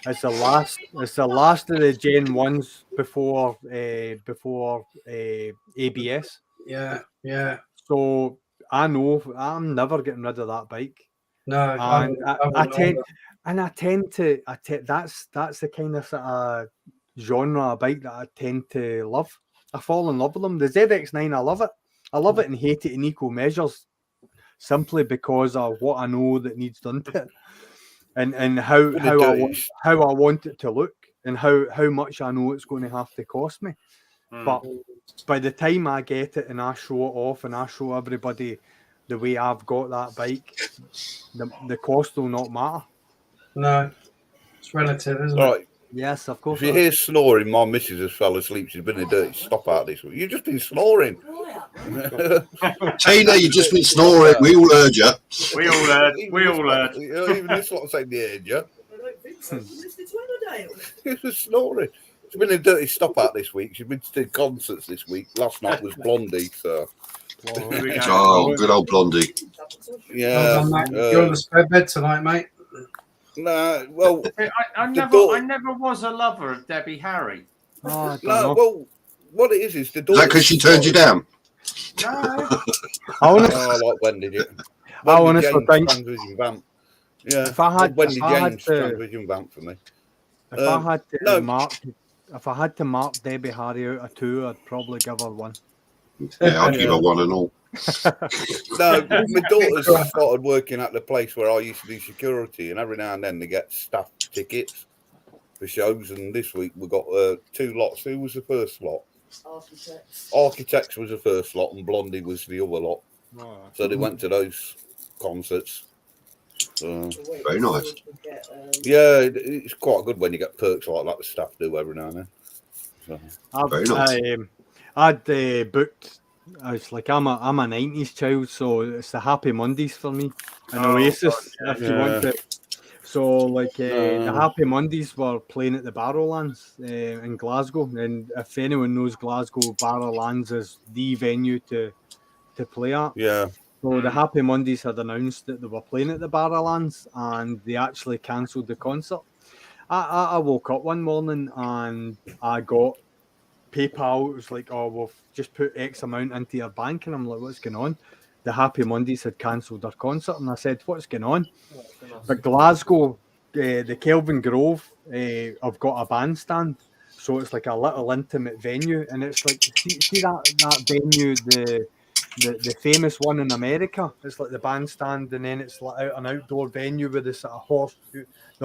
It's the last of the Gen 1s before ABS. Yeah. So I know I'm never getting rid of that bike. No, and I tend to that's the kind of sort of genre of bike that I tend to love. I fall in love with them. The ZX9, I love it. I love it and hate it in equal measures, simply because of what I know that needs done to it, and how I want it to look, and how much I know it's going to have to cost me. But by the time I get it and I show it off and I show everybody the way I've got that bike, the cost will not matter. No, it's relative, isn't it? Yes, of course. If you hear snoring, my missus has fell asleep. She's been a dirty stop out this week. You've just been snoring. Tina, you've just been snoring. We all heard you. We all heard. Even this lot saying they heard you. She was snoring. She's been a dirty stop out this week. She's been to concerts this week. Last night was Blondie, so. Oh, good old Blondie. Yeah. You're on the spare bed tonight, mate. Nah, well, I never was a lover of Debbie Harry. Oh, well, what it is the door. Is that because she turned you down? No. I like Wendy. I honestly think. Yeah. If I had Wendy James transvision vamp for me. If I had to no. mark Debbie Harry out of 2, I'd probably give her 1. Yeah, I'd give her 1 and all. No, my daughter's started working at the place where I used to do security, and every now and then they get staff tickets for shows. And this week we got 2 lots. Who was the first lot? Architects was the first lot, and Blondie was the other lot. So they went to those concerts. Very nice. Yeah, it's quite good when you get perks like that the staff do every now and then. So. Very nice. I'd booked. It's like I'm a 90s child, so it's the Happy Mondays for me. And Oasis, if you want to. So like the Happy Mondays were playing at the Barrowlands in Glasgow, and if anyone knows Glasgow, Barrowlands is the venue to play at. Yeah. So the Happy Mondays had announced that they were playing at the Barrowlands, and they actually cancelled the concert. I woke up one morning and I got PayPal. It was like, oh, we've just put X amount into your bank, and I'm like, what's going on? The Happy Mondays had cancelled their concert, and I said, what's going on? But Glasgow, the Kelvin Grove, have got a bandstand, so it's like a little intimate venue, and it's like see that venue, the famous one in America. It's like the bandstand, and then it's like an outdoor venue with the sort of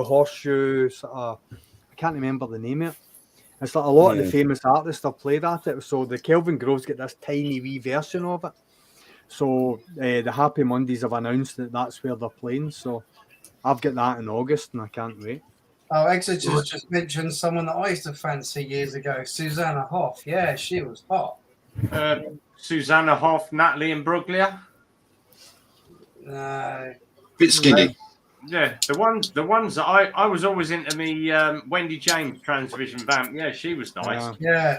horseshoe sort of, I can't remember the name of it. It's like a lot of the famous artists have played at it. So the Kelvin Grove's got this tiny wee version of it. So the Happy Mondays have announced that that's where they're playing. So I've got that in August, and I can't wait. Oh, Exeter's just mentioned someone that I used to fancy years ago, Susanna Hoff. Yeah, she was hot. Susanna Hoff, Natalie Imbruglia. No. Bit skinny. Yeah, the ones that I was always into me Wendy James Transvision vamp. Yeah, she was nice. Yeah.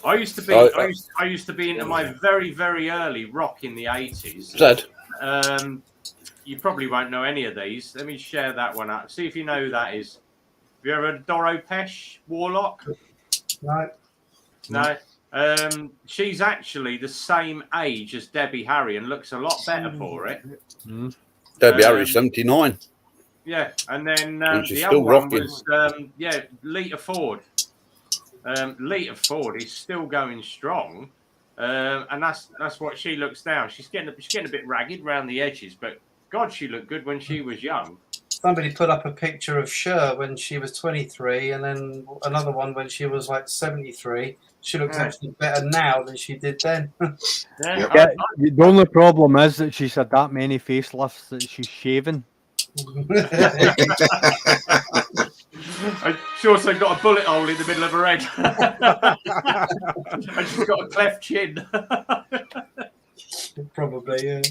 I used to be into my very, very early rock in the 80s. Zed. You probably won't know any of these. Let me share that one up. See if you know who that is. Have you ever heard of Doro Pesh, Warlock? No. No. She's actually the same age as Debbie Harry and looks a lot better for it. Debbie Harry's 79. Yeah, and then she's the still other one rocking. was Lita Ford. Lita Ford is still going strong, and that's what she looks now. She's getting a bit ragged around the edges, but God, she looked good when she was young. Somebody put up a picture of Cher when she was 23, and then another one when she was like 73. She looks actually better now than she did then. The only problem is that she's had that many facelifts that she's shaven. She also got a bullet hole in the middle of her head. And she's got a cleft chin. Probably, yeah.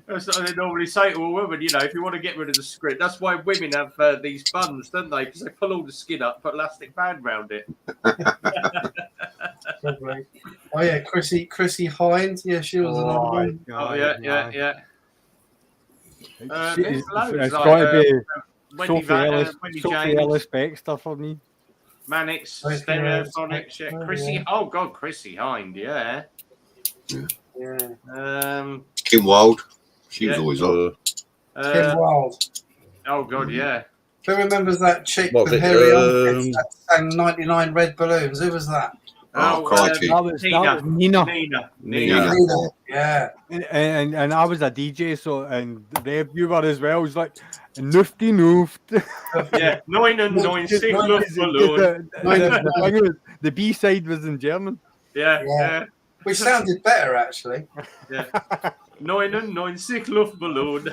That's what they normally say to a woman, if you want to get rid of the script. That's why women have these buns, don't they? Because they pull all the skin up, put elastic band around it. Probably. Oh yeah, Chrissy Hines. Yeah, she was another one. Oh yeah. It's got to be Sophie Ellis Bextor for me. Mannix, Stereophonics, Chrissy Hind, yeah. Kim Wilde. She was always on. Kim Wilde. Oh God, yeah. Who remembers that chick with hairy armpits that sang 99 Red Balloons? Who was that? Crikey. That was Nina. Nina. Yeah. And I was a DJ, so and you were as well. It was like Nufty Nooft. Yeah, 99 balloon. The B side was in German. Yeah. Which sounded better actually. Yeah. 99 Luftballon.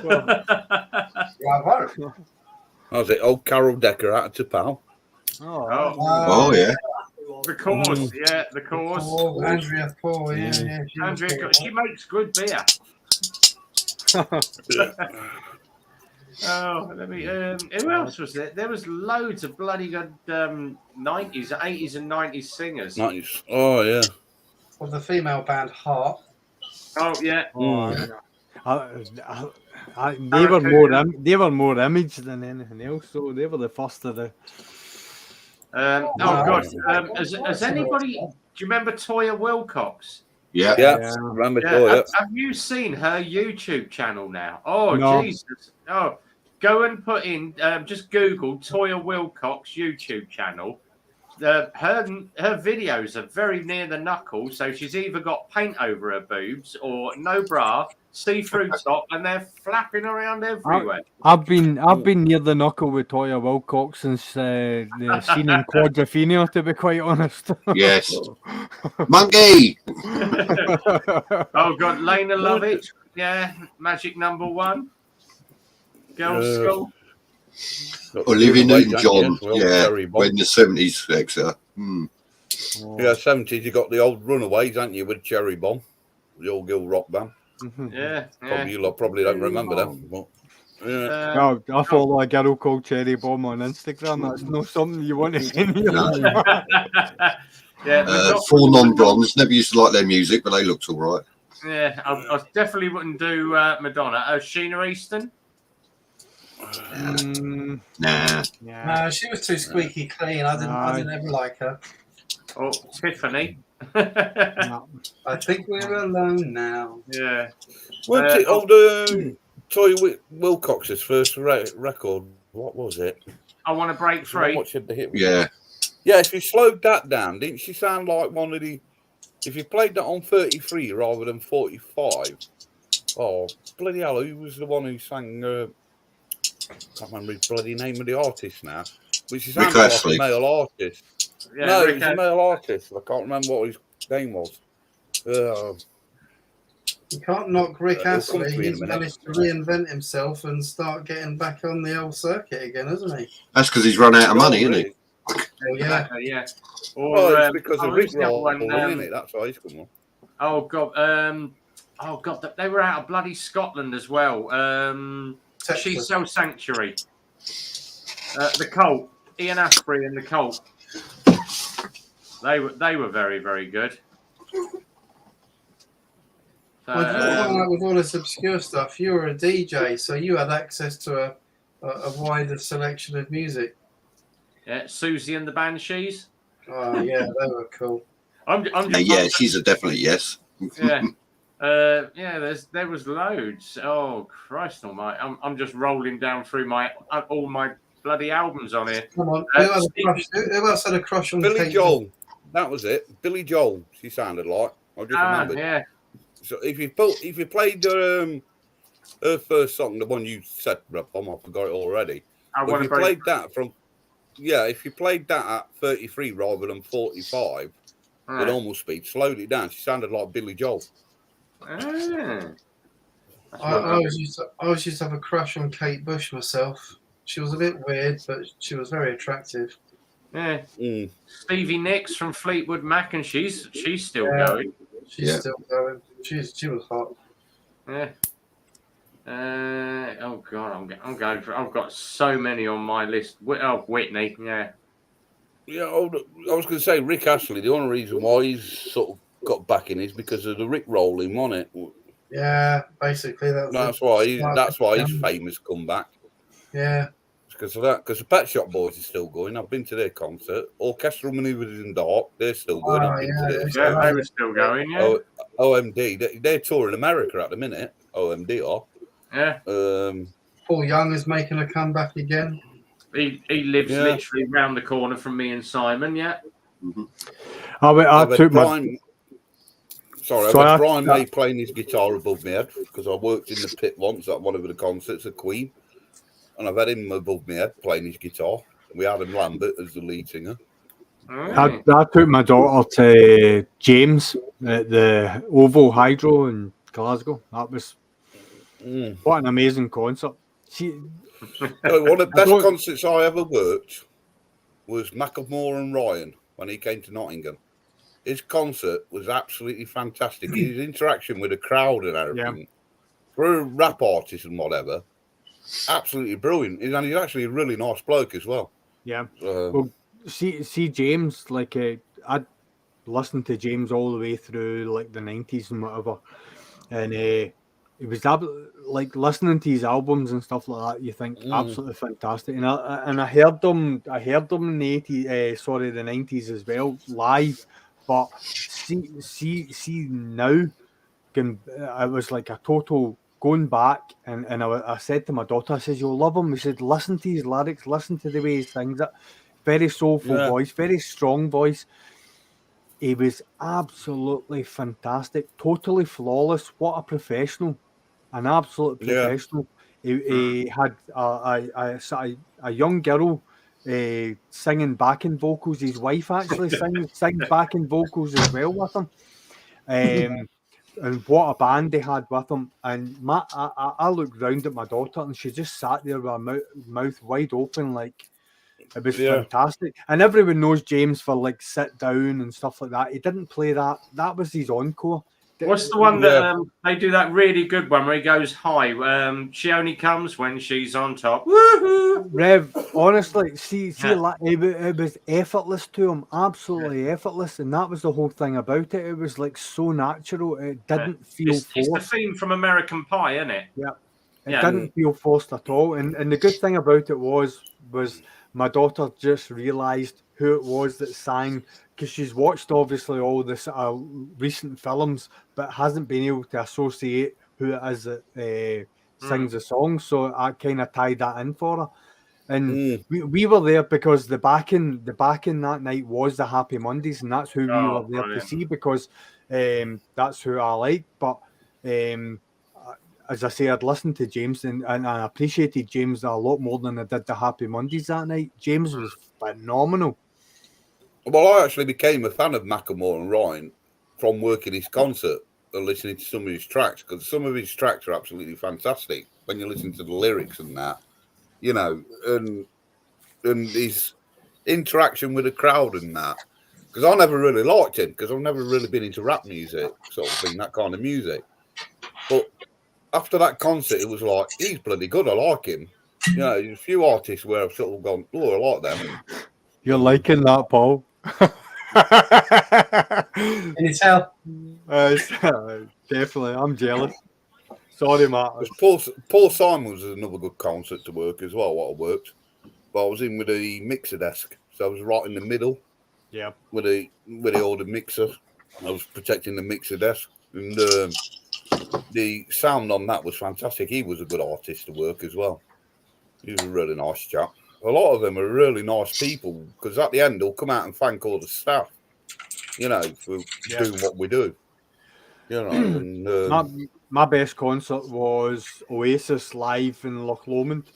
Bravo. How's it? Old Carol Decker out of Tapal. Oh yeah. The Cause, the Cause. Oh, Andrea Paul, yeah. Andrea, she makes good beer. Let me. Who else was there? There was loads of bloody good 90s, 80s, and 90s singers. 90s. Oh yeah. Well, the female band Heart. Oh yeah. They were more image than anything else, so they were the first of the. God! Has anybody? Do you remember Toya Wilcox? Yeah. Remember Toya. Have you seen her YouTube channel now? Oh no. Jesus! Oh, go and put in, just Google Toya Wilcox YouTube channel. Her videos are very near the knuckle, so she's either got paint over her boobs or no bra, see-through top, and they're flapping around everywhere. I've been near the knuckle with Toya Wilcox since the scene in Quadrophenia, to be quite honest. Yes. Monkey! Oh, God, Lena Lovett. Yeah, magic number 1. Girls' school. Olivia Newton-John. Well, Yeah, Cherry Bomb. when the 70s Exeter. Yeah, 70s, you got the old Runaways, haven't you, with Cherry Bomb, the old girl rock band. Yeah. Probably you lot probably don't remember them. But, yeah. I follow a girl called Cherry Bomb on Instagram. That's not something you want to see. Yeah, 4 non-bronze. Never used to like their music, but they looked all right. Yeah, I definitely wouldn't do Madonna. Sheena Easton. Nah. No, she was too squeaky clean. I didn't ever like her. Oh, Tiffany. I think we're alone now. Yeah. Wasn't it old Toy Wilcox's first record? What was it? I Want to Break Free. What should the hit? Yeah. Yeah, if you slowed that down, didn't she sound like one of the... If you played that on 33 rather than 45... Oh, bloody hell, who was the one who sang... I can't remember his bloody name of the artist now. Which is like a male artist. Yeah, no, he's a male artist. I can't remember what his name was. You can't knock Rick Astley. He's managed to reinvent himself and start getting back on the old circuit again, hasn't he? That's because he's run out of money, isn't he? Oh, yeah. Yeah. Or, it's because of Rick Roll, isn't it? That's why he's come on. Oh, God. They were out of bloody Scotland as well. She Sells Sanctuary. The Cult. Ian Astbury and the Cult. They were very, very good. Well, with all this obscure stuff, you were a DJ, so you had access to a wider selection of music. Yeah, Susie and the Banshees. Oh yeah, they were cool. She's a definite yes. Yeah. There was loads. Oh Christ Almighty! I'm just rolling down through all my bloody albums on here. Come on, who else had a crush on Billy Joel? That was it. Billy Joel. She sounded like. I just remembered. Yeah. So if you played her first song, the one you set up on, I forgot it already. If you played that at 33 rather than 45, the normal speed, slowed it down. She sounded like Billy Joel. I always used to have a crush on Kate Bush myself. She was a bit weird, but she was very attractive. Yeah. Stevie Nicks from Fleetwood Mac, and she's still going. She's still going. She was hot. Yeah. Oh God, I'm going for. I've got so many on my list. Oh, Whitney. Yeah. Yeah, I was going to say Rick Astley. The only reason why he's sort of got back in is because of the Rick rolling on it. Yeah, basically that's why his famous comeback. Yeah. Because of that, because the Pet Shop Boys is still going. I've been to their concert. Orchestral Manoeuvres in Dark, they're still going. They were still going. Yeah. OMD, they're touring America at the minute. OMD are. Yeah. Paul Young is making a comeback again. He lives literally round the corner from me and Simon. Yeah. Mm-hmm. I took my. Sorry, I've had Brian May playing his guitar above my head because I worked in the pit once at one of the concerts of Queen. And I've had him above my head playing his guitar. We had him Lambert as the lead singer. I took my daughter to James at the Oval Hydro in Glasgow. That was what an amazing concert. One of the best concerts I ever worked was Macklemore and Ryan when he came to Nottingham. His concert was absolutely fantastic. His interaction with the crowd and everything. For a rap artist and whatever. Absolutely brilliant, and he's actually a really nice bloke as well. Yeah. Well, see James, like I'd listened to James all the way through like the 90s and whatever, and it was like listening to his albums and stuff like that. You think absolutely fantastic, and I heard them in the 80s, the 90s as well live, but see now, it was like a total going back, and I said to my daughter, I said, you'll love him. We said, listen to his lyrics, listen to the way he sings it. Very soulful voice, very strong voice. He was absolutely fantastic, totally flawless. What a professional, an absolute professional. He had a young girl singing backing vocals. His wife actually sings backing vocals as well with him. And what a band they had with him. And I looked round at my daughter, and she just sat there with her mouth wide open, like it was fantastic. And everyone knows James for like Sit Down and stuff like that. He didn't play that. That was his encore. What's the one that they do that really good one where he goes high? She only comes when she's on top. Woohoo! Rev, honestly, see, it was effortless to him, absolutely effortless, and that was the whole thing about it. It was like so natural. It didn't feel forced. It's the theme from American Pie, isn't it? Yeah, it didn't feel forced at all. And the good thing about it was my daughter just realised who it was that sang, because she's watched obviously all this recent films, but hasn't been able to associate who it is that sings the song. So I kind of tied that in for her. And we were there because the backing that night was the Happy Mondays, and that's who we were there to see, because that's who I like. But as I say, I'd listened to James and I appreciated James a lot more than I did the Happy Mondays that night. James was phenomenal. Well, I actually became a fan of Macklemore and Ryan from working his concert and listening to some of his tracks, because some of his tracks are absolutely fantastic when you listen to the lyrics and that, you know, and his interaction with the crowd and that. Because I never really liked him, because I've never really been into rap music, sort of thing, that kind of music. But after that concert, it was like, he's bloody good, I like him. You know, there's a few artists where I've sort of gone, oh, I like them. You're liking that, Paul. Can you tell? Definitely, I'm jealous. Sorry, Matt. Paul Simon was another good concert to work as well, what I worked. But I was in with a mixer desk, so I was right in the middle. Yeah. With the old mixer. I was protecting the mixer desk. And the sound on that was fantastic. He was a good artist to work as well. He was a really nice chap. A lot of them are really nice people, because at the end they'll come out and thank all the staff, you know, for doing what we do. You know, and, my best concert was Oasis live in Loch Lomond.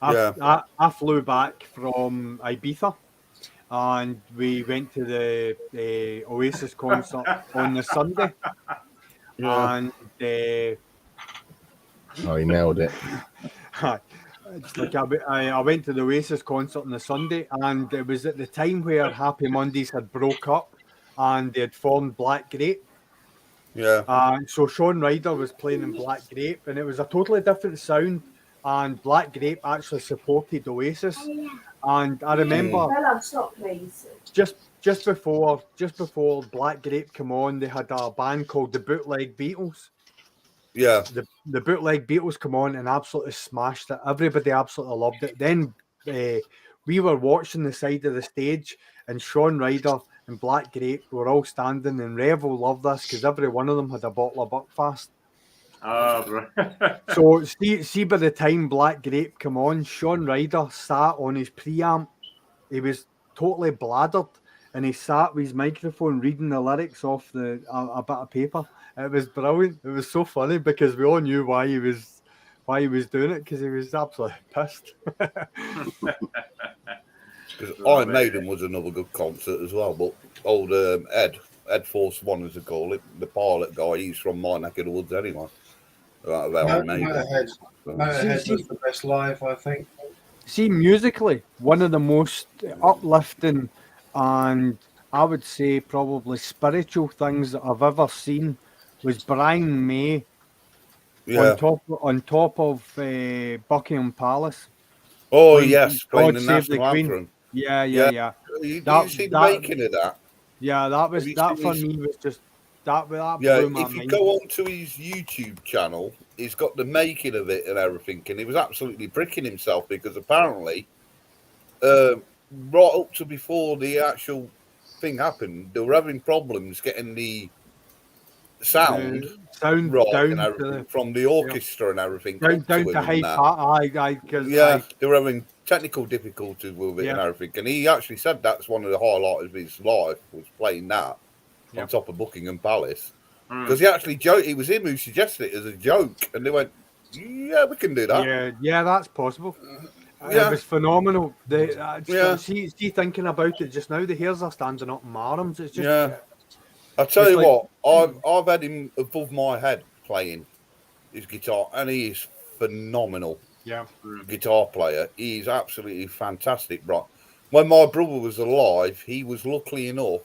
I flew back from Ibiza, and we went to the Oasis concert on the Sunday. And oh, he nailed it. It's like I went to the Oasis concert on the Sunday, and it was at the time where Happy Mondays had broke up and they had formed Black Grape. Yeah. So Sean Ryder was playing in Black Grape, and it was a totally different sound. And Black Grape actually supported Oasis. And I remember just before Black Grape came on, they had a band called the Bootleg Beatles. Yeah. The Bootleg Beatles come on and absolutely smashed it. Everybody absolutely loved it. Then we were watching the side of the stage, and Sean Ryder and Black Grape were all standing, and Rev will love this because every one of them had a bottle of Buckfast. Oh, right. So see by the time Black Grape come on, Sean Ryder sat on his preamp. He was totally bladdered, and he sat with his microphone reading the lyrics off a bit of paper. It was brilliant. It was so funny because we all knew why he was doing it, because he was absolutely pissed. Because Iron Maiden was another good concert as well. But old Ed Force One, as they call it, the pilot guy, he's from my neck of the woods anyway. Motorhead was the best live, I think. See, musically, one of the most uplifting and I would say probably spiritual things that I've ever seen was Brian May on top of Buckingham Palace. Oh yes, playing the Save the national Queen. anthem. Yeah. You see the making of that? Yeah, that for me was just that blew my if you mind. go onto his YouTube channel, he's got the making of it and everything, and he was absolutely bricking himself because apparently, right up to before the actual thing happened, they were having problems getting the sound sound right down and to everything, from the orchestra and everything. down up to him to high and that. part. Yeah, they were having technical difficulties with it Yeah. and everything. And he actually said that's one of the highlights of his life was playing that on top of Buckingham Palace. Because he actually joked, it was him who suggested it as a joke. And they went, yeah, we can do that. Yeah, that's possible. Yeah. It was phenomenal. Yeah. See, thinking about it just now, the hairs are standing up in my arms. It's just, Yeah. I'll tell it's you like- what, I've had him above my head playing his guitar, and he is phenomenal. Yeah. Guitar player. He's absolutely fantastic, bro. When my brother was alive, he was lucky enough.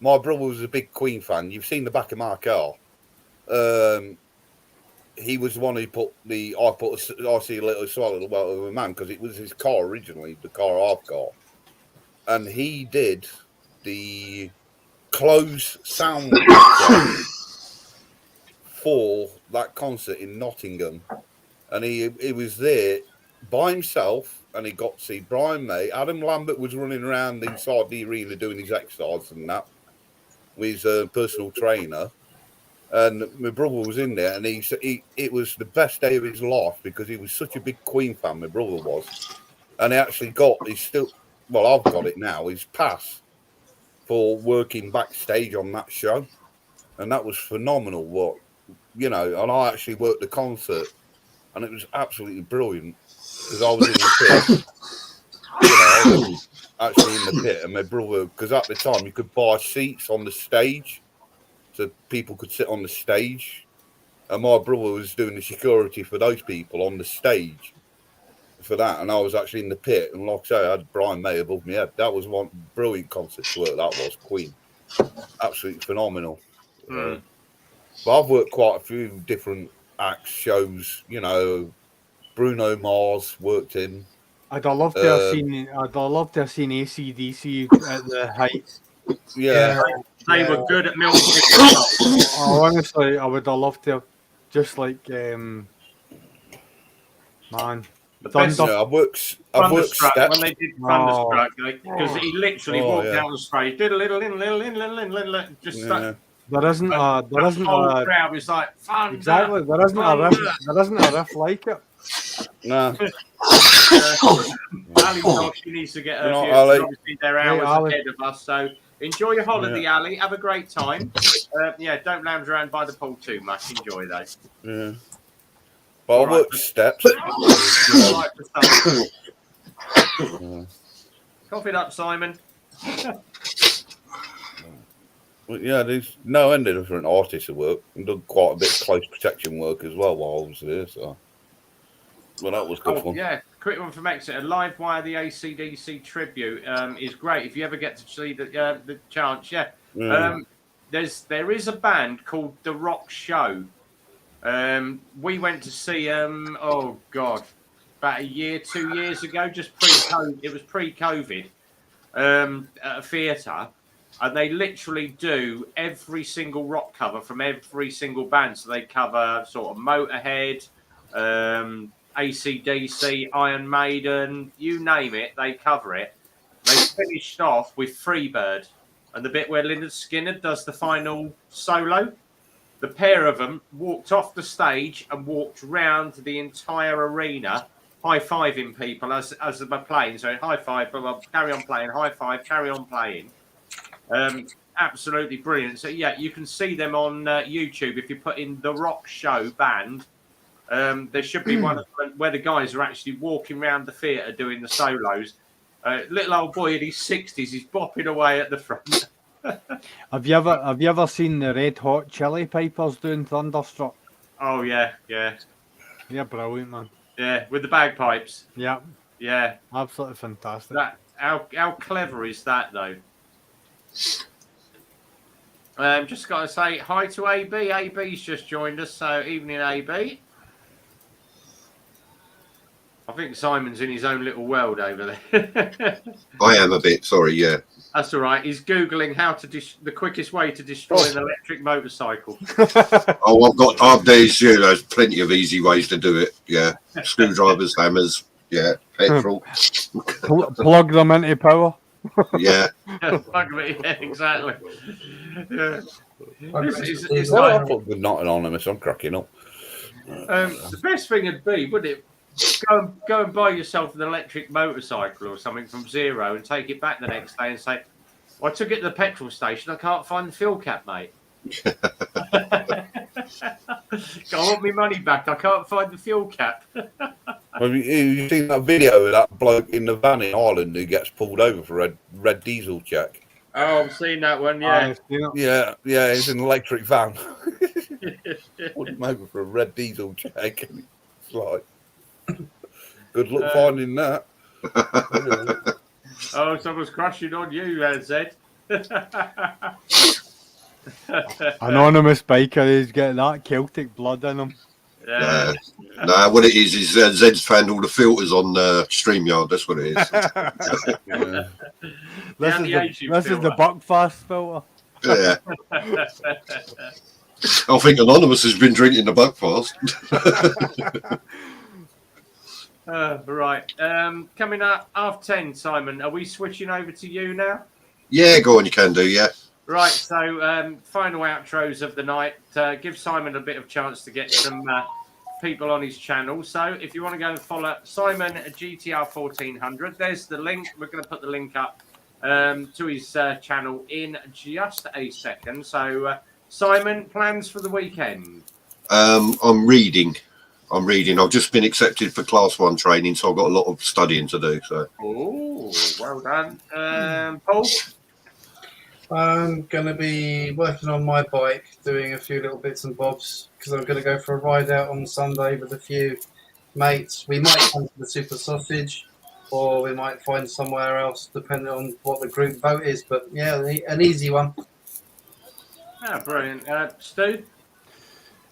My brother was a big Queen fan. You've seen the back of my car. He was the one who I see a little swallow of a man, because it was his car originally, the car I've got. And he did the closed sound for that concert in Nottingham. And he was there by himself, and he got to see Brian May. Adam Lambert was running around inside the arena doing his exercise and that with his personal trainer. And my brother was in there, and it was the best day of his life, because he was such a big Queen fan, my brother was. And he actually I've got it now, his pass for working backstage on that show. And that was phenomenal, and I actually worked the concert, and it was absolutely brilliant, because I was in the pit. I was actually in the pit, and my brother, because at the time you could buy seats on the stage, so people could sit on the stage, and my brother was doing the security for those people on the stage for that, and I was actually in the pit, and like I say, I had Brian May above me head. That was one brilliant concert to work. That was Queen, absolutely phenomenal. But I've worked quite a few different acts, shows. Bruno Mars worked in. I'd have loved to have seen AC/DC at the height. Yeah. They were good at milking. Honestly, I would have loved to have just like man. I've worked Thunderstruck, steps. when they did Thunderstruck, because he literally walked down the stage, did a little, just stuck. There isn't a crowd was like Thunder, exactly. There isn't a riff like it. No. Ali, she needs to get her views. Obviously, they're hours ahead of us, so enjoy your holiday, Ali. Have a great time. Don't lounge around by the pool too much. Enjoy those. Yeah. Well, I worked steps. Cough it up, Simon. Well, yeah, there's no end of different artists at work. I've done quite a bit of close protection work as well while I was there. So, well, that was good fun. Yeah, quick one from Exeter. Live wire the AC/DC tribute is great. If you ever get to see the chance, there is a band called The Rock Show. We went to see about a year, 2 years ago, just pre-COVID. It was pre-COVID at a theatre, and they literally do every single rock cover from every single band. So they cover sort of Motorhead, AC/DC, Iron Maiden, you name it, they cover it. They finished off with Freebird, and the bit where Lynyrd Skynyrd does the final solo. The pair of them walked off the stage and walked round the entire arena, high-fiving people as they were playing. So high-five, carry on playing, high-five, carry on playing. Absolutely brilliant. So, yeah, you can see them on YouTube. If you put in The Rock Show band, there should be one where the guys are actually walking around the theatre doing the solos. Little old boy in his 60s, he's bopping away at the front. Have you ever seen the Red Hot Chili Peppers doing Thunderstruck? Oh yeah. Yeah, brilliant, man. Yeah, with the bagpipes. Yeah, absolutely fantastic. How clever is that though? Just got to say hi to AB. AB's just joined us, so evening AB. I think Simon's in his own little world over there. I am a bit, sorry, yeah. That's all right. He's Googling how to the quickest way to destroy an electric motorcycle. There's plenty of easy ways to do it. Yeah. Screwdrivers, hammers, yeah, petrol. Plug them into power. Yeah. Yeah, exactly. Yeah. It's Well, like, I thought good night anonymous. I'm cracking up. the best thing would be, wouldn't it? Go and buy yourself an electric motorcycle or something from zero and take it back the next day and say, well, I took it to the petrol station. I can't find the fuel cap, mate. I want my money back. I can't find the fuel cap. Have you seen that video of that bloke in the van in Ireland who gets pulled over for a red diesel check? Oh, I've seen that one, yeah. Yeah, it's an electric van. Pulled him over for a red diesel check. And it's like, good luck finding that. Oh, someone's crushing on you, Zed. Anonymous biker is getting that Celtic blood in him. Yeah. Nah, what it is Zed's found all the filters on StreamYard. That's what it is. This is the Buckfast filter. Yeah. I think Anonymous has been drinking the Buckfast. Right. Coming up 10:30, Simon. Are we switching over to you now? Yeah, go on, you can do, yeah. Right, so final outros of the night. Give Simon a bit of chance to get some people on his channel. So if you want to go and follow Simon at GTR 1400, there's the link. We're going to put the link up to his channel in just a second. So Simon, plans for the weekend? I'm reading. I've just been accepted for Class 1 training, so I've got a lot of studying to do. So. Oh, well done. Paul? I'm going to be working on my bike, doing a few little bits and bobs, because I'm going to go for a ride out on Sunday with a few mates. We might come to the Super Sausage, or we might find somewhere else, depending on what the group vote is. But yeah, an easy one. Ah, brilliant. Stu?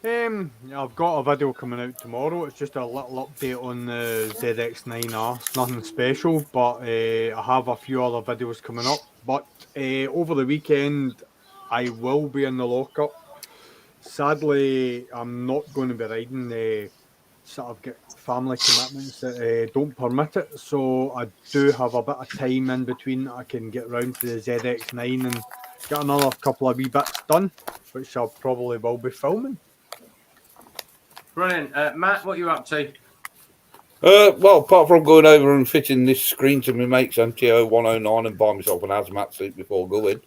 I've got a video coming out tomorrow. It's just a little update on the ZX9R. It's nothing special, but I have a few other videos coming up. But over the weekend, I will be in the lockup. Sadly, I'm not going to be riding. Sort of get family commitments that don't permit it. So I do have a bit of time in between. I can get round to the ZX9 and get another couple of wee bits done, which I probably will be filming. Brilliant. Matt, what are you up to? Well, apart from going over and fitting this screen to my mate's MTO 109 and buy myself an hazmat suit before going,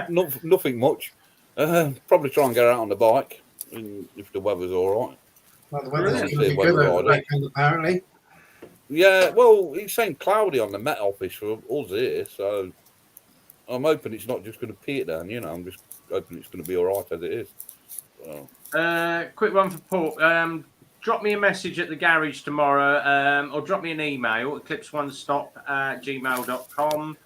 nothing much. Probably try and get out on the bike if the weather's all right. Well, the weather's going to be good over the weekend, apparently. Yeah, well, it's saying cloudy on the Met Office for us here, so I'm hoping it's not just going to peter down, I'm just hoping it's going to be all right as it is. So. Quick one for Paul. Drop me a message at the garage tomorrow, or drop me an email at eclipseonestop@gmail.com,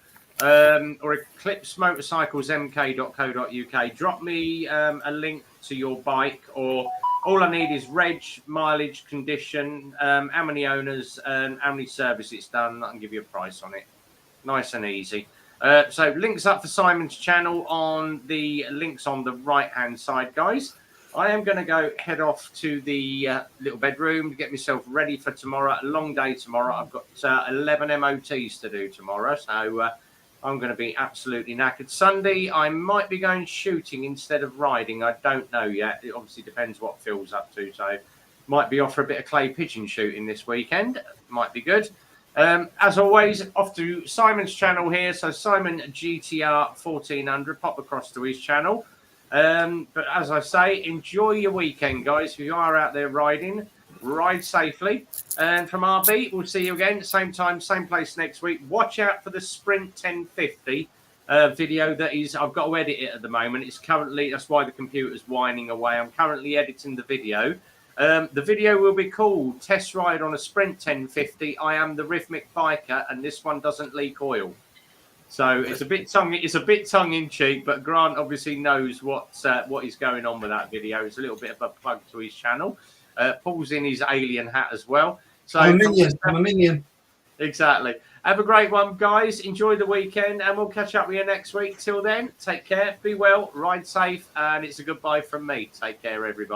or eclipsemotorcyclesmk.co.uk. Drop me a link to your bike, or all I need is reg, mileage, condition, how many owners, and how many services it's done. I can give you a price on it. Nice and easy. So links up for Simon's channel on the links on the right-hand side, guys. I am going to go head off to the little bedroom to get myself ready for tomorrow. A long day tomorrow. I've got 11 MOTs to do tomorrow, so I'm going to be absolutely knackered. Sunday, I might be going shooting instead of riding. I don't know yet. It obviously depends what Phil's up to, so might be off for a bit of clay pigeon shooting this weekend. Might be good. As always, off to Simon's channel here. So Simon GTR 1400. Pop across to his channel. But as I say, enjoy your weekend, guys. If you are out there riding, ride safely. And from RB, we'll see you again, same time, same place next week. Watch out for the Sprint 1050 video that is, I've got to edit it at the moment. It's currently, that's why the computer's whining away. I'm currently editing the video. The video will be called Test Ride on a Sprint 1050. I am the rhythmic biker, and this one doesn't leak oil. So it's a bit tongue in cheek, but Grant obviously knows what is going on with that video. It's a little bit of a plug to his channel. Paul's in his alien hat as well. So I'm a minion. Exactly. Have a great one, guys. Enjoy the weekend, and we'll catch up with you next week. Till then, take care, be well, ride safe, and it's a goodbye from me. Take care, everybody.